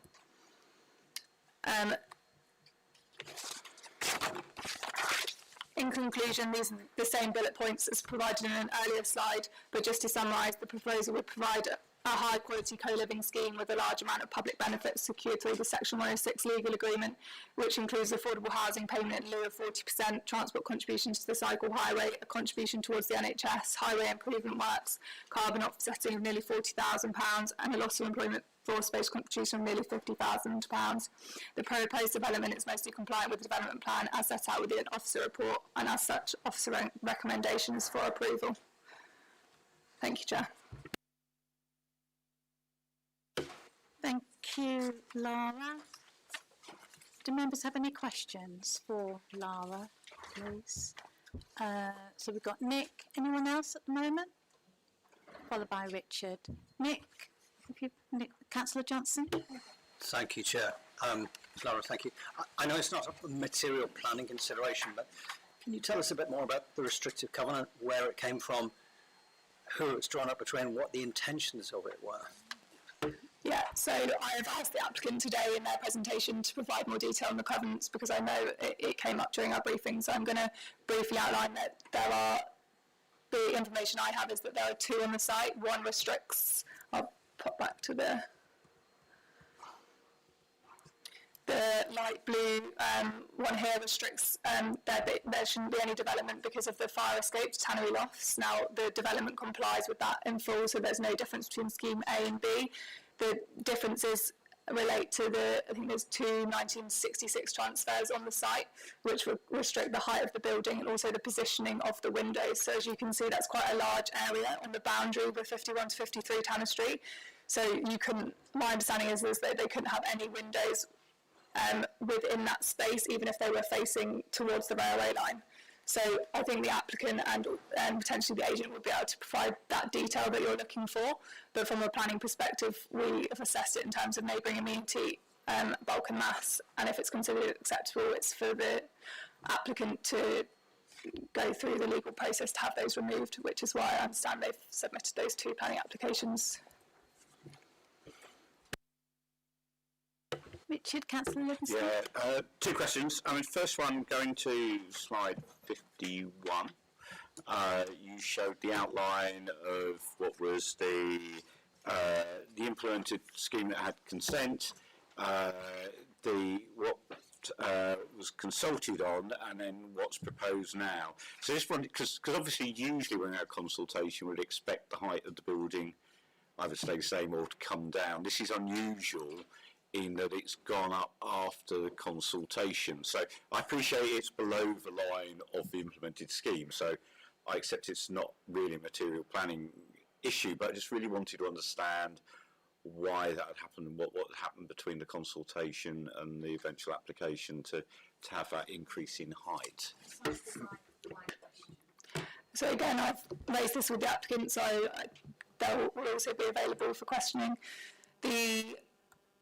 In conclusion, these are the same bullet points as provided in an earlier slide, but just to summarise, the proposal would provide a high quality co-living scheme with a large amount of public benefits secured through the Section 106 legal agreement, which includes affordable housing payment in lieu of 40%, transport contributions to the cycle highway, a contribution towards the NHS, highway improvement works, carbon offsetting of nearly £40,000, and a loss of employment force-based contribution of nearly £50,000. The proposed development is mostly compliant with the development plan as set out within the officer report, and as such, officer recommendations for approval. Thank you, Chair. Thank you, Lara. Do members have any questions for Lara, please? So we've got Nick. Anyone else at the moment? Followed by Richard. Nick, Councillor Johnson. Thank you, Chair. Lara, thank you. I know it's not a material planning consideration, but can you tell us a bit more about the restrictive covenant, where it came from, who it's drawn up between, what the intentions of it were? Yeah, so I have asked the applicant today in their presentation to provide more detail on the covenants because I know it came up during our briefing, so I'm going to briefly outline that the information I have is that there are two on the site. One restricts, I'll pop back to the light blue one here restricts there shouldn't be any development because of the fire escape to Tannery Lofts. Now, the development complies with that in full, so there's no difference between scheme A and B. The differences relate to I think there's two 1966 transfers on the site, which restrict the height of the building and also the positioning of the windows. So as you can see, that's quite a large area on the boundary with 51 to 53 Tanner Street. So my understanding is that they couldn't have any windows within that space, even if they were facing towards the railway line. So I think the applicant and potentially the agent would be able to provide that detail that you're looking for. But from a planning perspective, we have assessed it in terms of neighbouring amenity, bulk and mass, and if it's considered acceptable, it's for the applicant to go through the legal process to have those removed, which is why I understand they've submitted those two planning applications. Richard, Councillor Livingston. Yeah, two questions. I mean, first one, going to slide 51. You showed the outline of what was the implemented scheme that had consent, what was consulted on, and then what's proposed now. So this one, because obviously usually when we have consultation, we'd expect the height of the building either stay the same or to come down. This is unusual in that it's gone up after the consultation. So I appreciate it's below the line of the implemented scheme, so I accept it's not really a material planning issue, but I just really wanted to understand why that had happened and what happened between the consultation and the eventual application to have that increase in height. So again, I've raised this with the applicant, so they'll also be available for questioning.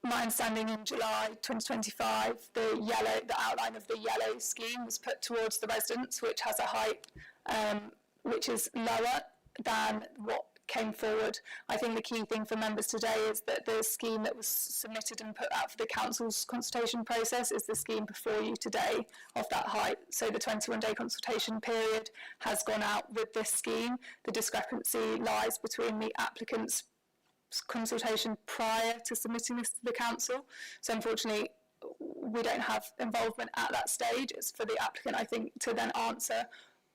My understanding in July 2025, the outline of the yellow scheme was put towards the residents, which has a height which is lower than what came forward. I think the key thing for members today is that the scheme that was submitted and put out for the council's consultation process is the scheme before you today of that height. So the 21-day consultation period has gone out with this scheme. The discrepancy lies between the applicant's consultation prior to submitting this to the council. So unfortunately, we don't have involvement at that stage. It's for the applicant, I think, to then answer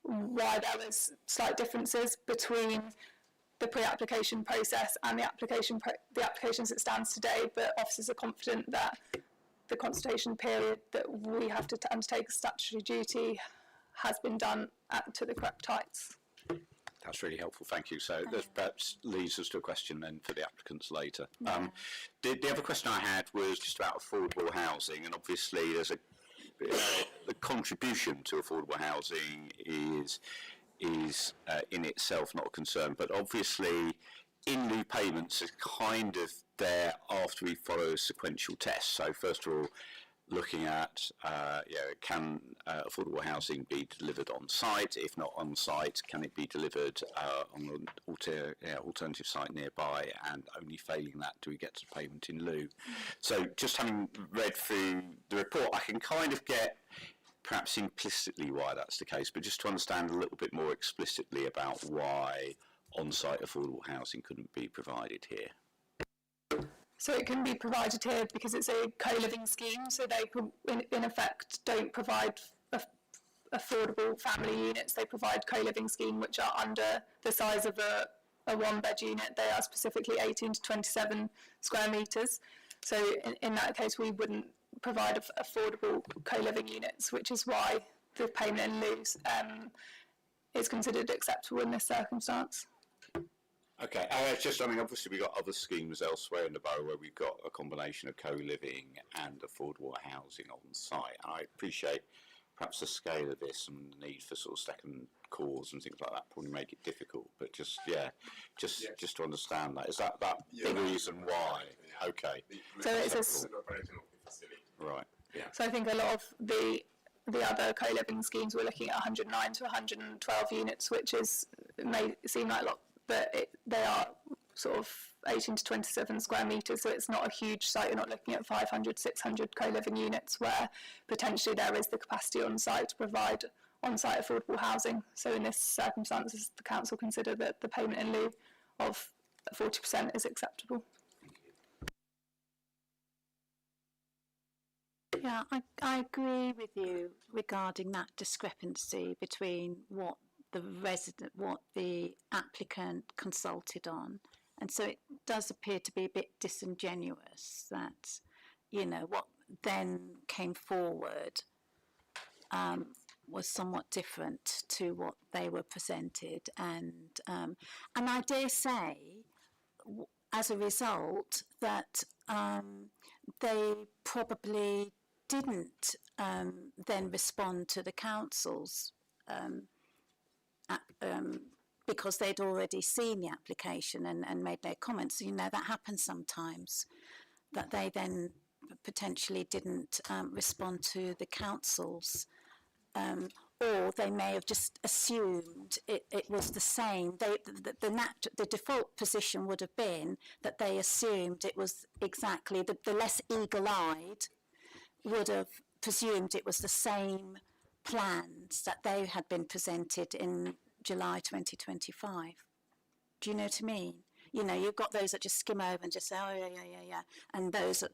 why there was slight differences between the pre-application process and the application as it stands today. But officers are confident that the consultation period that we have to undertake as statutory duty has been done to the correct heights. That's really helpful, thank you. So that perhaps leads us to a question then for the applicants later. The other question I had was just about affordable housing, and obviously there's the contribution to affordable housing is in itself not a concern, but obviously in lieu payments is kind of there after we follow a sequential test. So first of all, looking at can affordable housing be delivered on site? If not on site, can it be delivered on an alternative site nearby? And only failing that, do we get to payment in lieu? So just having read through the report, I can kind of get perhaps implicitly why that's the case, but just to understand a little bit more explicitly about why on-site affordable housing couldn't be provided here. So it can be provided here because it's a co-living scheme, so they in effect don't provide affordable family units, they provide co-living scheme which are under the size of a one-bed unit. They are specifically 18 to 27 square metres, so in that case we wouldn't provide affordable co-living units, which is why the payment in lieu is considered acceptable in this circumstance. Okay, it's just, I mean, obviously we've got other schemes elsewhere in the borough where we've got a combination of co-living and affordable housing on site. And I appreciate perhaps the scale of this and the need for sort of second calls and things like that probably make it difficult. But just to understand that, is that the reason why? Okay. So it's right. Yeah. So I think a lot of the other co-living schemes we're looking at 109 to 112 units, which may seem like a lot, but they are sort of 18 to 27 square metres, so it's not a huge site. You're not looking at 500, 600 co-living units where potentially there is the capacity on site to provide on-site affordable housing. So in this circumstances, the council consider that the payment in lieu of 40% is acceptable. Yeah, I agree with you regarding that discrepancy between what the applicant consulted on, and so it does appear to be a bit disingenuous that, you know, what then came forward was somewhat different to what they were presented, and I dare say, as a result, that they probably didn't then respond to the council's because they'd already seen the application and made their comments. You know, that happens sometimes, that they then potentially didn't respond to the council's, or they may have just assumed it was the same. The default position would have been that they assumed it was exactly, the less eagle-eyed would have presumed it was the same plans that they had been presented in July 2025. Do you know what I mean? You know, you've got those that just skim over and just say, oh, yeah. And those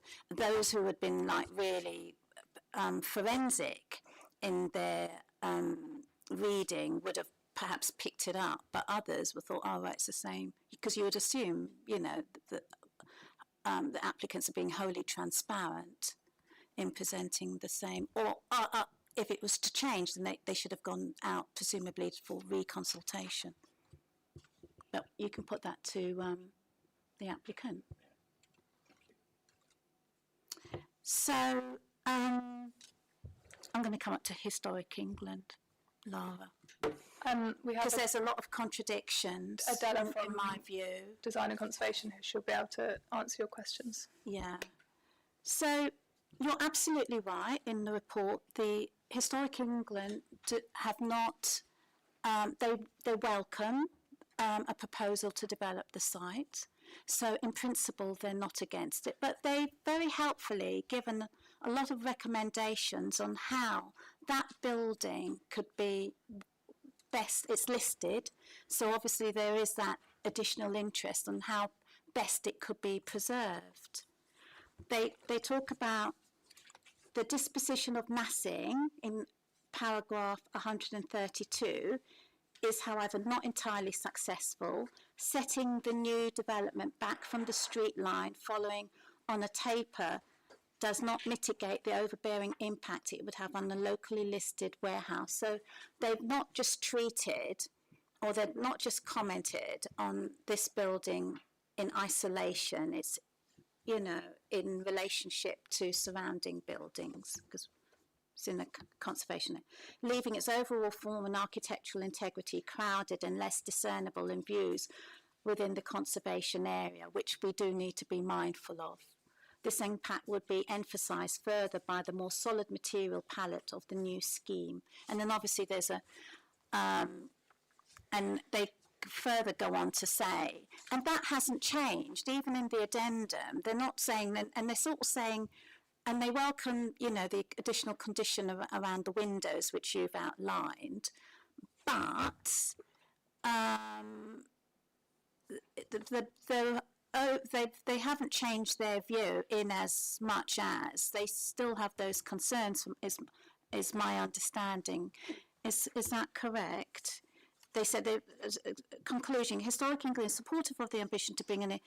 who had been like really forensic in their reading would have perhaps picked it up, but others would thought, oh, right, it's the same. Because you would assume, you know, that the applicants are being wholly transparent in presenting the same, or if it was to change, then they should have gone out, presumably, for reconsultation. But you can put that to the applicant. So, I'm going to come up to Historic England, Lara. Because there's a lot of contradictions Adela in my view. Design and Conservation, who should be able to answer your questions. Yeah. So, you're absolutely right in the report. The Historic England have not, they welcome a proposal to develop the site. So in principle, they're not against it. But they very helpfully given a lot of recommendations on how that building could be best, it's listed. So obviously there is that additional interest on how best it could be preserved. They talk about the disposition of massing in paragraph 132 is, however, not entirely successful. Setting the new development back from the street line following on a taper does not mitigate the overbearing impact it would have on the locally listed warehouse. So they've not just treated or they're not just commented on this building in isolation, it's, you know, in relationship to surrounding buildings, because it's in the conservation, leaving its overall form and architectural integrity crowded and less discernible in views within the conservation area, which we do need to be mindful of. This impact would be emphasised further by the more solid material palette of the new scheme. And then obviously there's a, and they further go on to say, and that hasn't changed, even in the addendum, they're not saying, that, and they're sort of saying, and they welcome, you know, the additional condition around the windows, which you've outlined, but they haven't changed their view in as much as they still have those concerns, is my understanding. Is that correct? They said, conclusion, Historic England is supportive of the ambition to bring an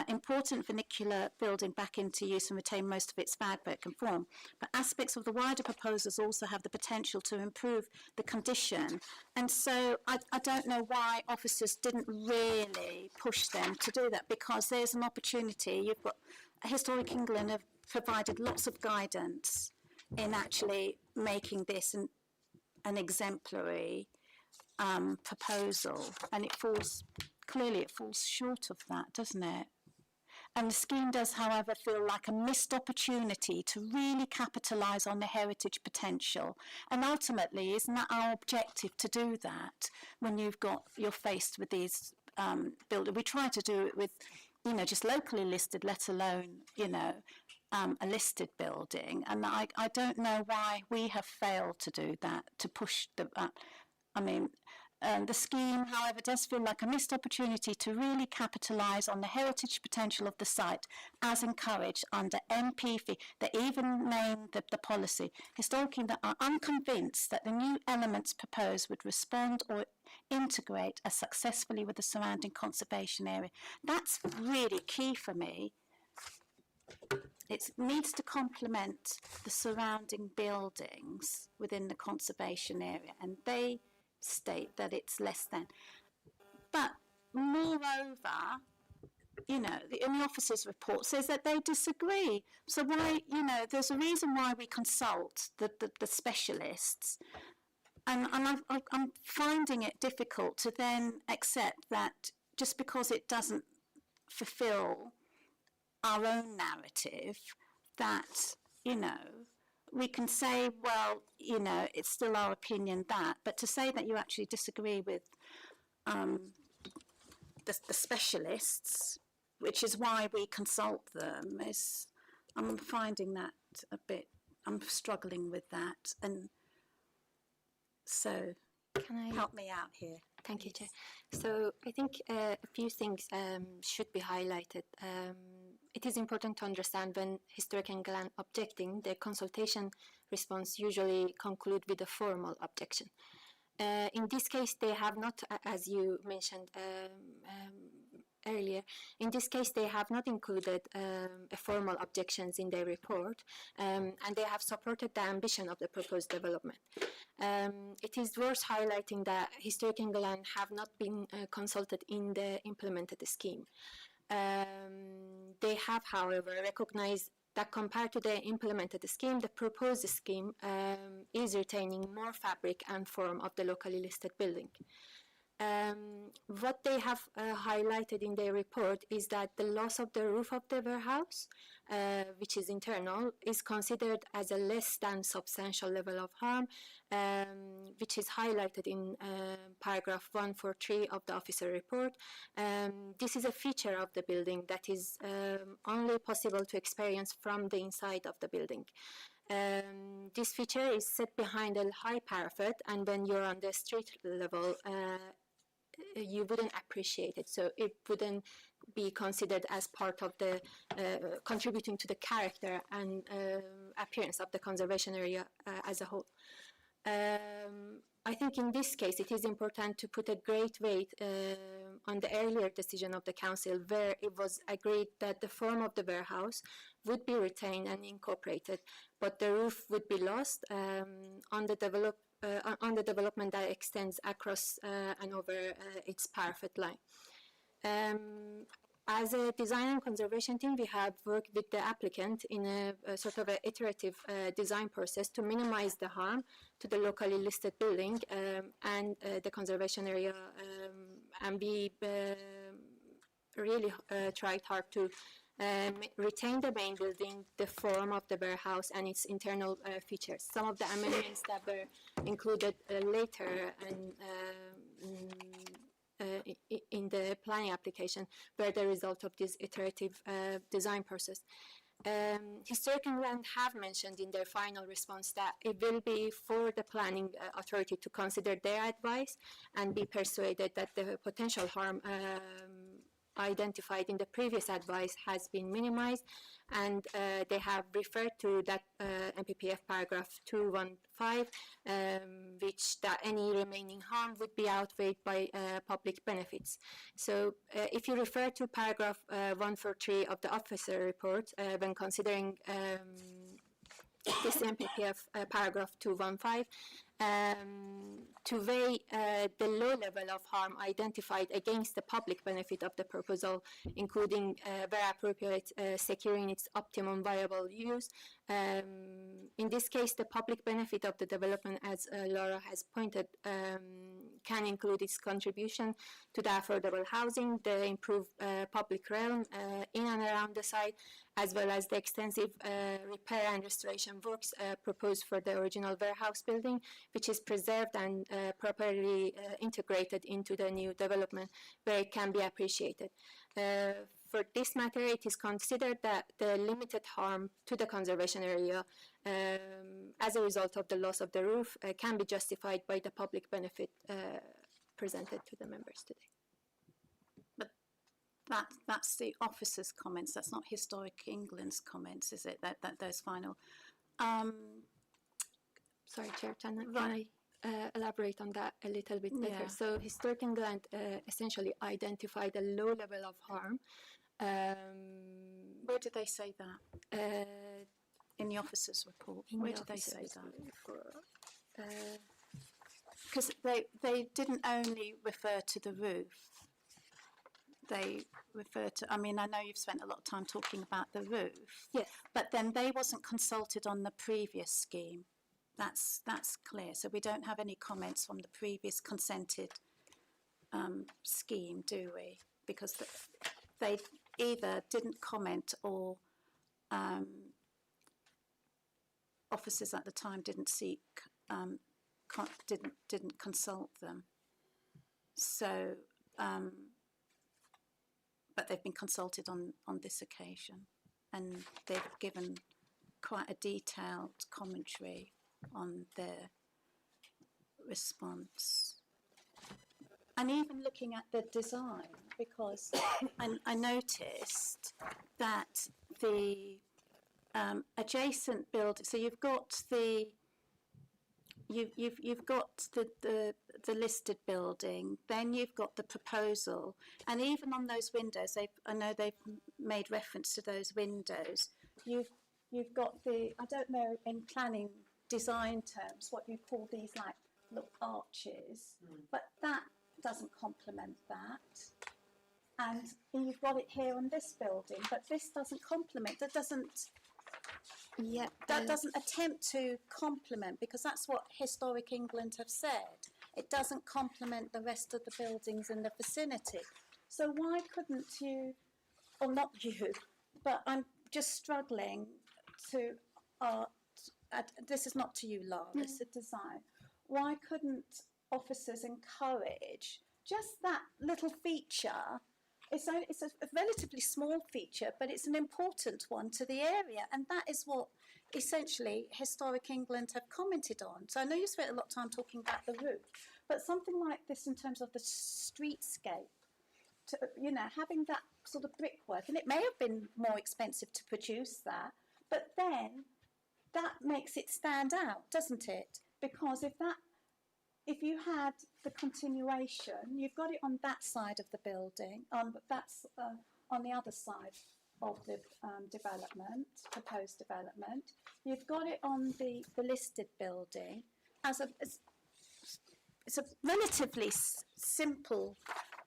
important vernacular building back into use and retain most of its fabric and form, but aspects of the wider proposals also have the potential to improve the condition. And so I don't know why officers didn't really push them to do that, because there's an opportunity. You've got Historic England have provided lots of guidance in actually making this an exemplary proposal, and it falls short of that, doesn't it? And the scheme does, however, feel like a missed opportunity to really capitalise on the heritage potential. And ultimately, isn't that our objective, to do that when you're faced with these buildings? We try to do it with, you know, just locally listed, let alone, you know, a listed building. And I don't know why we have failed to do that, to push the, the scheme, however, does feel like a missed opportunity to really capitalise on the heritage potential of the site, as encouraged under NPV. They even named the policy. Historic England are unconvinced that the new elements proposed would respond or integrate as successfully with the surrounding conservation area. That's really key for me. It needs to complement the surrounding buildings within the conservation area, and they state that it's less than. But moreover, you know, in the officer's report says that they disagree. So why, you know, there's a reason why we consult the specialists, and I'm finding it difficult to then accept that just because it doesn't fulfil our own narrative, that, you know, we can say, well, you know, it's still our opinion that, but to say that you actually disagree with the specialists, which is why we consult them, is, I'm finding that a bit, I'm struggling with that. And so, can I help me out here? Thank you, Chair. So I think a few things should be highlighted. It is important to understand when Historic England objecting, their consultation response usually conclude with a formal objection. In this case, they have not, as you mentioned earlier, in this case they have not included a formal objections in their report, and they have supported the ambition of the proposed development. It is worth highlighting that Historic England have not been consulted in the implemented scheme. They have, however, recognized that compared to the implemented scheme, the proposed scheme is retaining more fabric and form of the locally listed building. What they have highlighted in their report is that the loss of the roof of the warehouse, which is internal, is considered as a less than substantial level of harm, which is highlighted in paragraph 143 of the officer report. This is a feature of the building that is only possible to experience from the inside of the building. This feature is set behind a high parapet, and when you're on the street level, you wouldn't appreciate it, so it wouldn't be considered as part of the contributing to the character and appearance of the conservation area as a whole. I think in this case it is important to put a great weight on the earlier decision of the council, where it was agreed that the form of the warehouse would be retained and incorporated, but the roof would be lost. On the on the development that extends across and over its parapet line. As a design and conservation team, we have worked with the applicant in a sort of an iterative design process to minimize the harm to the locally listed building and the conservation area, and we really tried hard to retain the main building, the form of the warehouse, and its internal features. Some of the amendments that were included later and in the planning application were the result of this iterative design process. Historic England have mentioned in their final response that it will be for the planning authority to consider their advice and be persuaded that the potential harm identified in the previous advice has been minimized, and they have referred to that MPPF paragraph 215, which that any remaining harm would be outweighed by public benefits. So if you refer to paragraph 143 of the officer report when considering this MPPF paragraph 215, to weigh the low level of harm identified against the public benefit of the proposal, including where appropriate, securing its optimum viable use. In this case, the public benefit of the development, as Laura has pointed, can include its contribution to the affordable housing, the improved public realm in and around the site, as well as the extensive repair and restoration works proposed for the original warehouse building, which is preserved and properly integrated into the new development where it can be appreciated. For this matter, it is considered that the limited harm to the conservation area as a result of the loss of the roof can be justified by the public benefit presented to the members today. That's the officers' comments. That's not Historic England's comments, is it? That those final. Sorry, Chair, can I elaborate on that a little bit better? Yeah. So Historic England essentially identified a low level of harm. Where did they say that? In the officers' report. Where did they say that? Because they didn't only refer to the roof. They refer to, I mean, I know you've spent a lot of time talking about the roof. Yes. But then they wasn't consulted on the previous scheme. That's clear. So we don't have any comments from the previous consented scheme, do we? Because they either didn't comment or officers at the time didn't seek, didn't consult them. So, but they've been consulted on this occasion, and they've given quite a detailed commentary on their response. And even looking at the design, because I noticed that the adjacent building, so you've got the you've got the listed building, then you've got the proposal, and even on those windows, I know they've made reference to those windows. You've got the, I don't know in planning design terms what you call these like little arches, but that doesn't complement that. And you've got it here on this building, but this doesn't complement. That doesn't. Yeah, that doesn't attempt to complement, because that's what Historic England have said. It doesn't complement the rest of the buildings in the vicinity. So why couldn't you, or not you, but I'm just struggling to, this is not to you, Lara, it's a design. Why couldn't officers encourage just that little feature? It's a relatively small feature, but it's an important one to the area, and that is what essentially Historic England have commented on. So I know you spent a lot of time talking about the roof, but something like this in terms of the streetscape, to, you know, having that sort of brickwork, and it may have been more expensive to produce that, but then that makes it stand out, doesn't it? Because if you had the continuation, you've got it on that side of the building, that's on the other side of the development, proposed development. You've got it on the listed building. it's a relatively simple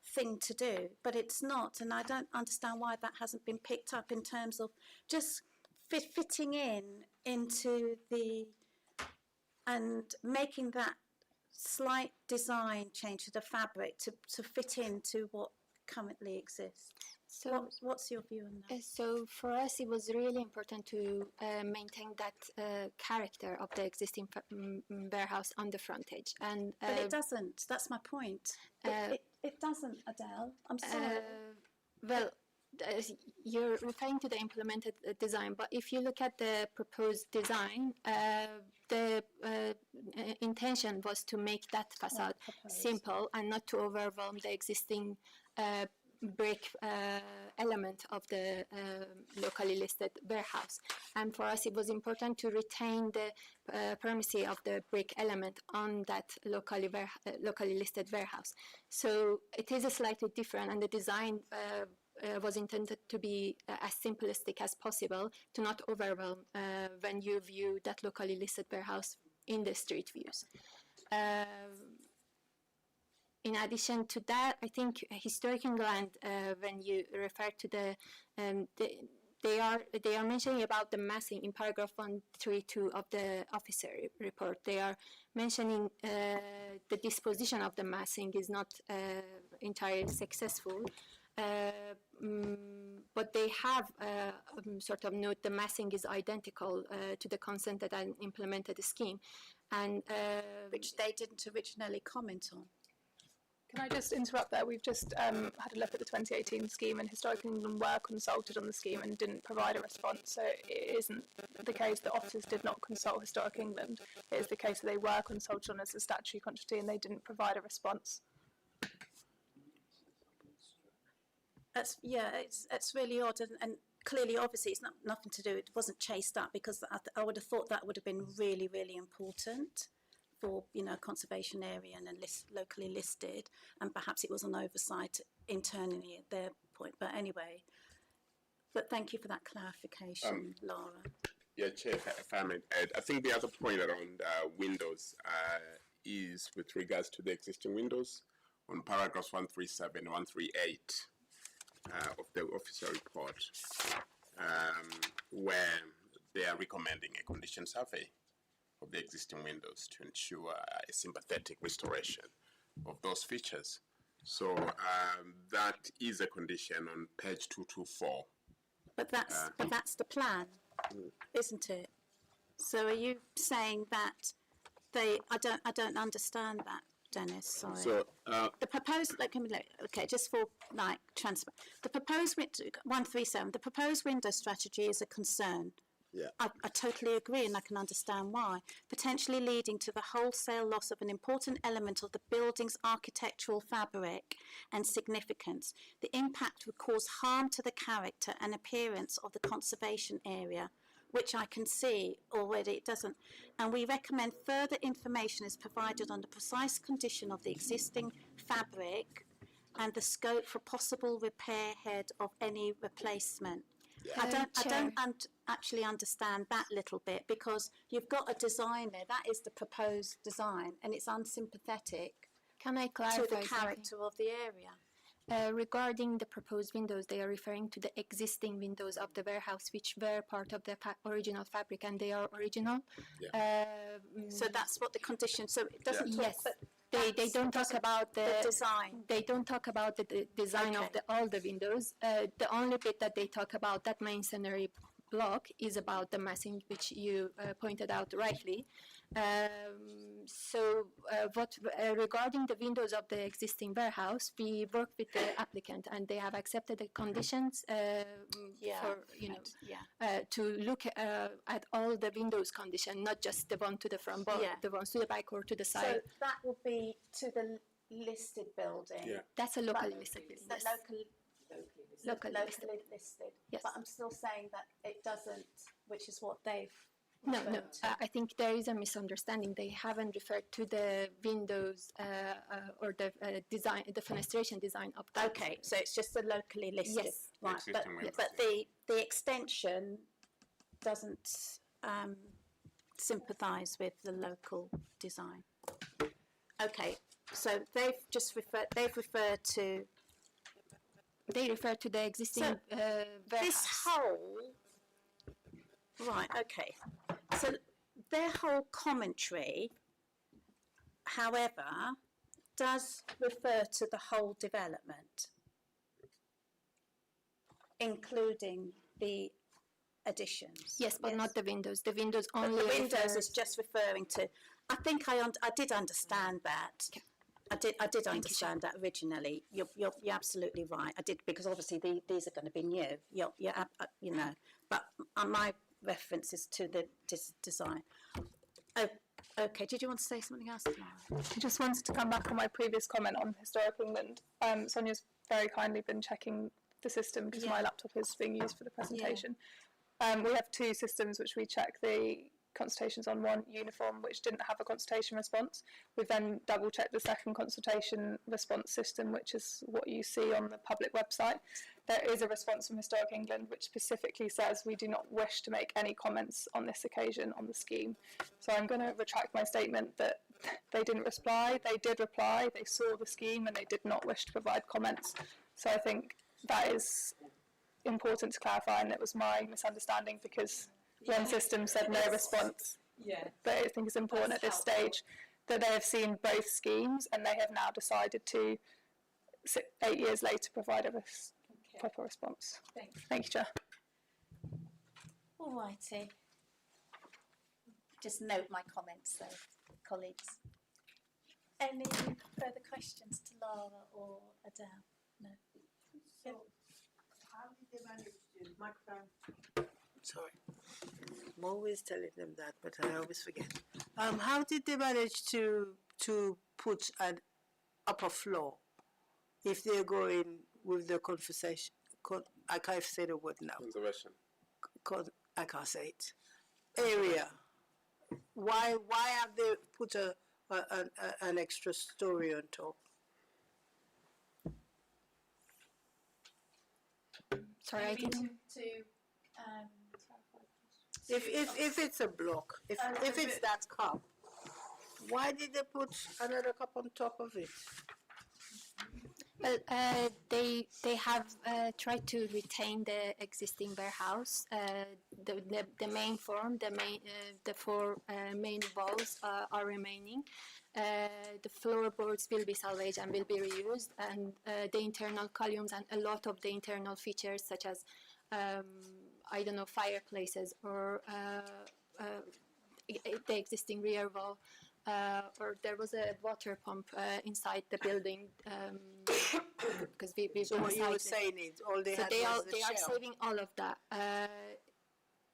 thing to do, but it's not, and I don't understand why that hasn't been picked up in terms of just fitting into the, and making that slight design change to the fabric to fit into what currently exists. So, What's your view on that? so for us, it was really important to maintain that character of the existing warehouse on the frontage. And But it doesn't. That's my point. It doesn't, Adele. I'm sorry. Well, you're referring to the implemented design, but if you look at the proposed design, the intention was to make that facade simple and not to overwhelm the existing brick element of the locally listed warehouse. And for us, it was important to retain the primacy of the brick element on that locally listed warehouse. So it is a slightly different, and the design was intended to be as simplistic as possible to not overwhelm when you view that locally listed warehouse in the street views. In addition to that, I think Historic England, when you refer to they are mentioning about the massing in paragraph 132 of the officer report. They are mentioning the disposition of the massing is not entirely successful. But they have sort of note the massing is identical to the consented and implemented scheme, and which they didn't originally comment on. Can I just interrupt there? We've just had a look at the 2018 scheme, and Historic England were consulted on the scheme and didn't provide a response. So it isn't the case that officers did not consult Historic England. It is the case that they were consulted on as a statutory quantity and they didn't provide a response. It's really odd, and clearly, obviously, it's nothing to do. It wasn't chased up, because I would have thought that would have been really, really important for a conservation area and locally listed, and perhaps it was an oversight internally at their point. But anyway, but thank you for that clarification, Laura. Yeah, Chair, if I may add, I think the other point around windows is with regards to the existing windows on paragraphs 137, 138 of the officer report, where they are recommending a condition survey of the existing windows to ensure a sympathetic restoration of those features. So that is a condition on page 224. But that's the plan, isn't it? So are you saying that I don't understand that, Dennis, sorry. So the proposed, just for transfer, the proposed 137, the proposed window strategy is a concern. Yeah. I totally agree, and I can understand why. Potentially leading to the wholesale loss of an important element of the building's architectural fabric and significance. The impact would cause harm to the character and appearance of the conservation area, which I can see already it doesn't. And we recommend further information is provided on the precise condition of the existing fabric and the scope for possible repair ahead of any replacement. I don't actually understand that little bit, because you've got a design there. That is the proposed design, and it's unsympathetic Can I clarify to the something? character of the area. Regarding the proposed windows, they are referring to the existing windows of the warehouse, which were part of the original fabric, and they are original. So that's what the condition. So it doesn't. Yes. They don't talk about the design. They don't talk about the design of all the windows. The only bit that they talk about, that masonry block, is about the massing, which you pointed out rightly. Regarding the windows of the existing warehouse, we worked with the applicant, and they have accepted the conditions to look at all the windows condition, not just the one to the front, but the ones to the back or to the side. So that will be to the listed building. Yeah. That's a locally listed building. Yes. Locally listed. Yes. But I'm still saying that it doesn't, which is what they've. No. referred to. I think there is a misunderstanding. They haven't referred to the windows or the design, the fenestration design of that. Okay, so it's just the locally listed. Yes. Right, Existing windows, but the extension doesn't sympathise with the local design. Okay, So they've referred to They refer to the existing So, warehouse. this whole, right, okay. So their whole commentary, however, does refer to the whole development, including the additions. Yes, but not the windows. The windows only. But the windows refer- is just referring to, I think I did understand that. I did understand that originally. You're absolutely right. I did, because obviously these are going to be new. You know, but my reference is to the design. Oh, okay. Did you want to say something else, Tamara? I just wanted to come back on my previous comment on Historic England. Sonia's very kindly been checking the system because my laptop is being used for the presentation. We have two systems which we check the consultations on. One, Uniform, which didn't have a consultation response. We've then double checked the second consultation response system, which is what you see on the public website. There is a response from Historic England which specifically says we do not wish to make any comments on this occasion on the scheme. So I'm going to retract my statement that they didn't reply. They did reply, they saw the scheme, and they did not wish to provide comments. So I think that is important to clarify, and it was my misunderstanding because one system said no response. But I think it's important at this stage that they have seen both schemes and they have now decided to, 8 years later, provide a proper response. Thank you, Chair. All righty. Just note my comments, though, colleagues. Any further questions to Lara or Adele? No. So, how did they manage to microphone? Sorry, I'm always telling them that, but I always forget. How did they manage to put an upper floor if they're going with the conversation? I can't say the word now. Conservation. I can't say it. Area. Why have they put an extra story on top? Sorry, I didn't. If it's a block, if it's that cup, why did they put another cup on top of it? Well, they have tried to retain the existing warehouse. The main form, the four main walls are remaining. The floorboards will be salvaged and will be reused, and the internal columns and a lot of the internal features, such as I don't know, fireplaces or the existing rear wall, or there was a water pump inside the building because we So what you were saying is all they had was the they are shell. saving all of that,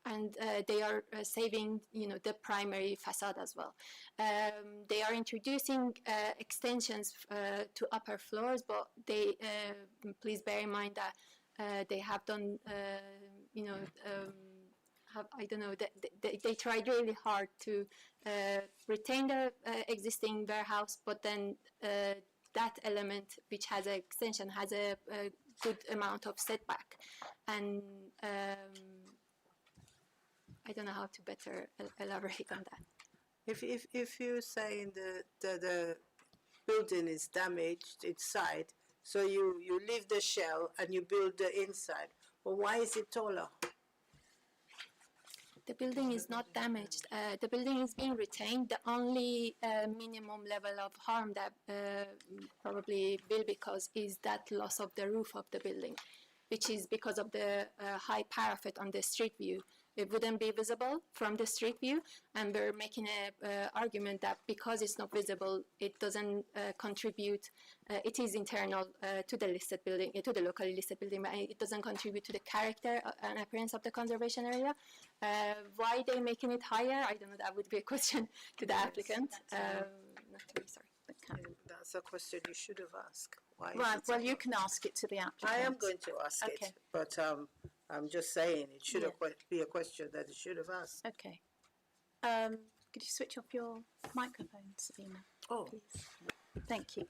and they are saving, you know, the primary facade as well. They are introducing extensions to upper floors, but they please bear in mind that they have done, you know, I don't know, they tried really hard to retain the existing warehouse, but then that element, which has an extension, has a good amount of setback. And I don't know how to better elaborate on that. If you're saying the building is damaged inside, so you leave the shell and you build the inside, but why is it taller? The building is not damaged. The building is being retained. The only minimum level of harm that probably will be caused is that loss of the roof of the building, which is because of the high parapet on the street view. It wouldn't be visible from the street view, and we're making an argument that because it's not visible, it doesn't contribute. It is internal to the listed building, to the locally listed building, but it doesn't contribute to the character and appearance of the conservation area. Why they're making it higher, I don't know. That would be a question to the applicant. Not to me, sorry. That's a question you should have asked. Why is Right, it well, taller? you can ask it to the applicant. I am going to ask Okay. it, but I'm just saying it should have be a question that it should have asked. Okay. Could you switch off your microphone, Sabina? Oh. Please. Thank you.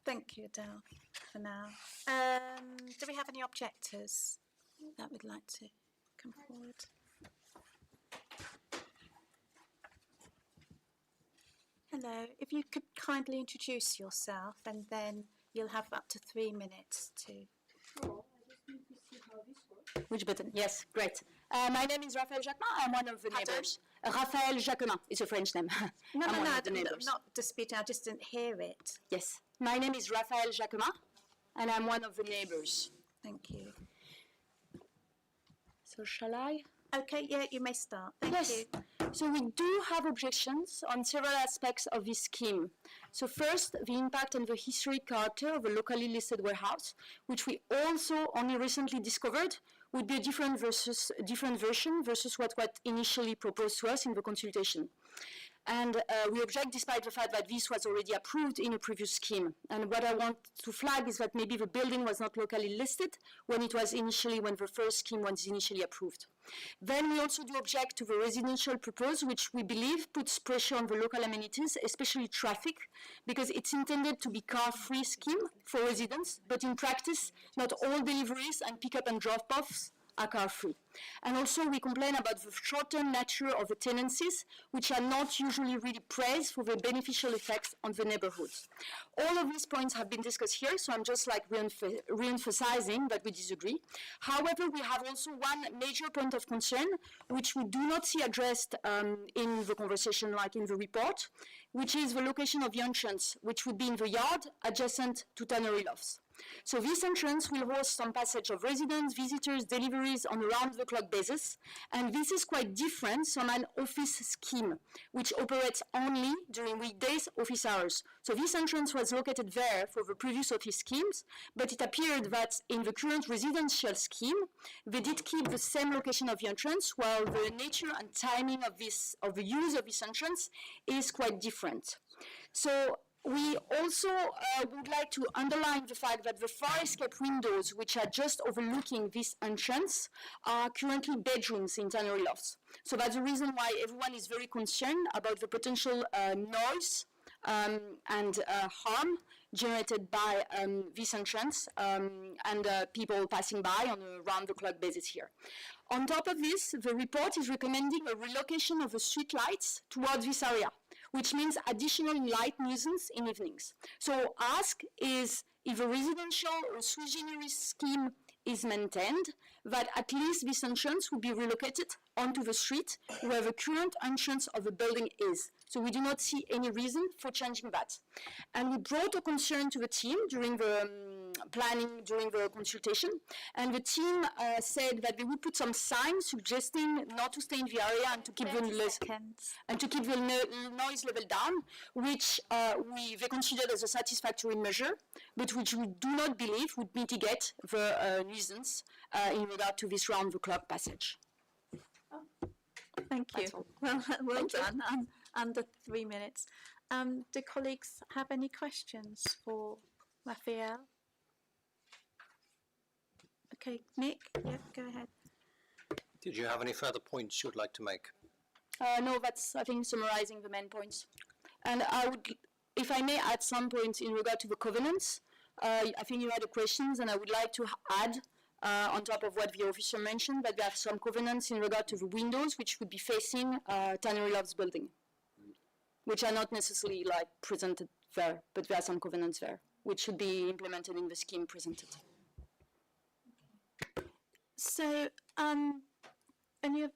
Thank you, Adele, for now. Do we have any objectors that would like to come forward? Hello, if you could kindly introduce yourself and then you'll have up to 3 minutes to... Which button? Yes, great. My name is Raphaël Jacquemin. I'm one of the neighbors. Raphaël Jacquemin is a French name. No, I'm no, one no, of the neighbors. not disputing, I just didn't hear it. Yes. My name is Raphaël Jacquemin, and I'm one of the neighbors. Thank you. So shall I? Okay, yeah, you may start. Thank Yes. you. So we do have objections on several aspects of this scheme. So first, the impact on the historic character of a locally listed warehouse, which we also only recently discovered, would be a different version versus what initially proposed to us in the consultation. And we object despite the fact that this was already approved in a previous scheme. And what I want to flag is that maybe the building was not locally listed when the first scheme was initially approved. Then we also do object to the residential proposal, which we believe puts pressure on the local amenities, especially traffic, because it's intended to be car-free scheme for residents, but in practice, not all deliveries and pick-up and drop-offs are car-free. And also we complain about the short-term nature of the tenancies, which are not usually really praised for the beneficial effects on the neighborhoods. All of these points have been discussed here, so I'm just like re-emphasizing that we disagree. However, we have also one major point of concern, which we do not see addressed in the conversation like in the report, which is the location of the entrance, which would be in the yard adjacent to Tannery Lofts. So this entrance will host some passage of residents, visitors, deliveries on a round-the-clock basis, and this is quite different from an office scheme, which operates only during weekdays office hours. So this entrance was located there for the previous office schemes, but it appeared that in the current residential scheme, they did keep the same location of the entrance, while the nature and timing of the use of this entrance is quite different. So we also would like to underline the fact that the fire escape windows, which are just overlooking this entrance, are currently bedrooms in Tannery Lofts. So that's the reason why everyone is very concerned about the potential noise and harm generated by this entrance and people passing by on a round-the-clock basis here. On top of this, the report is recommending a relocation of the street lights towards this area, which means additional light nuisance in evenings. So ask is, if a residential or sui generis scheme is maintained, that at least this entrance will be relocated onto the street where the current entrance of the building is. So we do not see any reason for changing that. And we brought a concern to the team during the planning, during the consultation, and the team said that they would put some signs suggesting not to stay in the area and to keep the noise level down, which they considered as a satisfactory measure, but which we do not believe would mitigate the nuisance in regard to this round-the-clock passage. Thank you. Well done. Under 3 minutes. Do colleagues have any questions for Raphael? Okay, Nick, yeah, go ahead. Did you have any further points you'd like to make? No, that's, I think, summarizing the main points. And I would, if I may add some points in regard to the covenants, I think you had questions, and I would like to add, on top of what the officer mentioned, that there are some covenants in regard to the windows, which would be facing Tannery Lofts building, which are not necessarily like presented there, but there are some covenants there, which should be implemented in the scheme presented. So, any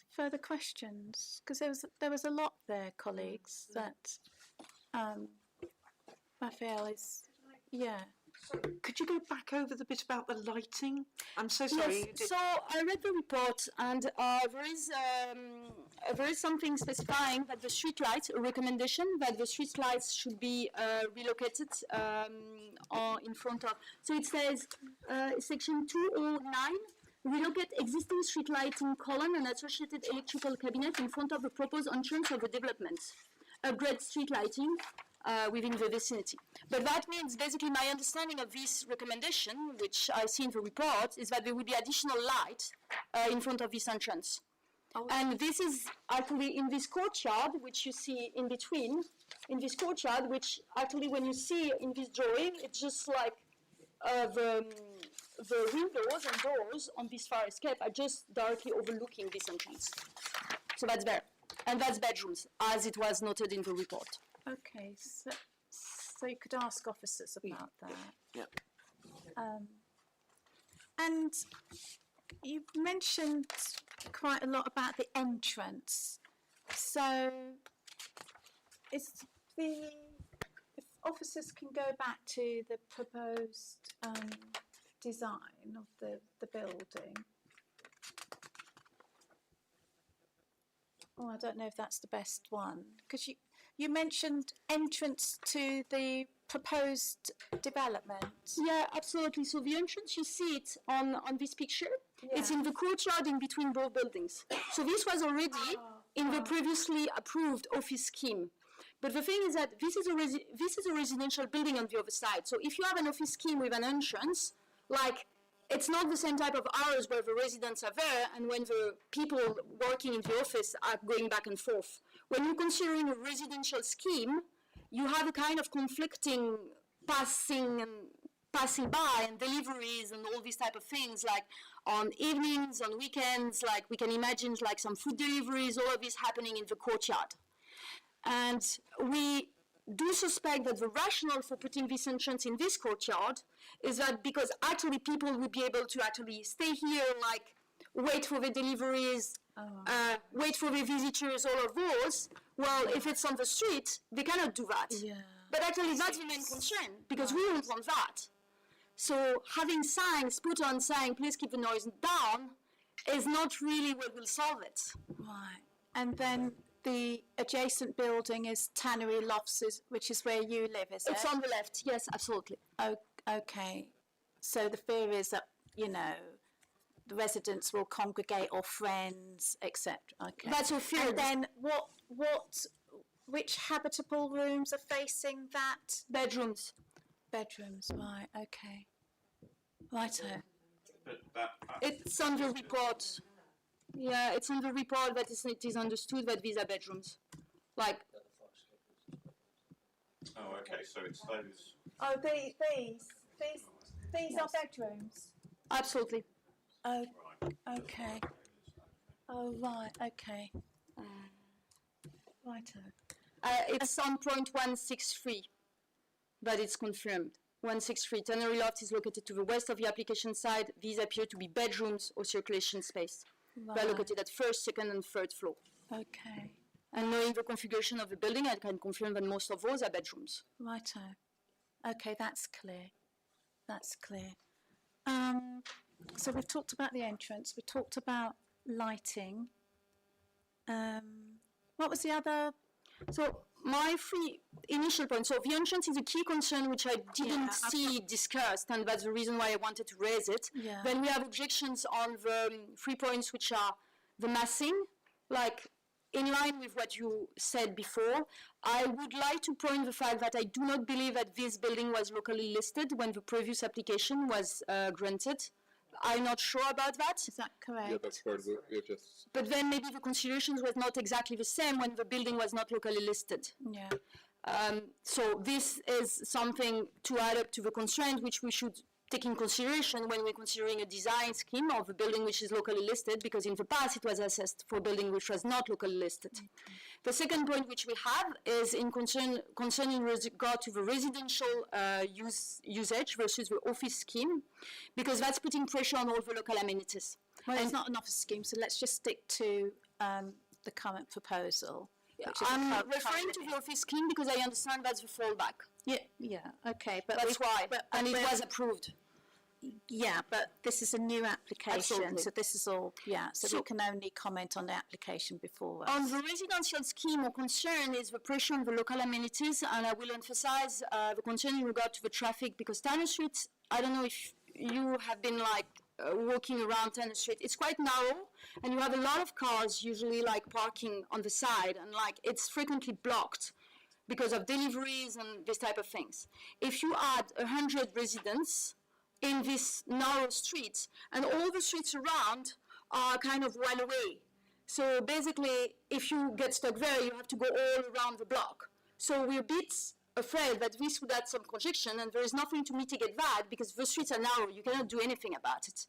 further questions? Because there was a lot there, colleagues, that Raphael is, yeah. Could you go back over the bit about the lighting? I'm so sorry. Yes, so I read the report, and there is something specifying that the street lights, a recommendation that the street lights should be relocated in front of. So it says, section 209, relocate existing street lighting column and associated electrical cabinet in front of the proposed entrance of the development. Upgrade street lighting within the vicinity. But that means basically my understanding of this recommendation, which I see in the report, is that there will be additional light in front of this entrance. Oh. And this is actually in this courtyard, which you see in between, in this courtyard, which actually when you see in this drawing, it's just like the windows and doors on this fire escape are just directly overlooking this entrance. So that's there. And that's bedrooms, as it was noted in the report. Okay, so you could ask officers about that. Yep. And you mentioned quite a lot about the entrance. So if officers can go back to the proposed design of the building. Oh, I don't know if that's the best one, because you mentioned entrance to the proposed development. Yeah, absolutely. So the entrance, you see it on this picture. It's in the courtyard in between both buildings. So this was already in the previously approved office scheme. But the thing is that this is a residential building on the other side. So if you have an office scheme with an entrance, like, it's not the same type of hours where the residents are there and when the people working in the office are going back and forth. When you're considering a residential scheme, you have a kind of conflicting passing by and deliveries and all these type of things, like on evenings, on weekends, like we can imagine like some food deliveries, all of this happening in the courtyard. And we do suspect that the rationale for putting this entrance in this courtyard is that because actually people would be able to actually stay here, like wait for the deliveries, wait for the visitors, all of those. Well, if it's on the street, they cannot do that. Yeah. But actually that's the main concern, because we don't want that. So having signs put on saying, please keep the noise down, is not really what will solve it. Right. And then the adjacent building is Tannery Lofts, which is where you live, is it? It's on the left, yes, absolutely. Okay. So the fear is that, the residents will congregate or friends, etc. Okay. That's your fear. And then which habitable rooms are facing that? Bedrooms. Bedrooms, right, okay. Righto. It's on the report. Yeah, it's on the report that it is understood that these are bedrooms. Like. Oh, okay, so it's those. Oh, these are bedrooms? Absolutely. Oh, okay. Oh, right, okay. Righto. It's on point 163, but it's confirmed. 163. Tannery Loft is located to the west of the application side. These appear to be bedrooms or circulation space. They are located at first, second, and third floor. Okay. And knowing the configuration of the building, I can confirm that most of those are bedrooms. Righto. Okay, that's clear. That's clear. So we've talked about the entrance. We talked about lighting. What was the other? So my three initial points. So the entrance is a key concern which I didn't see discussed, and that's the reason why I wanted to raise it. Yeah. Then we have objections on the 3 points which are the massing, like in line with what you said before. I would like to point the fact that I do not believe that this building was locally listed when the previous application was granted. I'm not sure about that. Is that correct? Yeah, that's where you're just. But then maybe the considerations was not exactly the same when the building was not locally listed. Yeah. So this is something to add up to the constraint which we should take in consideration when we're considering a design scheme of a building which is locally listed, because in the past it was assessed for a building which was not locally listed. The second point which we have is in concerning regard to the residential usage versus the office scheme, because that's putting pressure on all the local amenities. Well, it's not an office scheme, so let's just stick to the current proposal. I'm referring to the office scheme because I understand that's the fallback. Yeah, okay, but That's why, and it was approved. Yeah, but this is a new application, Absolutely. so this is all, so we can only comment on the application before us. On the residential scheme, our concern is the pressure on the local amenities, and I will emphasize the concern in regard to the traffic, because Tanner Street, I don't know if you have been walking around Tanner Street, it's quite narrow, and you have a lot of cars usually parking on the side, and it's frequently blocked because of deliveries and this type of things. If you add 100 residents in this narrow street, and all the streets around are kind of one way. So basically, if you get stuck there, you have to go all around the block. So we're a bit afraid that this would add some congestion, and there is nothing to mitigate that because the streets are narrow, you cannot do anything about it.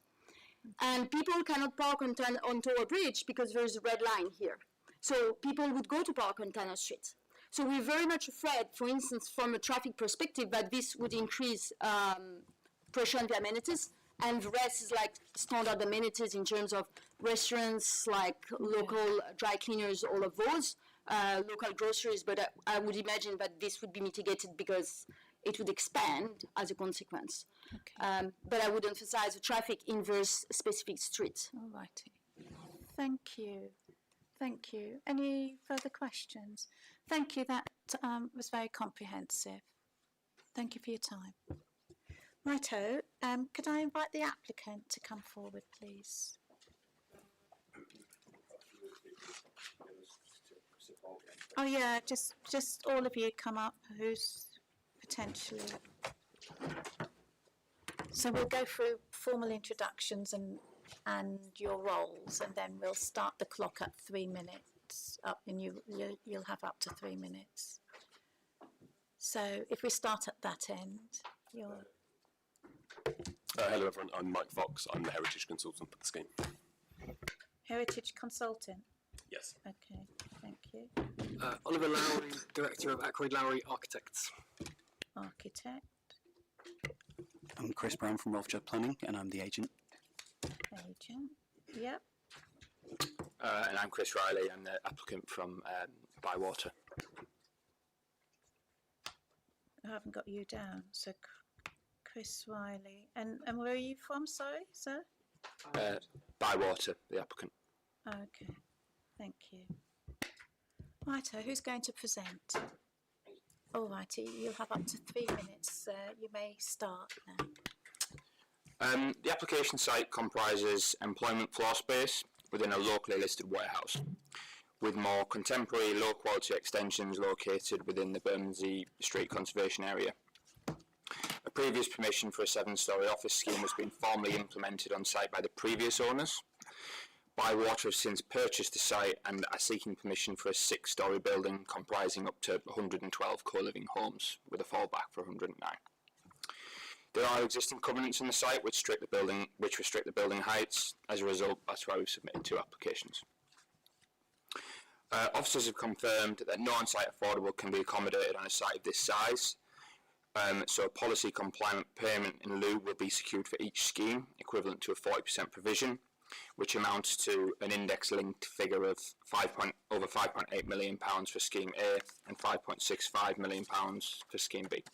And people cannot park on Tower Bridge because there is a red line here. So people would go to park on Tanner Street. So we're very much afraid, for instance, from a traffic perspective, that this would increase pressure on the amenities, and the rest is like standard amenities in terms of restaurants, like local dry cleaners, all of those, local groceries, but I would imagine that this would be mitigated because it would expand as a consequence. But I would emphasize the traffic in those specific streets. All righty. Thank you. Thank you. Any further questions? Thank you. That was very comprehensive. Thank you for your time. Righto. Could I invite the applicant to come forward, please? Oh yeah, just all of you come up. Who's potentially? So we'll go through formal introductions and your roles, and then we'll start the clock at 3 minutes up, and you'll have up to 3 minutes. So if we start at that end, you're. Hello everyone, I'm Mike Fox, I'm the Heritage Consultant for the scheme. Heritage Consultant? Yes. Okay, thank you. Oliver Lowry, Director of Ackroyd Lowry Architects. Architect. I'm Chris Brown from Rolf Judd Planning, and I'm the agent. Agent, yep. And I'm Chris Riley, I'm the applicant from Bywater. I haven't got you down, so Chris Riley. And where are you from, sorry, sir? Bywater, the applicant. Okay, thank you. Righto, who's going to present? All righty, you'll have up to 3 minutes. You may start now. The application site comprises employment floor space within a locally listed warehouse, with more contemporary low quality extensions located within the Bermondsey Street Conservation Area. A previous permission for a 7-storey office scheme has been formally implemented on site by the previous owners. Bywater has since purchased the site and are seeking permission for a 6-storey building comprising up to 112 co-living homes, with a fallback for 109. There are existing covenants on the site which restrict the building heights. As a result, that's why we've submitted 2 applications. Officers have confirmed that no on-site affordable can be accommodated on a site of this size. So a policy compliant payment in lieu will be secured for each scheme, equivalent to a 40% provision, which amounts to an index-linked figure of over £5.8 million for Scheme A and £5.65 million for Scheme B.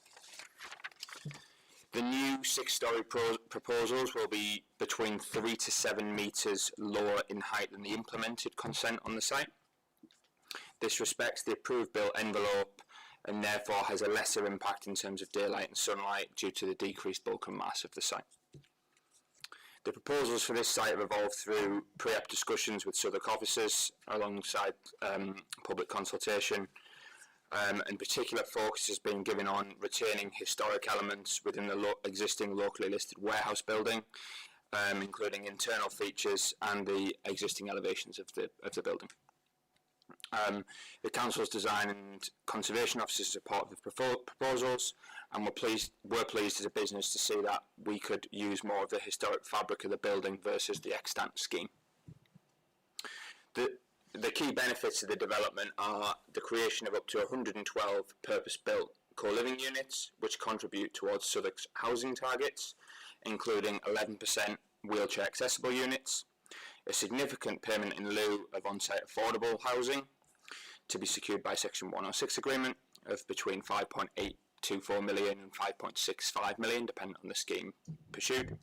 The new 6-storey proposals will be between 3 to 7 metres lower in height than the implemented consent on the site. This respects the approved built envelope and therefore has a lesser impact in terms of daylight and sunlight due to the decreased bulk and mass of the site. The proposals for this site have evolved through pre-app discussions with Southwark officers alongside public consultation, and particular focus has been given on retaining historic elements within the existing locally listed warehouse building, including internal features and the existing elevations of the building. The Council's design and conservation officers support the proposals, and we're pleased as a business to see that we could use more of the historic fabric of the building versus the extant scheme. The key benefits of the development are the creation of up to 112 purpose-built co-living units, which contribute towards Southwark's housing targets, including 11% wheelchair accessible units, a significant payment in lieu of on-site affordable housing to be secured by Section 106 agreement of between 5.824 million and 5.65 million, depending on the scheme pursued.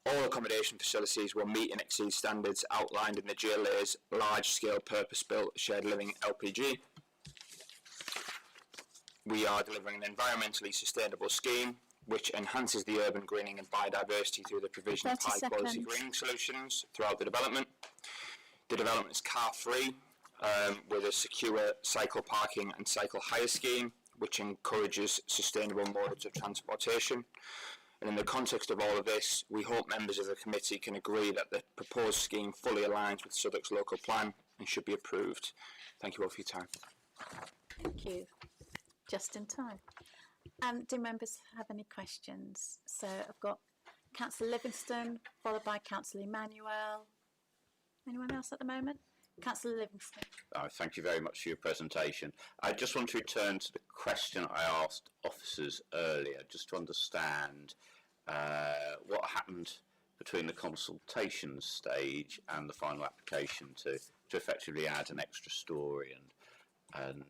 All accommodation facilities will meet and exceed standards outlined in the GLA's large-scale purpose-built shared living LPG. We are delivering an environmentally sustainable scheme which enhances the urban greening and biodiversity through the provision of high-quality greening solutions throughout the development. The development is car-free, with a secure cycle parking and cycle hire scheme, which encourages sustainable modes of transportation. And in the context of all of this, we hope members of the committee can agree that the proposed scheme fully aligns with Southwark's local plan and should be approved. Thank you all for your time. Thank you. Just in time. Do members have any questions? So I've got Councillor Livingston, followed by Councillor Emmanuel. Anyone else at the moment? Councillor Livingston. Thank you very much for your presentation. I just want to return to the question I asked officers earlier, just to understand what happened between the consultation stage and the final application to effectively add an extra story, and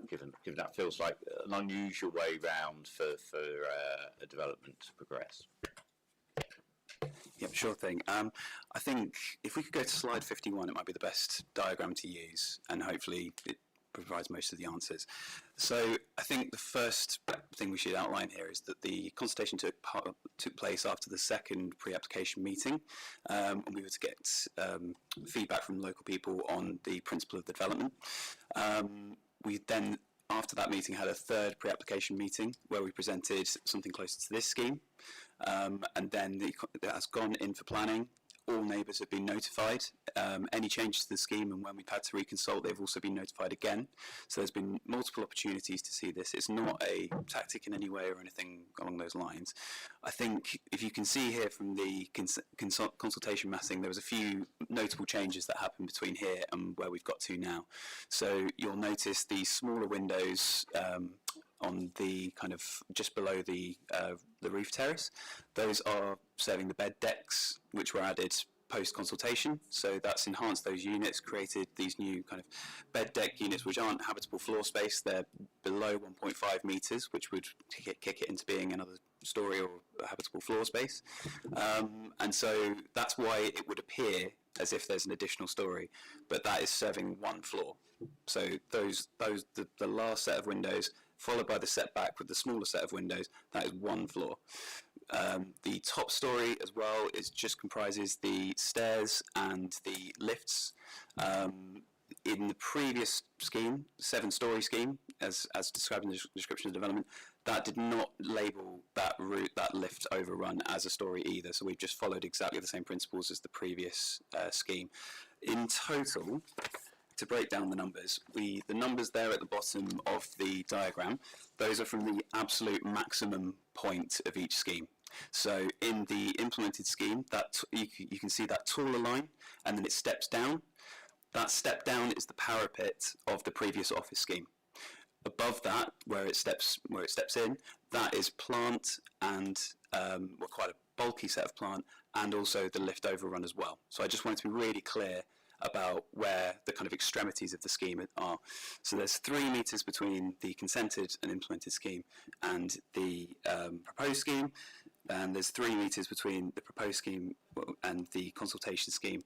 given that feels like an unusual way round for a development to progress. Yep, sure thing. I think if we could go to slide 51, it might be the best diagram to use, and hopefully it provides most of the answers. So I think the first thing we should outline here is that the consultation took place after the second pre-application meeting, and we were to get feedback from local people on the principle of the development. We then, after that meeting, had a third pre-application meeting where we presented something closer to this scheme. And then it has gone in for planning. All neighbours have been notified. Any changes to the scheme, and when we've had to reconsult, they've also been notified again. So there's been multiple opportunities to see this. It's not a tactic in any way or anything along those lines. I think if you can see here from the consultation massing, there was a few notable changes that happened between here and where we've got to now. So you'll notice the smaller windows on the kind of just below the roof terrace. Those are serving the bed decks, which were added post-consultation. So that's enhanced those units, created these new kind of bed deck units, which aren't habitable floor space. They're below 1.5 metres, which would kick it into being another story or a habitable floor space. And so that's why it would appear as if there's an additional story, but that is serving one floor. So the last set of windows, followed by the setback with the smaller set of windows, that is one floor. The top story as well comprises the stairs and the lifts. In the previous scheme, 7-story scheme, as described in the description of development, that did not label that lift overrun as a story either. So we've just followed exactly the same principles as the previous scheme. In total, to break down the numbers, the numbers there at the bottom of the diagram, those are from the absolute maximum point of each scheme. So in the implemented scheme, that you can see that taller line, and then it steps down. That step down is the parapet of the previous office scheme. Above that, where it steps in, that is plant and quite a bulky set of plant, and also the lift overrun as well. So I just wanted to be really clear about where the kind of extremities of the scheme are. So there's 3 metres between the consented and implemented scheme and the proposed scheme, and there's 3 metres between the proposed scheme and the consultation scheme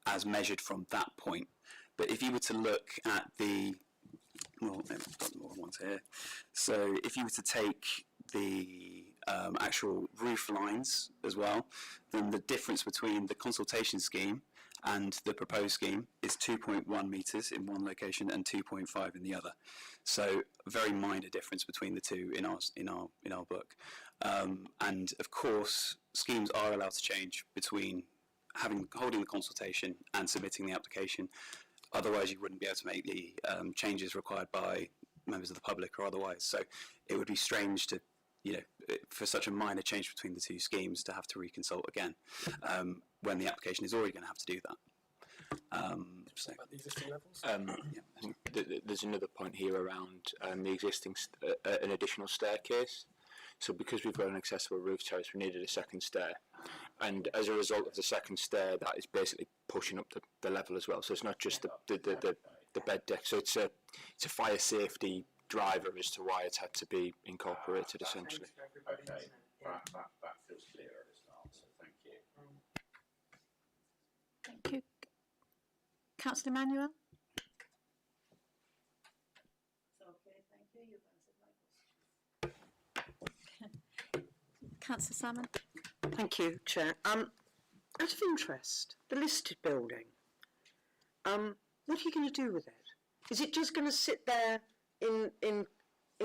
as measured from that point. But if you were to look at the, well, I've got more ones here. So if you were to take the actual roof lines as well, then the difference between the consultation scheme and the proposed scheme is 2.1 metres in one location and 2.5 in the other. So a very minor difference between the two in our book. And of course, schemes are allowed to change between holding the consultation and submitting the application. Otherwise, you wouldn't be able to make the changes required by members of the public or otherwise. So it would be strange to, for such a minor change between the two schemes to have to reconsult again when the application is already going to have to do that. About the existing levels? There's another point here around the existing an additional staircase. So because we've got an accessible roof terrace, we needed a second stair, and as a result of the second stair, that is basically pushing up the level as well. So it's not just the bed deck. So it's a fire safety driver as to why it's had to be incorporated essentially. Okay, that feels clearer as an answer. Thank you. Thank you. Councillor Manuel? Councillor Salmon? Thank you, Chair. Out of interest, the listed building, what are you going to do with it? Is it just going to sit there in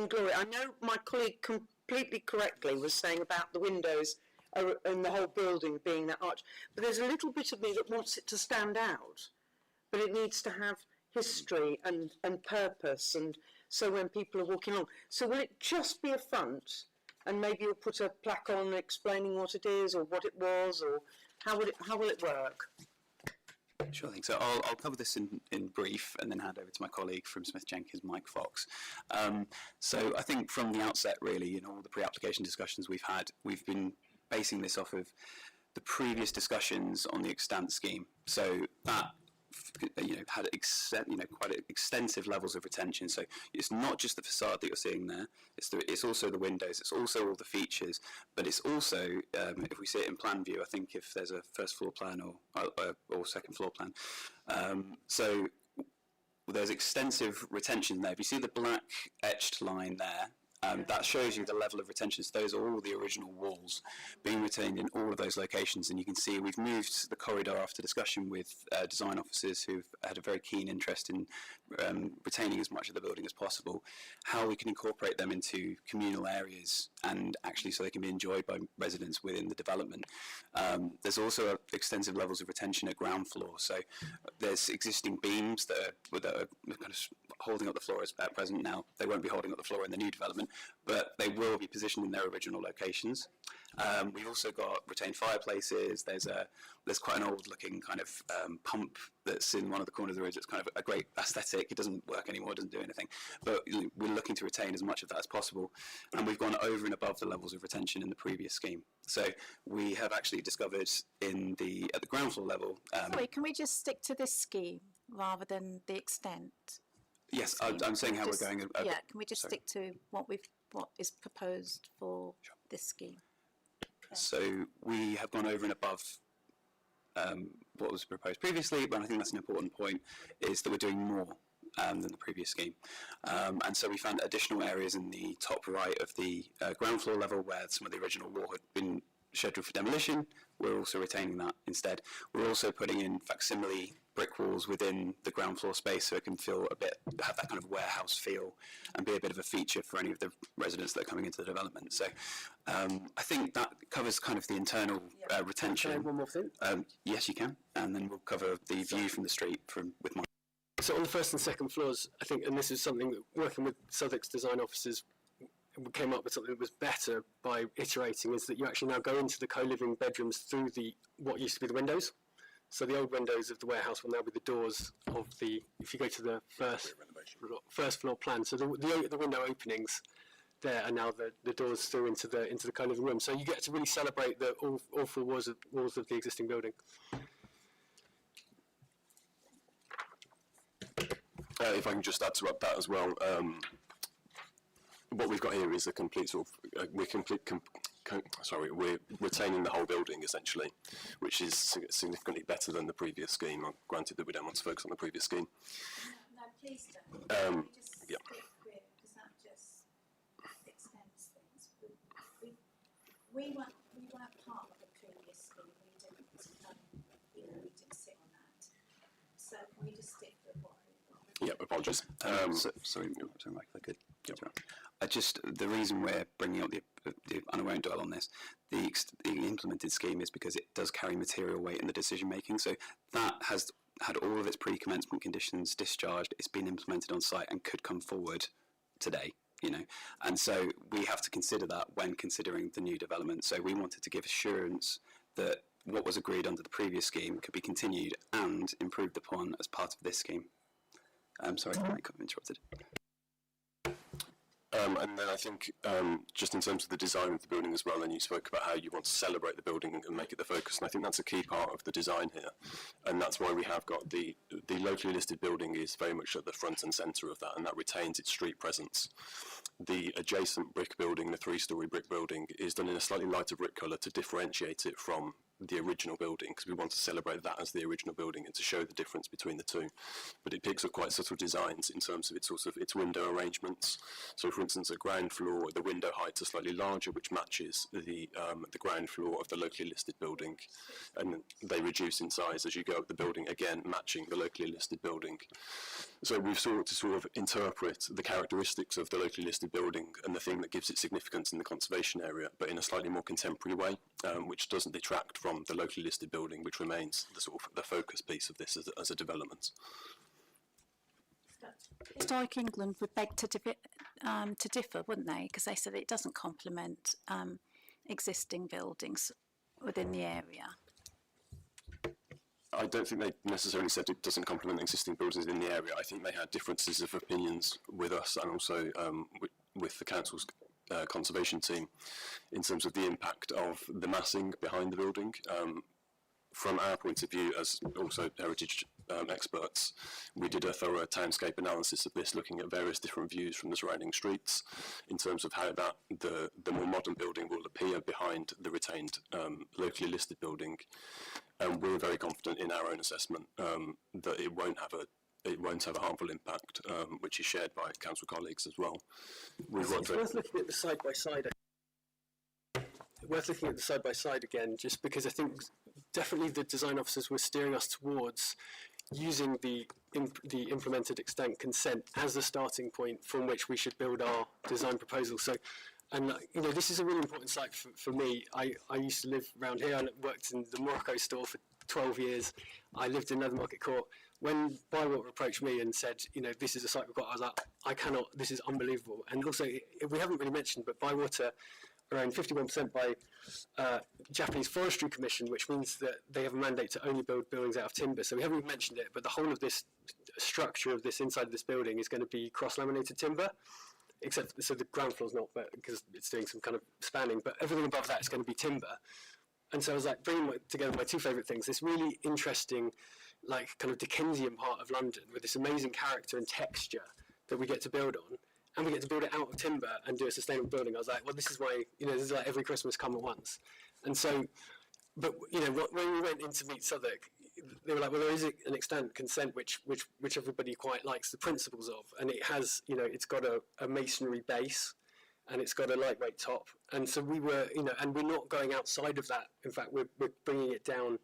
glory? I know my colleague completely correctly was saying about the windows and the whole building being that arch, but there's a little bit of me that wants it to stand out, but it needs to have history and purpose, and so when people are walking along. So will it just be a front, and maybe you'll put a plaque on explaining what it is or what it was, or how will it work? Sure thing. So I'll cover this in brief and then hand over to my colleague from Smith Jenkins, Mike Fox. So I think from the outset, really, in all the pre-application discussions we've had, we've been basing this off of the previous discussions on the extant scheme. So that had quite extensive levels of retention. So it's not just the facade that you're seeing there. It's also the windows. It's also all the features. But it's also, if we see it in plan view, I think if there's a first floor plan or second floor plan, so there's extensive retention there. If you see the black etched line there, that shows you the level of retention. So those are all the original walls being retained in all of those locations. And you can see we've moved the corridor after discussion with design officers who've had a very keen interest in retaining as much of the building as possible, how we can incorporate them into communal areas and actually so they can be enjoyed by residents within the development. There's also extensive levels of retention at ground floor. So there's existing beams that are kind of holding up the floor at present now. They won't be holding up the floor in the new development, but they will be positioned in their original locations. We've also got retained fireplaces. There's quite an old looking kind of pump that's in one of the corners of the room. It's kind of a great aesthetic. It doesn't work anymore, it doesn't do anything, but we're looking to retain as much of that as possible. And we've gone over and above the levels of retention in the previous scheme. So we have actually discovered at the ground floor level. Sorry, can we just stick to this scheme rather than the extent? Yes, I'm saying how we're going. Can we just stick to what is proposed for this scheme? So we have gone over and above what was proposed previously, but I think that's an important point, is that we're doing more than the previous scheme. And so we found additional areas in the top right of the ground floor level where some of the original wall had been scheduled for demolition. We're also retaining that instead. We're also putting in facsimile brick walls within the ground floor space so it can have that kind of warehouse feel and be a bit of a feature for any of the residents that are coming into the development. So I think that covers kind of the internal retention. Can I add one more thing? Yes, you can. And then we'll cover the view from the street with my... So on the first and second floors, I think, and this is something that working with Southwark's design officers, we came up with something that was better by iterating, is that you actually now go into the co-living bedrooms through what used to be the windows. So the old windows of the warehouse will now be the doors of if you go to the first floor plan, so the window openings there are now the doors through into the co-living room. So you get to really celebrate all four walls of the existing building. If I can just add to that as well, what we've got here is a complete sort of we're retaining the whole building essentially, which is significantly better than the previous scheme. Granted that we don't want to focus on the previous scheme. No, please don't. Yeah. Because that just extends things. We weren't part of the previous scheme. We didn't sit on that. So can we just stick with what we've got? Yeah, apologies. Sorry, Mike, if I could. The reason we're bringing up and I won't dwell on this, the implemented scheme is because it does carry material weight in the decision making. So that has had all of its pre-commencement conditions discharged. It's been implemented on site and could come forward today. And so we have to consider that when considering the new development. So we wanted to give assurance that what was agreed under the previous scheme could be continued and improved upon as part of this scheme. Sorry, I got interrupted. And then I think just in terms of the design of the building as well, and you spoke about how you want to celebrate the building and make it the focus, and I think that's a key part of the design here, and that's why we have got the locally listed building is very much at the front and centre of that, and that retains its street presence. The adjacent brick building, the 3-storey brick building, is done in a slightly lighter brick colour to differentiate it from the original building, because we want to celebrate that as the original building and to show the difference between the two. But it picks up quite subtle designs in terms of its window arrangements. So for instance, at ground floor, the window heights are slightly larger, which matches the ground floor of the locally listed building, and they reduce in size as you go up the building, again matching the locally listed building. So we've sought to sort of interpret the characteristics of the locally listed building and the thing that gives it significance in the conservation area, but in a slightly more contemporary way, which doesn't detract from the locally listed building, which remains the focus piece of this as a development. Historic England would beg to differ, wouldn't they? Because they said it doesn't complement existing buildings within the area. I don't think they necessarily said it doesn't complement existing buildings in the area. I think they had differences of opinions with us and also with the council's conservation team in terms of the impact of the massing behind the building. From our point of view, as also heritage experts, we did a thorough townscape analysis of this, looking at various different views from the surrounding streets in terms of how the more modern building will appear behind the retained locally listed building. And we're very confident in our own assessment that it won't have a harmful impact, which is shared by council colleagues as well. It's worth looking at the side by side. Worth looking at the side by side again, just because I think definitely the design officers were steering us towards using the implemented extent consent as a starting point from which we should build our design proposal. So, and you know, this is a really important site for me. I used to live around here. I worked in the Morocco store for 12 years. I lived in Nethermarket Court. When Bywater approached me and said, you know, this is a site we've got, I was like, I cannot, this is unbelievable. And also, we haven't really mentioned, but Bywater are owned 51% by Japanese Forestry Commission, which means that they have a mandate to only build buildings out of timber. So we haven't even mentioned it, but the whole of this structure of this inside of this building is going to be cross-laminated timber, except so the ground floor's not, but because it's doing some kind of spanning, but everything above that is going to be timber. And so I was like bringing together my two favourite things, this really interesting, like kind of Dickensian part of London with this amazing character and texture that we get to build on, and we get to build it out of timber and do a sustainable building. I was like, well, this is why, you know, this is like every Christmas come at once. And so, but, you know, when we went in to meet Southwark, they were like, well, there is an extent consent which everybody quite likes the principles of, and it has, you know, it's got a masonry base, and it's got a lightweight top. And so we were, you know, and we're not going outside of that. In fact, we're bringing it down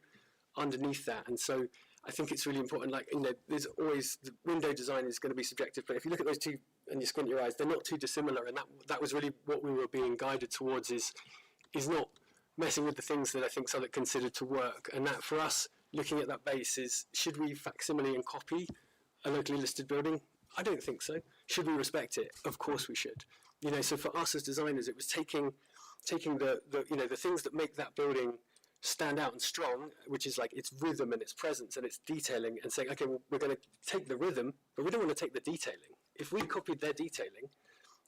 underneath that. And so I think it's really important, like, you know, there's always, the window design is going to be subjective, but if you look at those two and you squint your eyes, they're not too dissimilar, and that was really what we were being guided towards, is not messing with the things that I think Southwark considered to work. And that, for us, looking at that base is, should we facsimile and copy a locally listed building? I don't think so. Should we respect it? Of course we should. You know, so for us as designers, it was taking the you know, the things that make that building stand out and strong, which is like its rhythm and its presence and its detailing, and saying, okay, well, we're going to take the rhythm, but we don't want to take the detailing. If we copied their detailing,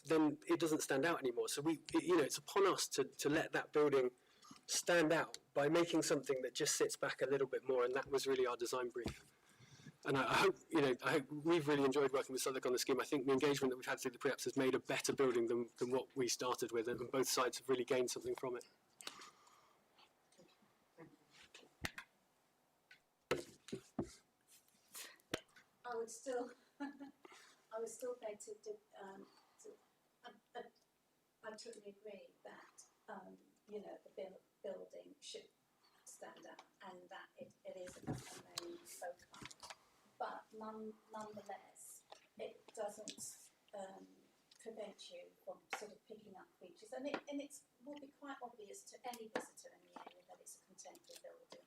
then it doesn't stand out anymore. So you know, it's upon us to let that building stand out by making something that just sits back a little bit more, and that was really our design brief. And I hope, you know, we've really enjoyed working with Southwark on the scheme. I think the engagement that we've had through the pre-apps has made a better building than what we started with, and both sides have really gained something from it. I would still beg to I totally agree that you know, the building should stand out and that it is a main foci. But nonetheless, it doesn't prevent you from sort of picking up features, and it will be quite obvious to any visitor in the area that it's a contemporary building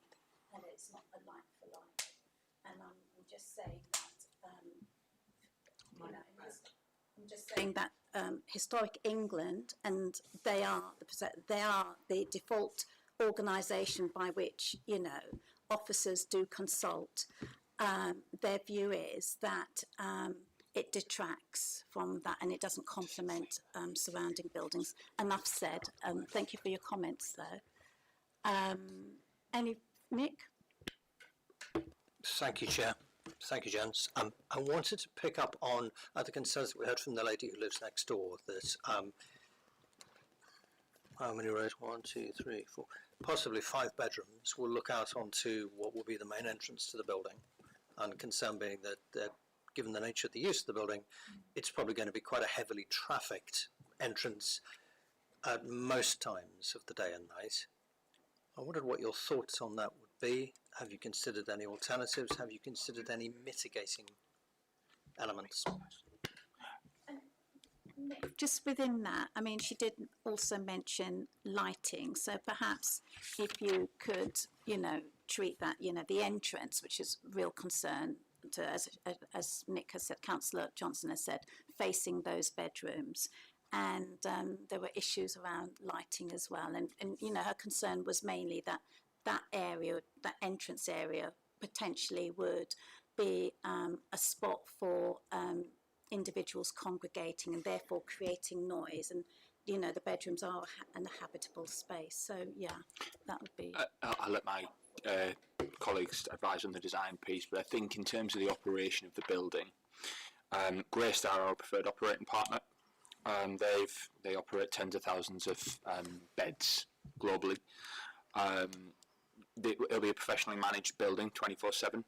and it's not a like for like. And I'm just saying that you know, I'm just saying that Historic England, and they are the default organisation by which, you know, officers do consult. Their view is that it detracts from that and it doesn't complement surrounding buildings. Enough said. Thank you for your comments, though. Nick? Thank you, Chair. Thank you, Jens. I wanted to pick up on the concerns that we heard from the lady who lives next door, that how many rows? 1, 2, 3, 4, possibly 5 bedrooms will look out onto what will be the main entrance to the building, and concern being that given the nature of the use of the building, it's probably going to be quite a heavily trafficked entrance at most times of the day and night. I wondered what your thoughts on that would be. Have you considered any alternatives? Have you considered any mitigating elements? Just within that, I mean, she did also mention lighting, so perhaps if you could, you know, treat that, you know, the entrance, which is real concern to, as Nick has said, Councillor Johnson has said, facing those bedrooms. And there were issues around lighting as well. And you know, her concern was mainly that area, that entrance area, potentially would be a spot for individuals congregating and therefore creating noise. And you know, the bedrooms are a habitable space. So yeah, that would be. I'll let my colleagues advise on the design piece, but I think in terms of the operation of the building, Greystar are our preferred operating partner. They operate tens of thousands of beds globally. It'll be a professionally managed building, 24/7.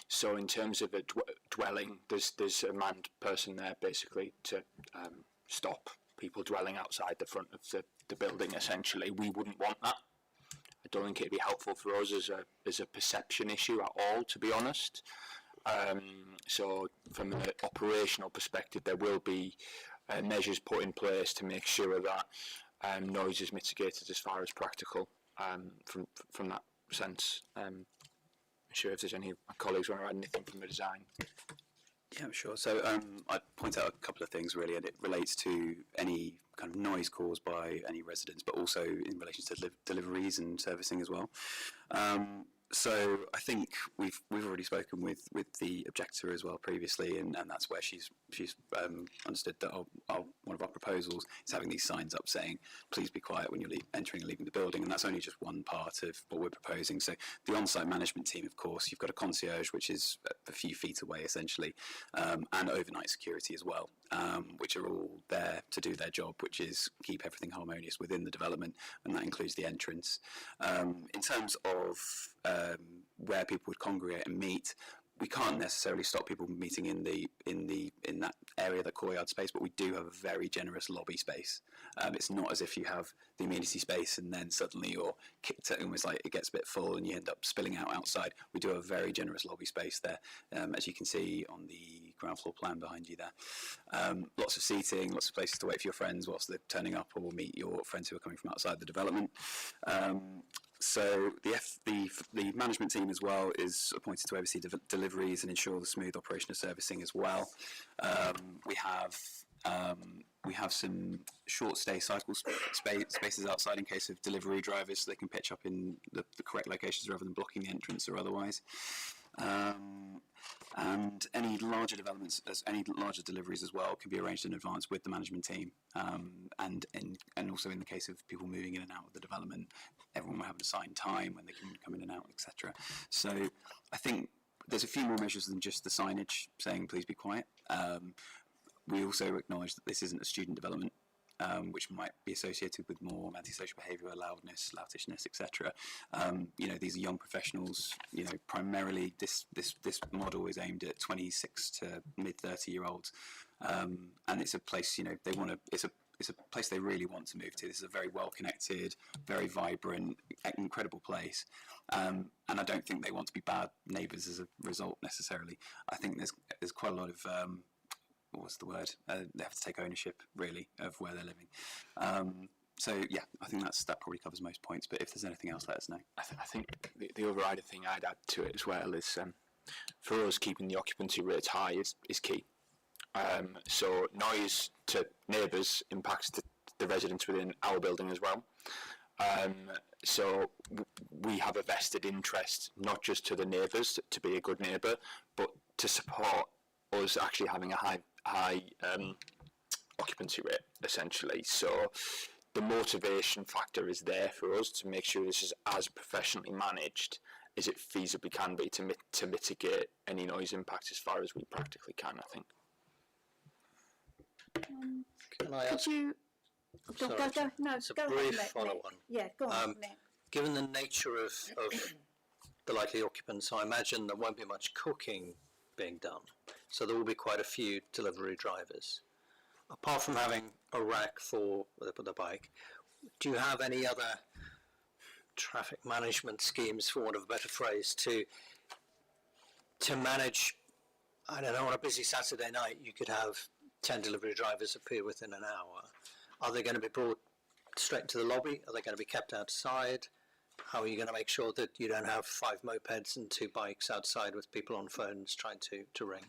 So in terms of a dwelling, there's a manned person there basically to stop people dwelling outside the front of the building. Essentially, we wouldn't want that. I don't think it'd be helpful for us as a perception issue at all, to be honest. So from an operational perspective, there will be measures put in place to make sure that noise is mitigated as far as practical from that sense. I'm sure if there's any of my colleagues want to add anything from the design. Yeah, sure. So I'd point out a couple of things really, and it relates to any kind of noise caused by any residents, but also in relation to deliveries and servicing as well. So I think we've already spoken with the objector as well previously, and that's where she's understood that one of our proposals is having these signs up saying please be quiet when you're entering and leaving the building, and that's only just one part of what we're proposing. So the on-site management team, of course, you've got a concierge which is a few feet away essentially, and overnight security as well, which are all there to do their job, which is keep everything harmonious within the development, and that includes the entrance. In terms of where people would congregate and meet, we can't necessarily stop people meeting in that area, that courtyard space, but we do have a very generous lobby space. It's not as if you have the amenity space and then suddenly you're kicked out, almost like it gets a bit full and you end up spilling out outside. We do have a very generous lobby space there, as you can see on the ground floor plan behind you there. Lots of seating, lots of places to wait for your friends whilst they're turning up, or meet your friends who are coming from outside the development. So the management team as well is appointed to oversee deliveries and ensure the smooth operation of servicing as well. We have some short stay cycle spaces outside in case of delivery drivers, so they can pitch up in the correct locations rather than blocking the entrance or otherwise. And any larger developments, any larger deliveries as well, can be arranged in advance with the management team. And also in the case of people moving in and out of the development, everyone will have an assigned time when they can come in and out, etc. So I think there's a few more measures than just the signage saying please be quiet. We also acknowledge that this isn't a student development, which might be associated with more antisocial behaviour, loudness, loutishness, etc. These are young professionals. Primarily this model is aimed at 26 to mid 30-year-olds, and it's a place it's a place they really want to move to. This is a very well connected, very vibrant, incredible place, and I don't think they want to be bad neighbours as a result necessarily. I think there's quite a lot of what's the word? They have to take ownership, really, of where they're living. So, yeah, I think that probably covers most points, but if there's anything else, let us know. I think the overriding thing I'd add to it as well is, for us, keeping the occupancy rates high is key. So noise to neighbours impacts the residents within our building as well. So we have a vested interest, not just to the neighbours to be a good neighbour, but to support us actually having a high occupancy rate, essentially. So the motivation factor is there for us to make sure this is as professionally managed as it feasibly can be to mitigate any noise impacts as far as we practically can, I think. Can I ask? Go, no, it's a go brief ahead, follow-on. Yeah, go on, Nick. Given the nature of the likely occupants, I imagine there won't be much cooking being done. So there will be quite a few delivery drivers. Apart from having a rack for where they put the bike, do you have any other traffic management schemes, for want of a better phrase, to manage, I don't know, on a busy Saturday night you could have 10 delivery drivers appear within an hour. Are they going to be brought straight to the lobby? Are they going to be kept outside? How are you going to make sure that you don't have 5 mopeds and 2 bikes outside with people on phones trying to ring?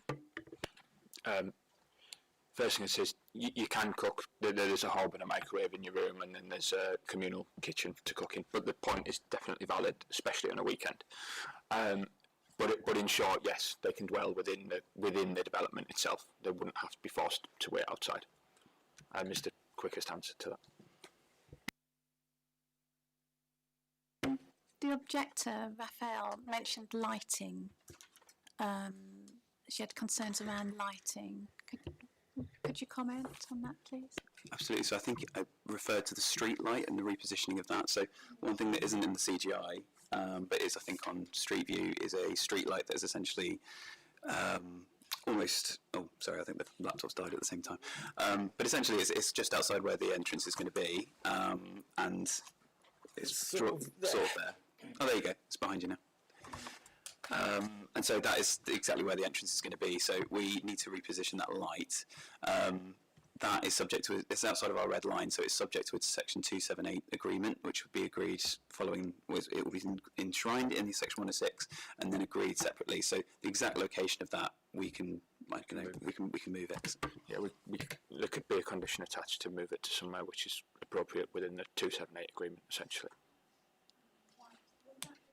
First thing it says, you can cook. There's a hob and a microwave in your room, and then there's a communal kitchen to cook in. But the point is definitely valid, especially on a weekend. But in short, yes, they can dwell within the development itself. They wouldn't have to be forced to wait outside. I missed the quickest answer to that. The objector, Raphael, mentioned lighting. She had concerns around lighting. Could you comment on that, please? Absolutely. So I think I referred to the street light and the repositioning of that. So one thing that isn't in the CGI, but is I think on Street View, is a street light that is essentially almost. Oh, sorry, I think the laptop's died at the same time. But essentially, it's just outside where the entrance is going to be, and it's sort of there. Oh, there you go. It's behind you now. And so that is exactly where the entrance is going to be. So we need to reposition that light. That is subject to, it's outside of our red line, so it's subject to its Section 278 agreement, which would be agreed following, it will be enshrined in the Section 106 and then agreed separately. So the exact location of that, we can move it. Yeah, there could be a condition attached to move it to somewhere which is appropriate within the 278 agreement, essentially.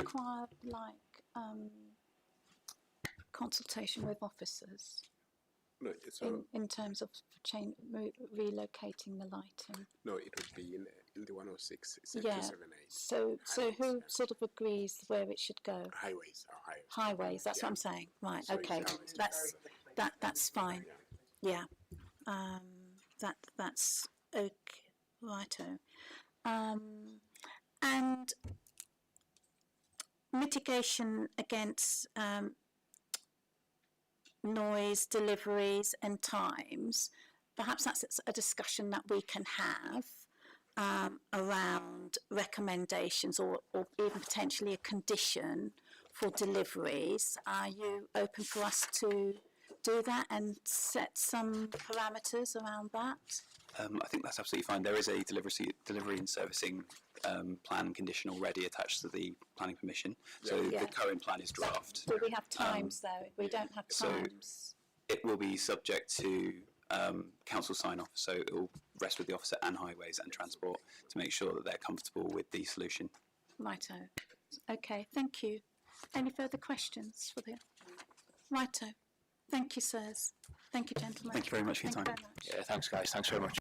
Require consultation with officers No, in terms of relocating the lighting. no, it would be in the 106, Yeah. 278. So who sort of agrees where it should go? Highways. Highways. That's what I'm saying. Right. So Okay. it's That's fine. Yeah. That's okay. Righto. And mitigation against noise, deliveries and times, perhaps that's a discussion that we can have around recommendations or even potentially a condition for deliveries. Are you open for us to do that and set some parameters around that? I think that's absolutely fine. There is a delivery and servicing plan condition already attached to the planning permission. So Yeah. the current plan is draft. Do we have times though? If we don't have so times. It will be subject to council sign off. So it will rest with the officer and highways and transport to make sure that they're comfortable with the solution. Righto. Okay, thank you. Any further questions for the righto? Thank you, sirs. Thank you, gentlemen. Thank you very much for your Thank you time. very much. Yeah, thanks guys, thanks very much.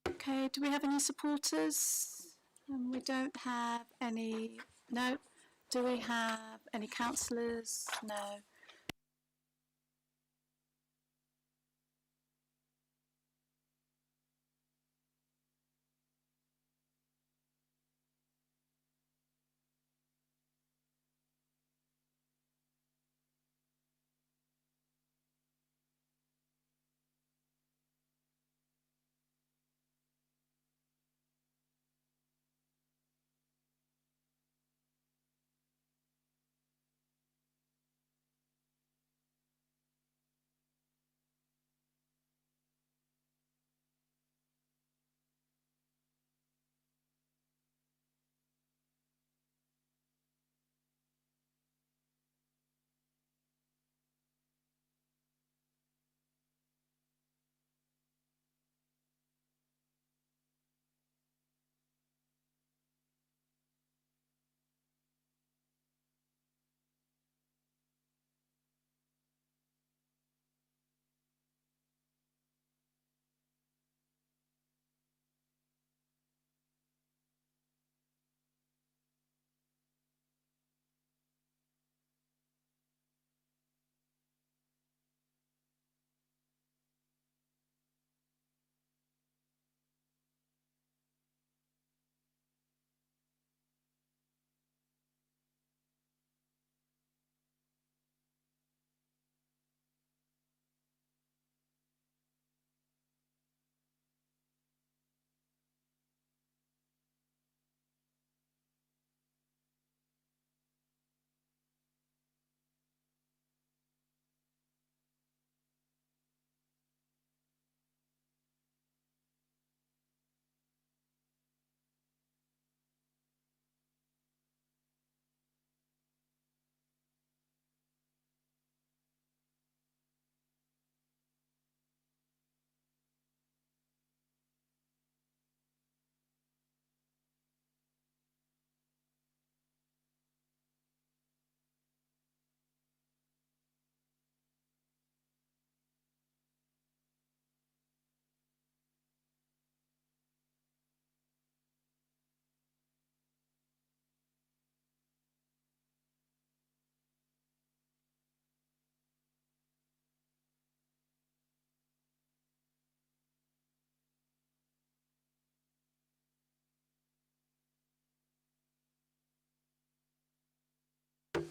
Okay, do we have any supporters? We don't have any, no. Do we have any councillors? No.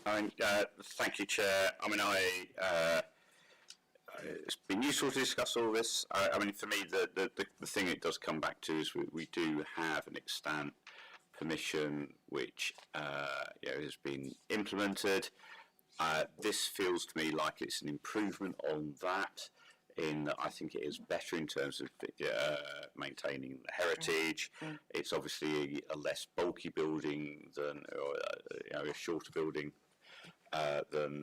Thank you, Chair. It's been useful to discuss all this. For me, the thing it does come back to is we do have an extant permission which has been implemented. This feels to me like it's an improvement on that, in that I think it is better in terms of maintaining the heritage. It's obviously a less bulky building than, or a shorter building than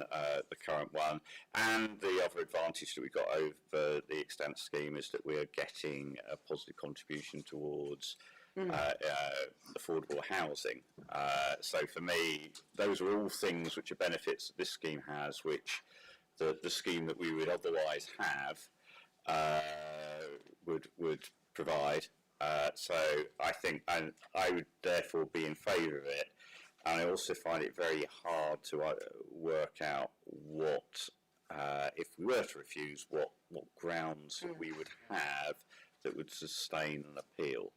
the current one. And the other advantage that we got over the extent scheme is that we are getting a positive contribution towards affordable housing. So for me, those are all things which are benefits that this scheme has, which the scheme that we would otherwise have would provide. So I think, and I would therefore be in favour of it. And I also find it very hard to work out what, if we were to refuse, what grounds we would have that would sustain an appeal.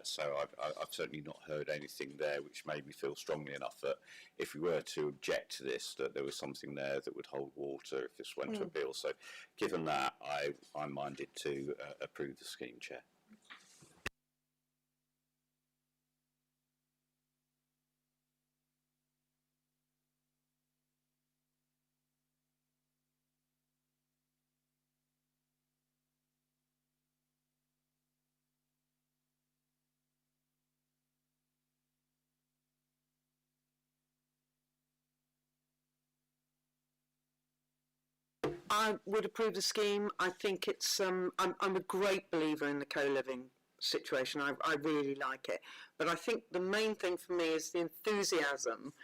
So I've certainly not heard anything there which made me feel strongly enough that if we were to object to this, that there was something there that would hold water if this went to appeal. So given that, I'm minded to approve the scheme, Chair. I would approve the scheme. I think it's, I'm a great believer in the co-living situation. I really like it. But I think the main thing for me is the enthusiasm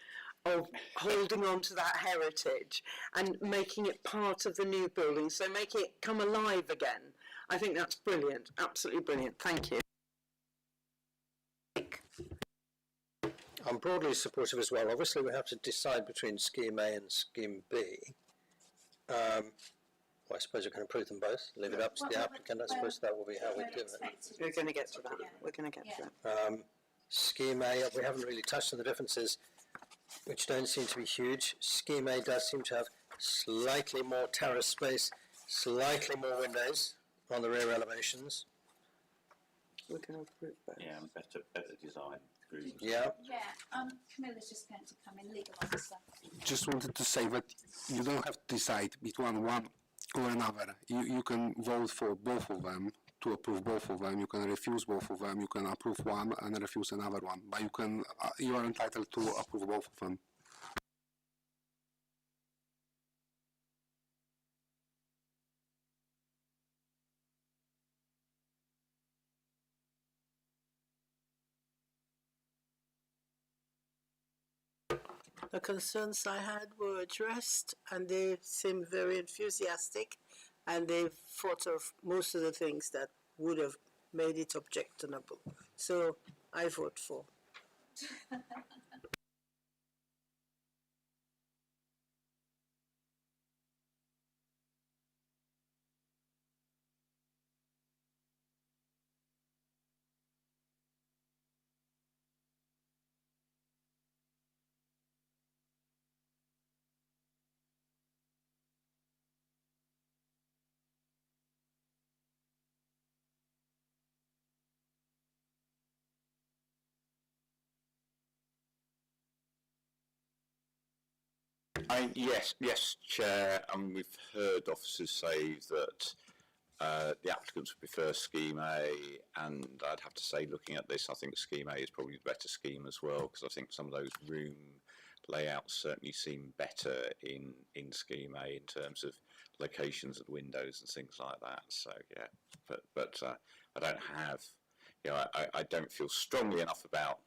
of holding on to that heritage and making it part of the new building, so making it come alive again. I think that's brilliant, absolutely brilliant. Thank you. I'm broadly supportive as well. Obviously, we have to decide between Scheme A and Scheme B. Well, I suppose we can approve them both, leave it up to the applicant. I suppose that will be how we do it. We're going to get to that. We're going to get to that. Scheme A, we haven't really touched on the differences, which don't seem to be huge. Scheme A does seem to have slightly more terrace space, slightly more windows on the rear elevations. We're going to approve both. Yeah, better design. Yeah. Camilla's just going to come in, legal officer. Just wanted to say that you don't have to decide between one or another. You can vote for both of them to approve both of them. You can refuse both of them. You can approve one and refuse another one. But you are entitled to approve both of them. The concerns I had were addressed, and they seemed very enthusiastic, and they thought of most of the things that would have made it objectionable. So I vote for. Yes, Chair. We've heard officers say that the applicants would prefer Scheme A, and I'd have to say, looking at this, I think Scheme A is probably the better scheme as well, because I think some of those room layouts certainly seem better in Scheme A in terms of locations of windows and things like that. So yeah, but I don't have, I don't feel strongly enough about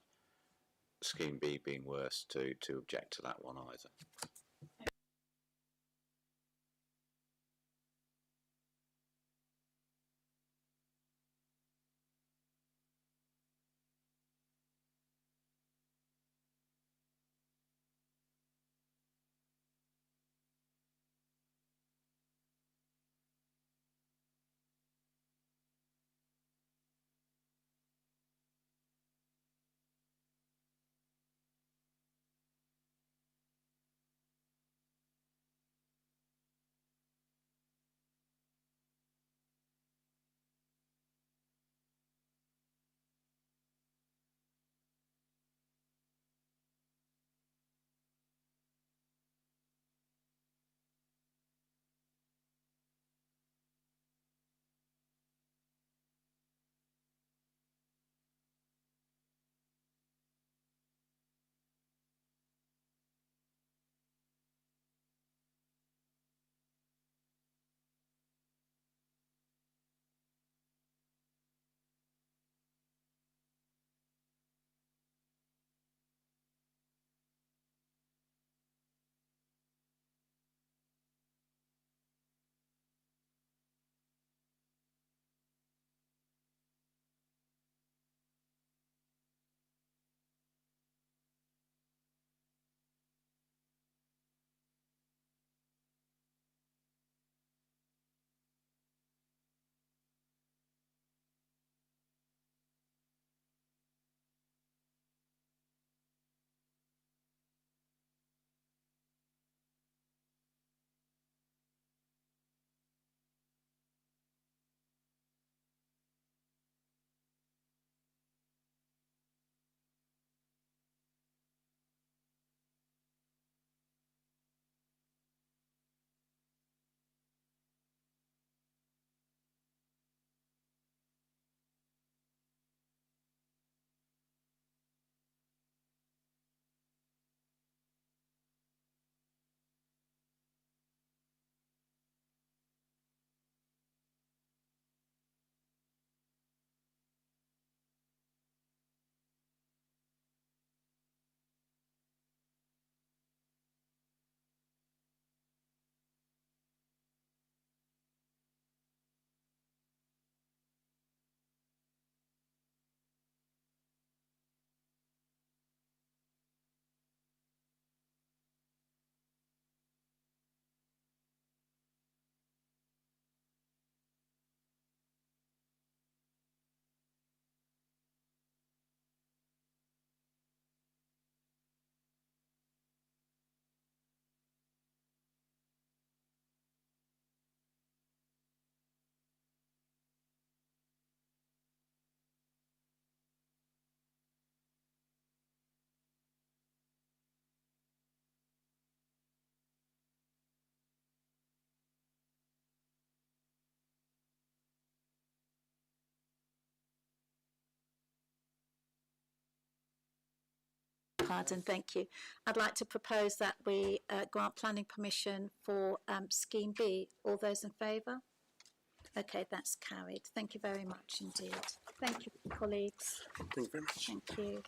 Scheme B being worse to object to that one either. pardon, thank you. I'd like to propose that we grant planning permission for Scheme B. All those in favour? Okay, that's carried. Thank you very much indeed. Thank you, colleagues. Thank you very much. Thank you.